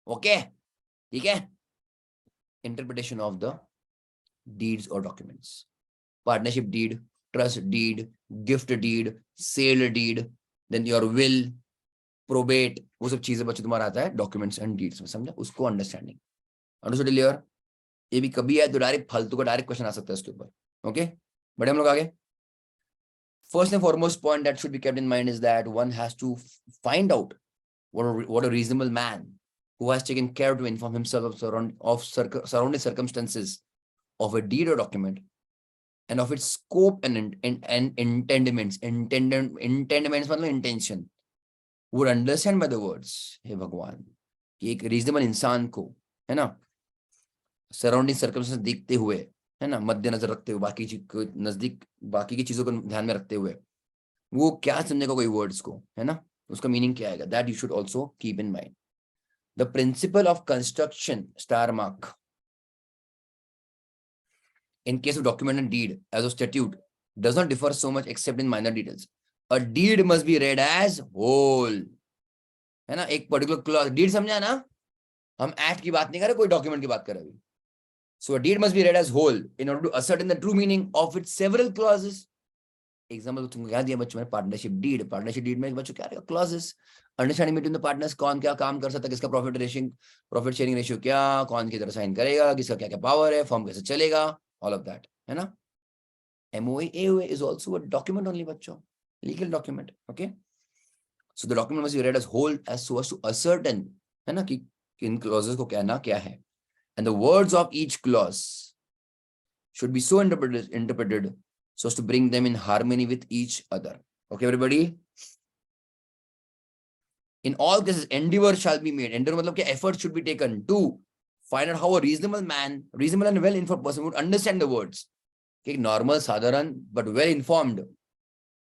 Okay, ठीक है, इंटरप्रिटेशन ऑफ द डीड्स और documents, partnership deed, trust deed, gift deed, sale deed, then your will, probate, वो सब चीजें बच्चे तुम्हारा आता है डॉक्यूमेंट्स एंड डीड्स में, समझा, उसको अंडरस्टैंडिंग, अंडरस्टूड क्लियर। ये भी कभी है तो डायरेक्ट फालतू का डायरेक्ट क्वेश्चन आ सकता है इसके ऊपर। ओके, बड़े हम लोग आगे। First and foremost point that should be kept in mind is that one has to find out what a reasonable man who has taken care to inform himself of surrounding circumstances of a deed or document and of its scope and intendments मतलब intention would understand by the words, हे भगवान, कि एक रीजनेबल इंसान को, है ना, सराउंडिंग सर्कमस्टेंस देखते हुए, है ना, मद्देनजर रखते हुए, बाकी चीज को नजदीक, बाकी की चीजों को ध्यान में रखते हुए वो क्या समझेगा कोई वर्ड्स को, है ना, उसका मीनिंग क्या आएगा, that you should also keep in mind. The principle of construction, star mark, in case of document and deed as a statute does not differ so much except in minor details. A deed must be read as whole. है ना, एक पर्टिकुलर क्लॉज, डीड समझा ना, हम एक्ट की बात नहीं कर रहे, कोई डॉक्यूमेंट की बात कर रहे अभी. So a deed must be read as whole in order to ascertain the true meaning of its several clauses. Example तुमको क्या दिया बच्चों में, पार्टनरशिप डीड. पार्टनरशिप डीड में बच्चों क्या रहेगा, clauses, understanding between the partners, कौन क्या काम कर सकता है, किसका प्रॉफिट शेयरिंग रेशियो क्या, कौन की तरह साइन करेगा, किसका क्या क्या पावर है, फॉर्म कैसे चलेगा, ऑल ऑफ दैट, है ना. MOA, AOA is also a document only बच्चों, legal document. Okay, so the document must be read as whole as so as to ascertain, है ना, कि इन clauses को क्या ना क्या है, and the words of each clause should be so interpreted so as to bring them in harmony with each other. Okay everybody, in all cases endeavor shall be made. Endeavor मतलब क्या, effort should be taken to find out how a reasonable and well informed person would understand the words. एक नॉर्मल साधारण but well informed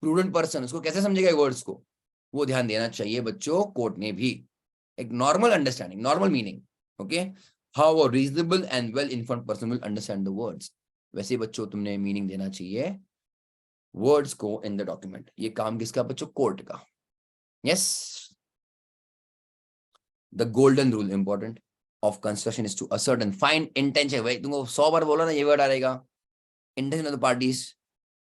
prudent person उसको कैसे समझेगा वर्ड्स को, वो ध्यान देना चाहिए बच्चों कोर्ट में भी. एक normal understanding, normal meaning. Okay, how a reasonable and well informed person will understand the words. वैसे बच्चों तुमने मीनिंग देना चाहिए वर्ड्स को इन द डॉक्यूमेंट. ये काम किसका बच्चों, कोर्ट का. Yes, the golden rule important of construction is to assert and find intention. भाई तुमको 100 बार बोला ना ये वर्ड आएगा, intention of the parties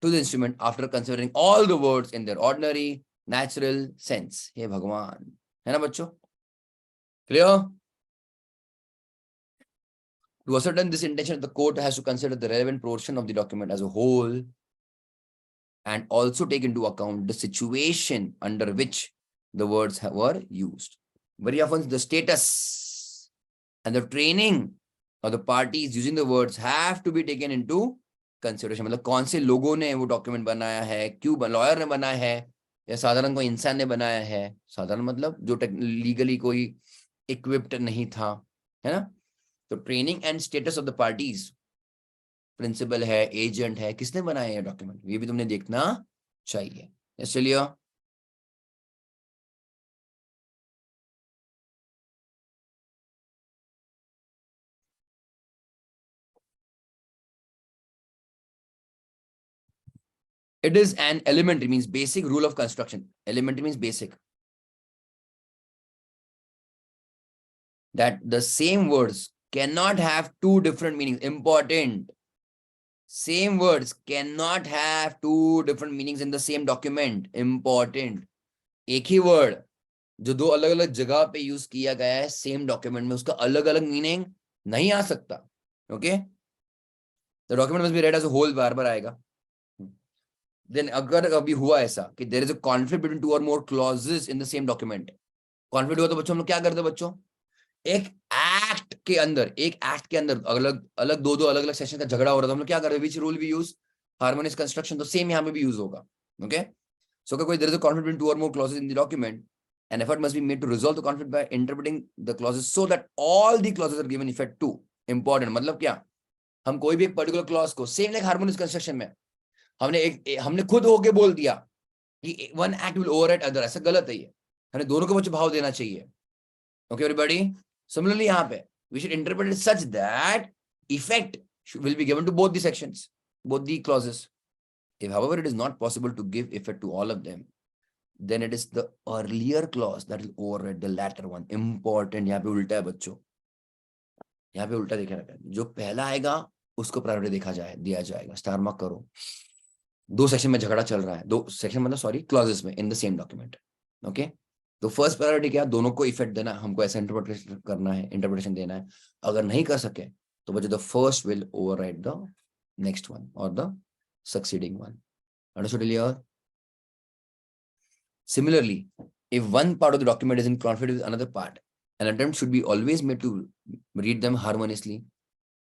to the instrument after considering all the words in their ordinary natural sense. हे भगवान, है ना बच्चों, clear? To ascertain this intention, the court has to consider the relevant portion of the document as a whole and also take into account the situation under which the words were used. Very often the status and the training of the parties using the words have to be taken into consideration. मतलब कौन से लोगों ने वो डॉक्यूमेंट बनाया है, क्यों लॉयर ने बनाया है या साधारण कोई इंसान ने बनाया है. साधारण मतलब जो लीगली कोई इक्विप्ड नहीं था, है ना. तो training and status of the parties, principal है, एजेंट है, किसने बनाया है डॉक्यूमेंट, ये भी तुमने देखना चाहिए. चलिए, it is an elementary means basic rule of construction. Elementary means basic, that the same words cannot have two different meanings. Important, same words cannot have two different meanings in the same document. Important, एक ही वर्ड जो दो अलग अलग जगह पे यूज किया गया है सेम डॉक्यूमेंट में, उसका अलग अलग मीनिंग नहीं आ सकता. Okay, the document must be read as a whole, बार बार आएगा. देन अगर अभी हुआ ऐसा कि there is a conflict between two or more clauses in the same document, conflict हुआ तो बच्चों हम लोग क्या करते हैं बच्चों, एक एक्ट के अंदर अलग अलग दो अलग अलग सेक्शन का झगड़ा हो रहा था, हम लोग क्या करते हैं, which rule we use, harmonious construction. तो सेम यहाँ पे भी यूज होगा. ओके, सो कोई there is a conflict between two or more clauses in the document, an effort must be made to resolve the conflict by interpreting the clauses so that all the clauses are given effect to. Important मतलब क्या, हम कोई भी एक पर्टिकुलर क्लॉज को सेम लाइक हार्मोनियस कंस्ट्रक्शन में हमने खुद होके बोल दिया कि one act will override other, ऐसा गलत है. ये हमें दोनों को बच्चों भाव देना चाहिए. ओके एवरीबॉडी, सिमिलरली यहाँ पे we should interpret it such that effect will be given to both the sections, both the clauses. If however it is not possible to give effect to all of them, then it is the earlier clause that will override the latter one. Important, यहाँ पे उल्टा है बच्चों, यहाँ पे उल्टा देखा रखा है. जो पहला आएगा उसको प्रायोरिटी दिया जाएगा. स्टार मार्क करो. दो सेक्शन में झगड़ा चल रहा है, दो सेक्शन मतलब सॉरी क्लॉजेस में इन द सेम डॉक्यूमेंट. ओके, तो फर्स्ट प्रायोरिटी क्या, दोनों को इफेक्ट देना, हमको ऐसा इंटरप्रिटेशन करना है, इंटरप्रिटेशन देना है. अगर नहीं कर सके तो बच्चों the first will override the next one or the succeeding one. Understood clear? Similarly, if one part of the document is in conflict with another part, an attempt should be always made to read them harmoniously.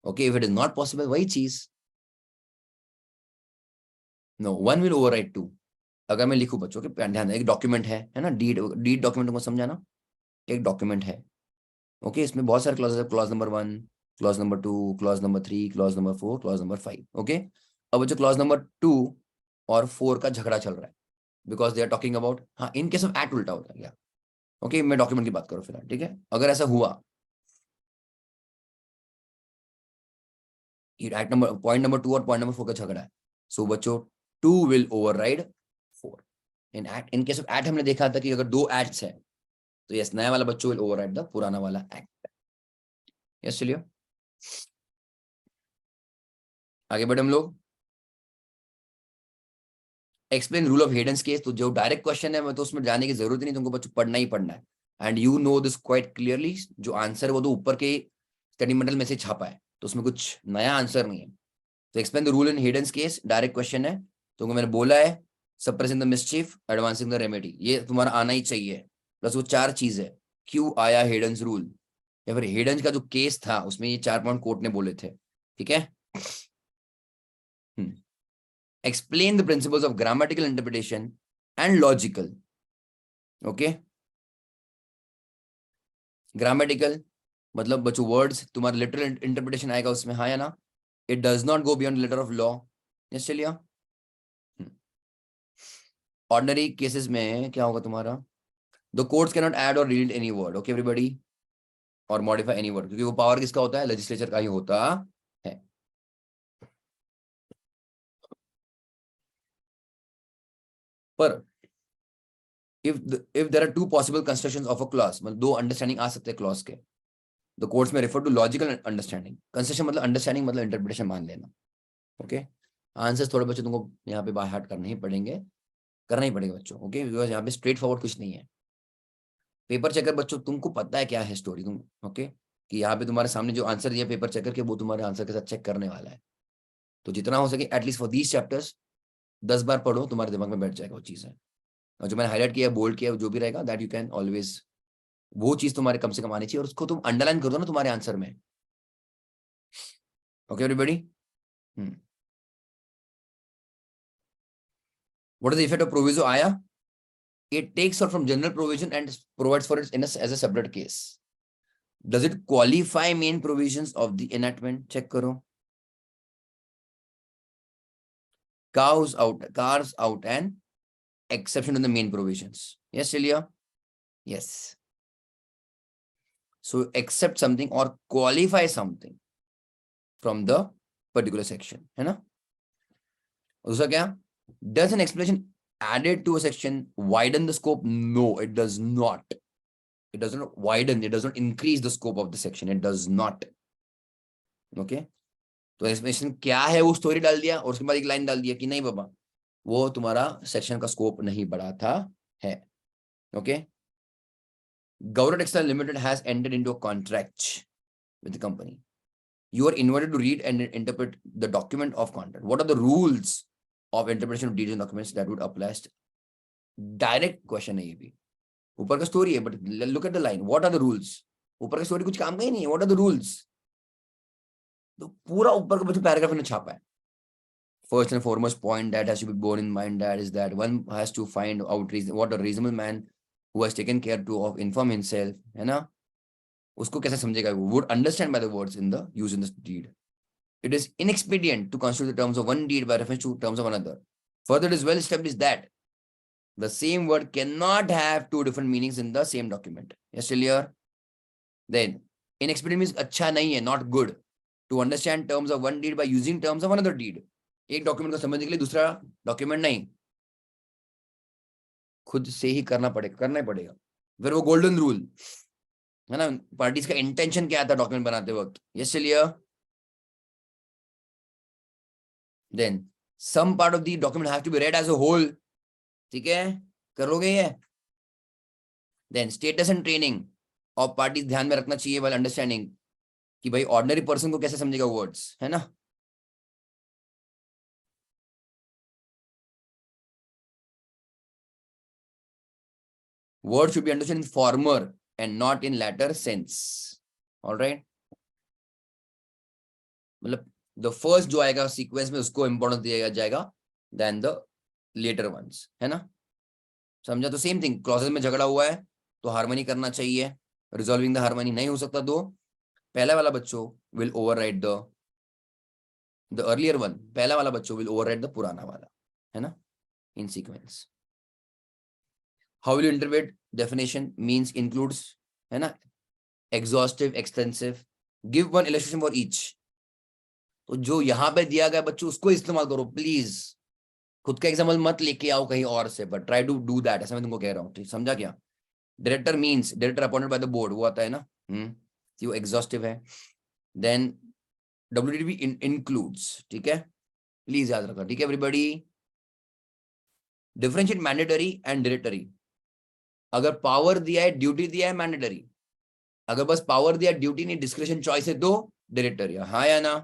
Okay, if it is not possible, वही चीज, no one will override two. अगर मैं लिखूं बच्चों के ध्यान, एक डॉक्यूमेंट है ना, डीड डॉक्यूमेंट को समझा ना, एक डॉक्यूमेंट है. ओके, इसमें बहुत सारे क्लॉजेस है, clause number 1, clause number 2, clause number 3, clause number 4, clause number 5. Okay, अब बच्चों क्लॉज नंबर 2 और 4 का झगड़ा चल रहा है, because they are talking about, हाँ इन केस ऑफ एक्ट उल्टा होता है क्या, ओके, मैं डॉक्यूमेंट की बात करूं फिलहाल, ठीक है। अगर ऐसा हुआ, एक्ट नंबर पॉइंट नंबर 2 और पॉइंट नंबर 4 का झगड़ा है, सो बच्चों 2 will override 4। In case of act हमने देखा था कि अगर 2 एक्ट्स है तो यस, नया वाला बच्चों विल ओवरराइड द पुराना वाला एक्ट। यस, चलिए आगे बढ़े हम लोग। एक्सप्लेन रूल ऑफ हेडन्स केस, तो जो डायरेक्ट क्वेश्चन है मैं तो उसमें जाने की जरूरत ही नहीं, तुमको बच्चों पढ़ना ही पढ़ना है। And you know this quite clearly, जो आंसर है वो तो ऊपर के स्टडी मटेरियल में से छापा है, तो उसमें कुछ नया आंसर नहीं है। तो explain the rule in Heydon's case, direct question है, तुमको मैंने बोला है suppressing the mischief, advancing the remedy, ये तुम्हारा आना ही चाहिए। प्लस वो 4 चीज है, क्यों आया हेडन्स रूल, या फिर हेडन्स का जो केस था उसमें ये 4 पॉइंट कोर्ट ने बोले थे, ठीक है। Explain the principles of grammatical interpretation and logical. Okay, grammatical मतलब बच्चों वर्ड्स, तुम्हारा लिटरल इंटरप्रिटेशन आएगा उसमें, हाँ या ना। It does not go beyond letter of law. Yes, चलिए। ऑर्डिनरी केसेस में क्या होगा तुम्हारा, the courts can not add or read any word, okay everybody, or modify any word, क्योंकि वो पावर किसका होता है, लेजिस्लेचर का ही होता है। पर if there are two possible constructions of a clause, मतलब 2 अंडरस्टैंडिंग आ सकते हैं क्लॉज के, द कोर्ट्स में refer to logical understanding, concession मतलब अंडरस्टैंडिंग मतलब इंटरप्रिटेशन मान लेना। ओके, आंसर्स थोड़े बच्चों तुमको यहाँ पे बाय हार्ट करने ही पड़ेंगे, करना ही पड़ेगा बच्चों, ओके, बिकॉज यहाँ पे स्ट्रेट फॉरवर्ड कुछ नहीं है। पेपर चेकर बच्चों तुमको पता है क्या है स्टोरी, तुम ओके, कि यहाँ पे तुम्हारे सामने जो आंसर दिया पेपर चेकर के, वो तुम्हारे आंसर के साथ चेक करने वाला है। तो जितना हो सके एटलीस्ट फॉर दीज चैप्टर्स 10 बार पढ़ो, तुम्हारे दिमाग में बैठ जाएगा वो चीज़ है। और जो मैंने हाईलाइट किया, बोल्ड किया, जो भी रहेगा दैट यू कैन ऑलवेज, वो चीज तुम्हारे कम से कम आनी चाहिए, और उसको तुम अंडरलाइन कर दो ना तुम्हारे आंसर में। Okay everybody, what is the effect of proviso आया, it takes out from general provision and provides for it in as a separate case. Does it qualify main provisions of the enactment? Check karo. Carves out an exception to the main provisions. Yes, Celia? Yes. So accept something or qualify something from the particular section, है ना? दूसरा क्या? Does an explanation added to a section widen the scope? No, it does not. It does not widen, it does not increase the scope of the section. It does not. Okay? तो एक्सप्लेनेशन क्या है वो स्टोरी डाल दिया और उसके बाद एक लाइन डाल दिया कि नहीं बाबा, वो तुम्हारा सेक्शन का स्कोप नहीं बढ़ाता है। Okay, government textile limited has entered into a contract with the company, you are invited to read and interpret the document of contract. What are the rules of interpretation of deeds and documents that would apply? Direct question है ये भी, ऊपर का स्टोरी है but look at the line, what are the rules. ऊपर का स्टोरी कुछ काम का ही नहीं है, व्हाट आर द रूल्स, तो पूरा ऊपर का पैराग्राफ ने छापा है। First and foremost point that has to be borne in mind that is that one has to find out what a reasonable man who has taken care to of inform himself, है ना, उसको कैसे समझेगा, would understand by the words in the use in the deed. It is inexpedient to construe the terms of one deed by reference to terms of another. Further, it is well established that the same word cannot have 2 different meanings in the same document. Yes, still here? Then, inexpedient means अच्छा नहीं है, not good. To understand terms of one deed by using terms of another deed. एक डॉक्यूमेंट को समझने के लिए दूसरा डॉक्यूमेंट नहीं, खुद से ही करना ही पड़ेगा। फिर वो गोल्डन रूल है ना, पार्टीज का इंटेंशन क्या था डॉक्यूमेंट बनाते वक्त। यस, चलिए। Then some part of the document have to be read as a whole, ठीक है, करोगे ये। Then status and training of parties ध्यान में रखना चाहिए वाल अंडरस्टैंडिंग, कि भाई ऑर्डिनरी पर्सन को कैसे समझेगा वर्ड्स, है ना। Words should be understood in former and not in latter sense. All right. मतलब the first जो आएगा सीक्वेंस में उसको इंपॉर्टेंस दिया जाएगा देन द लेटर वंस, है ना, समझा। तो सेम थिंग, क्लॉजेस में झगड़ा हुआ है तो हार्मनी करना चाहिए, रिजॉल्विंग द हार्मनी नहीं हो सकता, दो पहला वाला बच्चों will override the earlier one, पहला वाला बच्चों विल ओवरराइड द पुराना वाला, है ना, इन sequence. How will you interpret definition means includes, है ना, exhaustive, extensive. Give one illustration for each. तो जो यहाँ पे दिया गया बच्चों उसको इस्तेमाल करो प्लीज, खुद का एग्जाम्पल मत लेके आओ कहीं और से, but try to do that, ऐसा मैं तुमको कह रहा हूँ, ठीक समझा क्या? Director means director appointed by the board, वो आता है ना, वो एग्जॉस्टिव है. देन WDB इंक्लूड्स, ठीक है, प्लीज याद रखना, ठीक है everybody. Differentiate mandatory and directory. अगर पावर दिया है, ड्यूटी दिया है, मैंडेटरी. अगर बस पावर दिया, ड्यूटी नहीं, डिस्क्रिप्शन चॉइस है, तो डायरेक्टरी. हाँ या ना?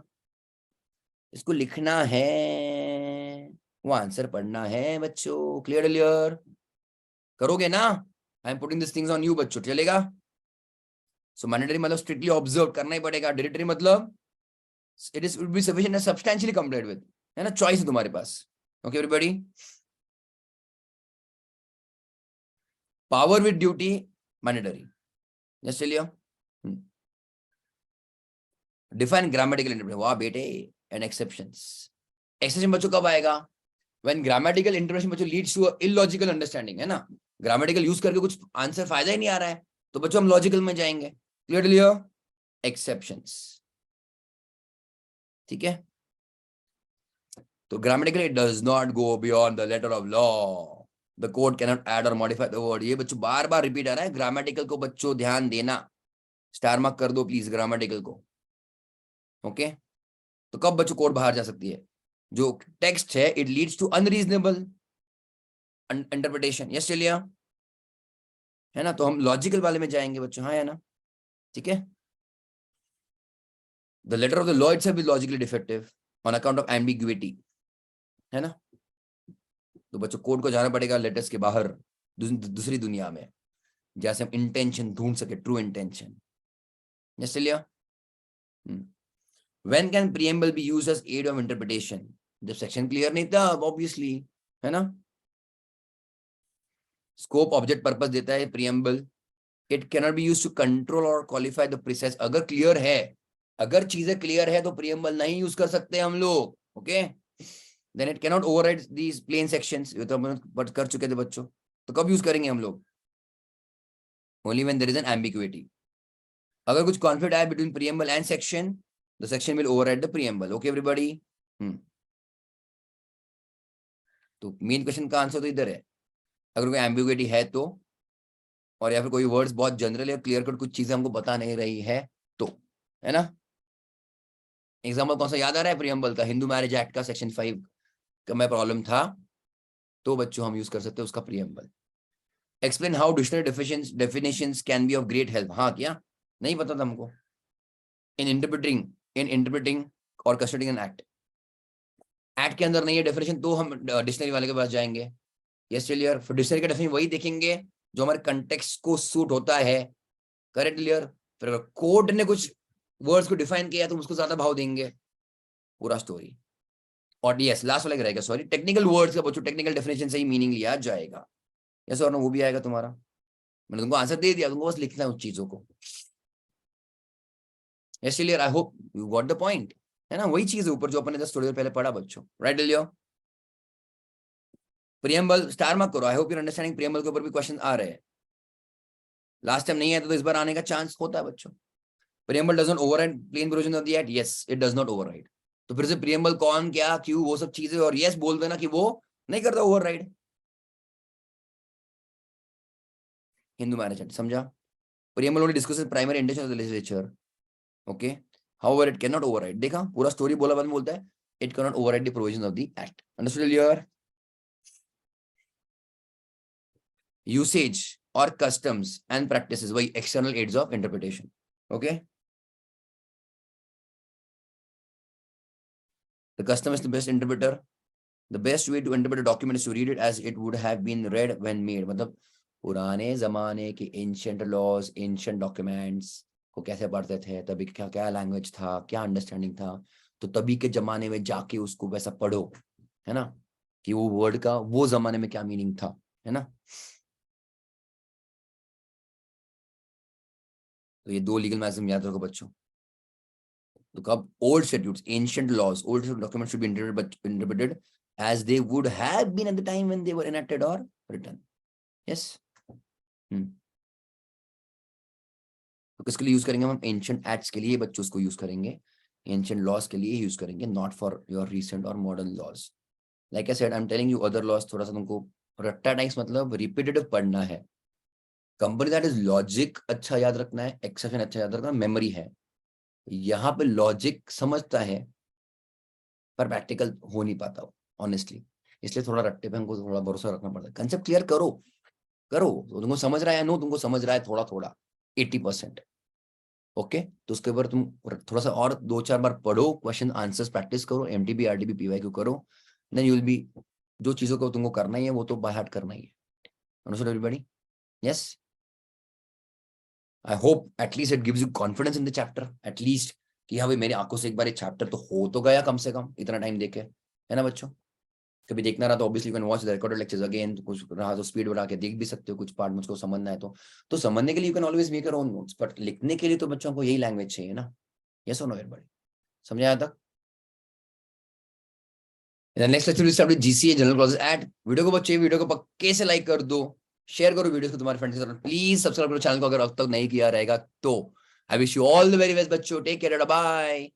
इसको लिखना है, वो आंसर पढ़ना है बच्चों. क्लियर करोगे ना? I am putting this things on you बच्चों, चलेगा? सो मैंडेटरी मतलब स्ट्रिक्टली ऑब्जर्व करना ही पड़ेगा. डायरेक्टरी मतलब it is will be sufficient and substantially complete with, है ना, चॉइस है तुम्हारे पास. Okay everybody. Power with duty mandatory. Yes चलिए. Define grammatical interpretation. वाह बेटे. And exceptions. एक्सेप्शन बच्चों कब आएगा? व्हेन ग्रामेटिकल इंटरप्रिटेशन बच्चों लीड्स टू इलॉजिकल अंडरस्टैंडिंग, है ना, ग्रामेटिकल यूज करके कुछ आंसर फायदा ही नहीं आ रहा है, तो बच्चों हम लॉजिकल में जाएंगे. क्लियर? एक्सेप्शंस, ठीक है. तो grammatically it does not go beyond the letter of law. The code can not add और मॉडिफाई द वर्ड. ये बच्चों बार बार रिपीट आ रहा है. ग्रामेटिकल को बच्चों ध्यान देना, स्टार मार्क कर दो प्लीज ग्रामेटिकल को. ओके तो कब बच्चों कोड बाहर जा सकती है? जो टेक्स्ट है it leads to unreasonable interpretation. Yes चलिए, है ना, तो हम लॉजिकल वाले में जाएंगे बच्चों. हाँ या ना? ठीक है. The letter of the law itself is logically defective on account of ambiguity, है ना. तो बच्चों कोड को जाना पड़ेगा लेटर्स के बाहर, दूसरी दुनिया में, जैसे हम इंटेंशन ढूंढ सके, ट्रू इंटेंशन. यस चलिए. When can preamble be used as aid of interpretation? जब सेक्शन क्लियर नहीं था ऑब्वियसली, है ना. स्कोप ऑब्जेक्ट पर्पस देता है preamble. It can not be used to control और क्वालिफाई द प्रोसेस. अगर क्लियर है, अगर चीजें क्लियर है तो प्रीएम्बल नहीं यूज कर सकते हम लोग. Okay then it can not override these plain sections. ये तो हम कर चुके थे बच्चों. तो कब यूज करेंगे हम लोग? Only when there is an ambiguity. अगर कुछ कॉन्फ्लिक्ट आए between preamble and section, the section will override the preamble. Okay everybody. तो मेन क्वेश्चन का आंसर तो इधर है. अगर कोई एम्बिग्युइटी है तो, और या फिर कोई वर्ड्स बहुत जनरल है, क्लियर कट कुछ चीजें हमको बता नहीं रही है तो, है ना. एग्जाम्पल कौन सा याद आ रहा है प्रीएम्बल का? हिंदू मैरिज एक्ट का सेक्शन 5 का मैं प्रॉब्लम था, तो बच्चों हम यूज कर सकते हैं उसका preamble. Explain how dictionary definitions can be of great help. हाँ क्या नहीं पता था हमको? इन इंटरप्रिटिंग और कंस्ट्रक्टिंग एन एक्ट. एक्ट के अंदर नहीं है डेफिनेशन, तो हम डिक्शनरी वाले के पास जाएंगे. Yes clear. फिर डिक्शनरी का डेफिनेशन वही देखेंगे जो हमारे कंटेक्स्ट को सूट होता है. Correct clear. फिर अगर कोर्ट ने कुछ वर्ड्स को डिफाइन किया तो उसको ज्यादा भाव देंगे. पूरा स्टोरी. और यस लास्ट वाला रहेगा, सॉरी, टेक्निकल वर्ड्स का बच्चों टेक्निकल डेफिनेशन से ही मीनिंग लिया जाएगा. यस और नो, वो भी आएगा तुम्हारा. मैंने तुमको आंसर दे दिया, तुमको बस लिखना है उस चीजों को. Yes clear. I hope you got the point, है ना. वही चीज है ऊपर जो अपने 10 थोड़ी देर पहले पढ़ा बच्चों. राइट लियो. प्रीएम्बल स्टार मार्क करो. आई होप यू अंडरस्टैंडिंग. प्रीएम्बल के ऊपर भी क्वेश्चन आ रहे हैं. लास्ट टाइम नहीं आया तो इस बार आने का चांस होता है बच्चों. Preamble doesn't override plain provision of the act. Yes it does not override. तो फिर से प्रीएम्बल कौन, क्या, क्यों, वो सब चीजें, और यस बोल देना कि वो नहीं करता ओवरराइड. हिंदू मैरिज एक्ट समझा. Preamble only discusses primary intention of the legislature. Okay however it can not override. देखा पूरा स्टोरी बोला बाद में बोलता है it can not override the provision of the act. Understood clear. Usage और कस्टम्स एंड प्रैक्टिसेस वही external aids of interpretation. Okay the custom is the best interpreter. The best way to interpret a document is to read it as it would have been read when made. मतलब पुराने जमाने के एंशिएंट लॉज, एंशिएंट डॉक्यूमेंट्स को कैसे पढ़ते थे, तभी क्या क्या लैंग्वेज था, क्या अंडरस्टैंडिंग था, तो तभी के जमाने में जाके उसको वैसा पढ़ो, है ना, कि वो वर्ड का वो जमाने में क्या मीनिंग था, है ना. तो ये 2 लीगल मैक्सिम याद रखो बच्चों. तो कब old statutes, ancient laws, old documents should be interpreted as they would have been at the time when they were enacted or written. Yes. तो किसके लिए यूज करेंगे हम? एंशिएंट एक्ट्स के लिए बच्चों उसको यूज करेंगे, एंशिएंट लॉज के लिए यूज करेंगे, नॉट फॉर योर रिसेंट और modern laws. Like I said, I am telling you other laws थोड़ा सा तुमको रट्टा टाइप्स मतलब रिपीटेटिव पढ़ना है। कंपनी दैट इज लॉजिक अच्छा याद रखना है, एक्सेप्शन अच्छा याद रखना है, मेमोरी है। यहाँ पे लॉजिक समझता है पर प्रैक्टिकल हो नहीं पाता ऑनेस्टली, इसलिए थोड़ा रट्टे पे हमको थोड़ा भरोसा रखना पड़ता है। कंसेप्ट क्लियर करो करो, तो तुमको समझ रहा है, नो तुमको समझ रहा है थोड़ा थोड़ा 80%। ओके, तो उसके ऊपर तुम थोड़ा सा और 2-4 बार पढ़ो, क्वेश्चन आंसर्स प्रैक्टिस करो, एमटीबी आरटीबी पीवाईक्यू करो, देन यू विल बी, जो चीजों को तुमको करना ही है वो तो बाय हार्ट करना ही है। Understood everybody? Yes, I hope at least it gives you confidence in the chapter, at least कि हाँ भाई मेरी आंखों से एक बार एक चैप्टर तो हो तो गया कम से कम इतना टाइम देके, है ना बच्चों? कभी देखना रहा तो obviously you can watch the recorded lectures again, कुछ रहा तो स्पीड बढ़ा के देख भी सकते हो, कुछ पार्ट मुझको समझना है तो समझने के लिए you can always make your own notes, but लिखने के लिए तो बच्चों को यही लैंग्वेज चाहिए ना। Yes or no everybody? समझ आया तक? Next lecture will start with GCA general classes at. Video को बच्चे वीडियो को पक्के से लाइक कर दो, शेयर करो वीडियो को तुम्हारे फ्रेंड्स के साथ, प्लीज सब्सक्राइब करो चैनल को अगर अब तक नहीं किया रहेगा तो। I wish you all the very best बच्चों, टेक केयर, बाय।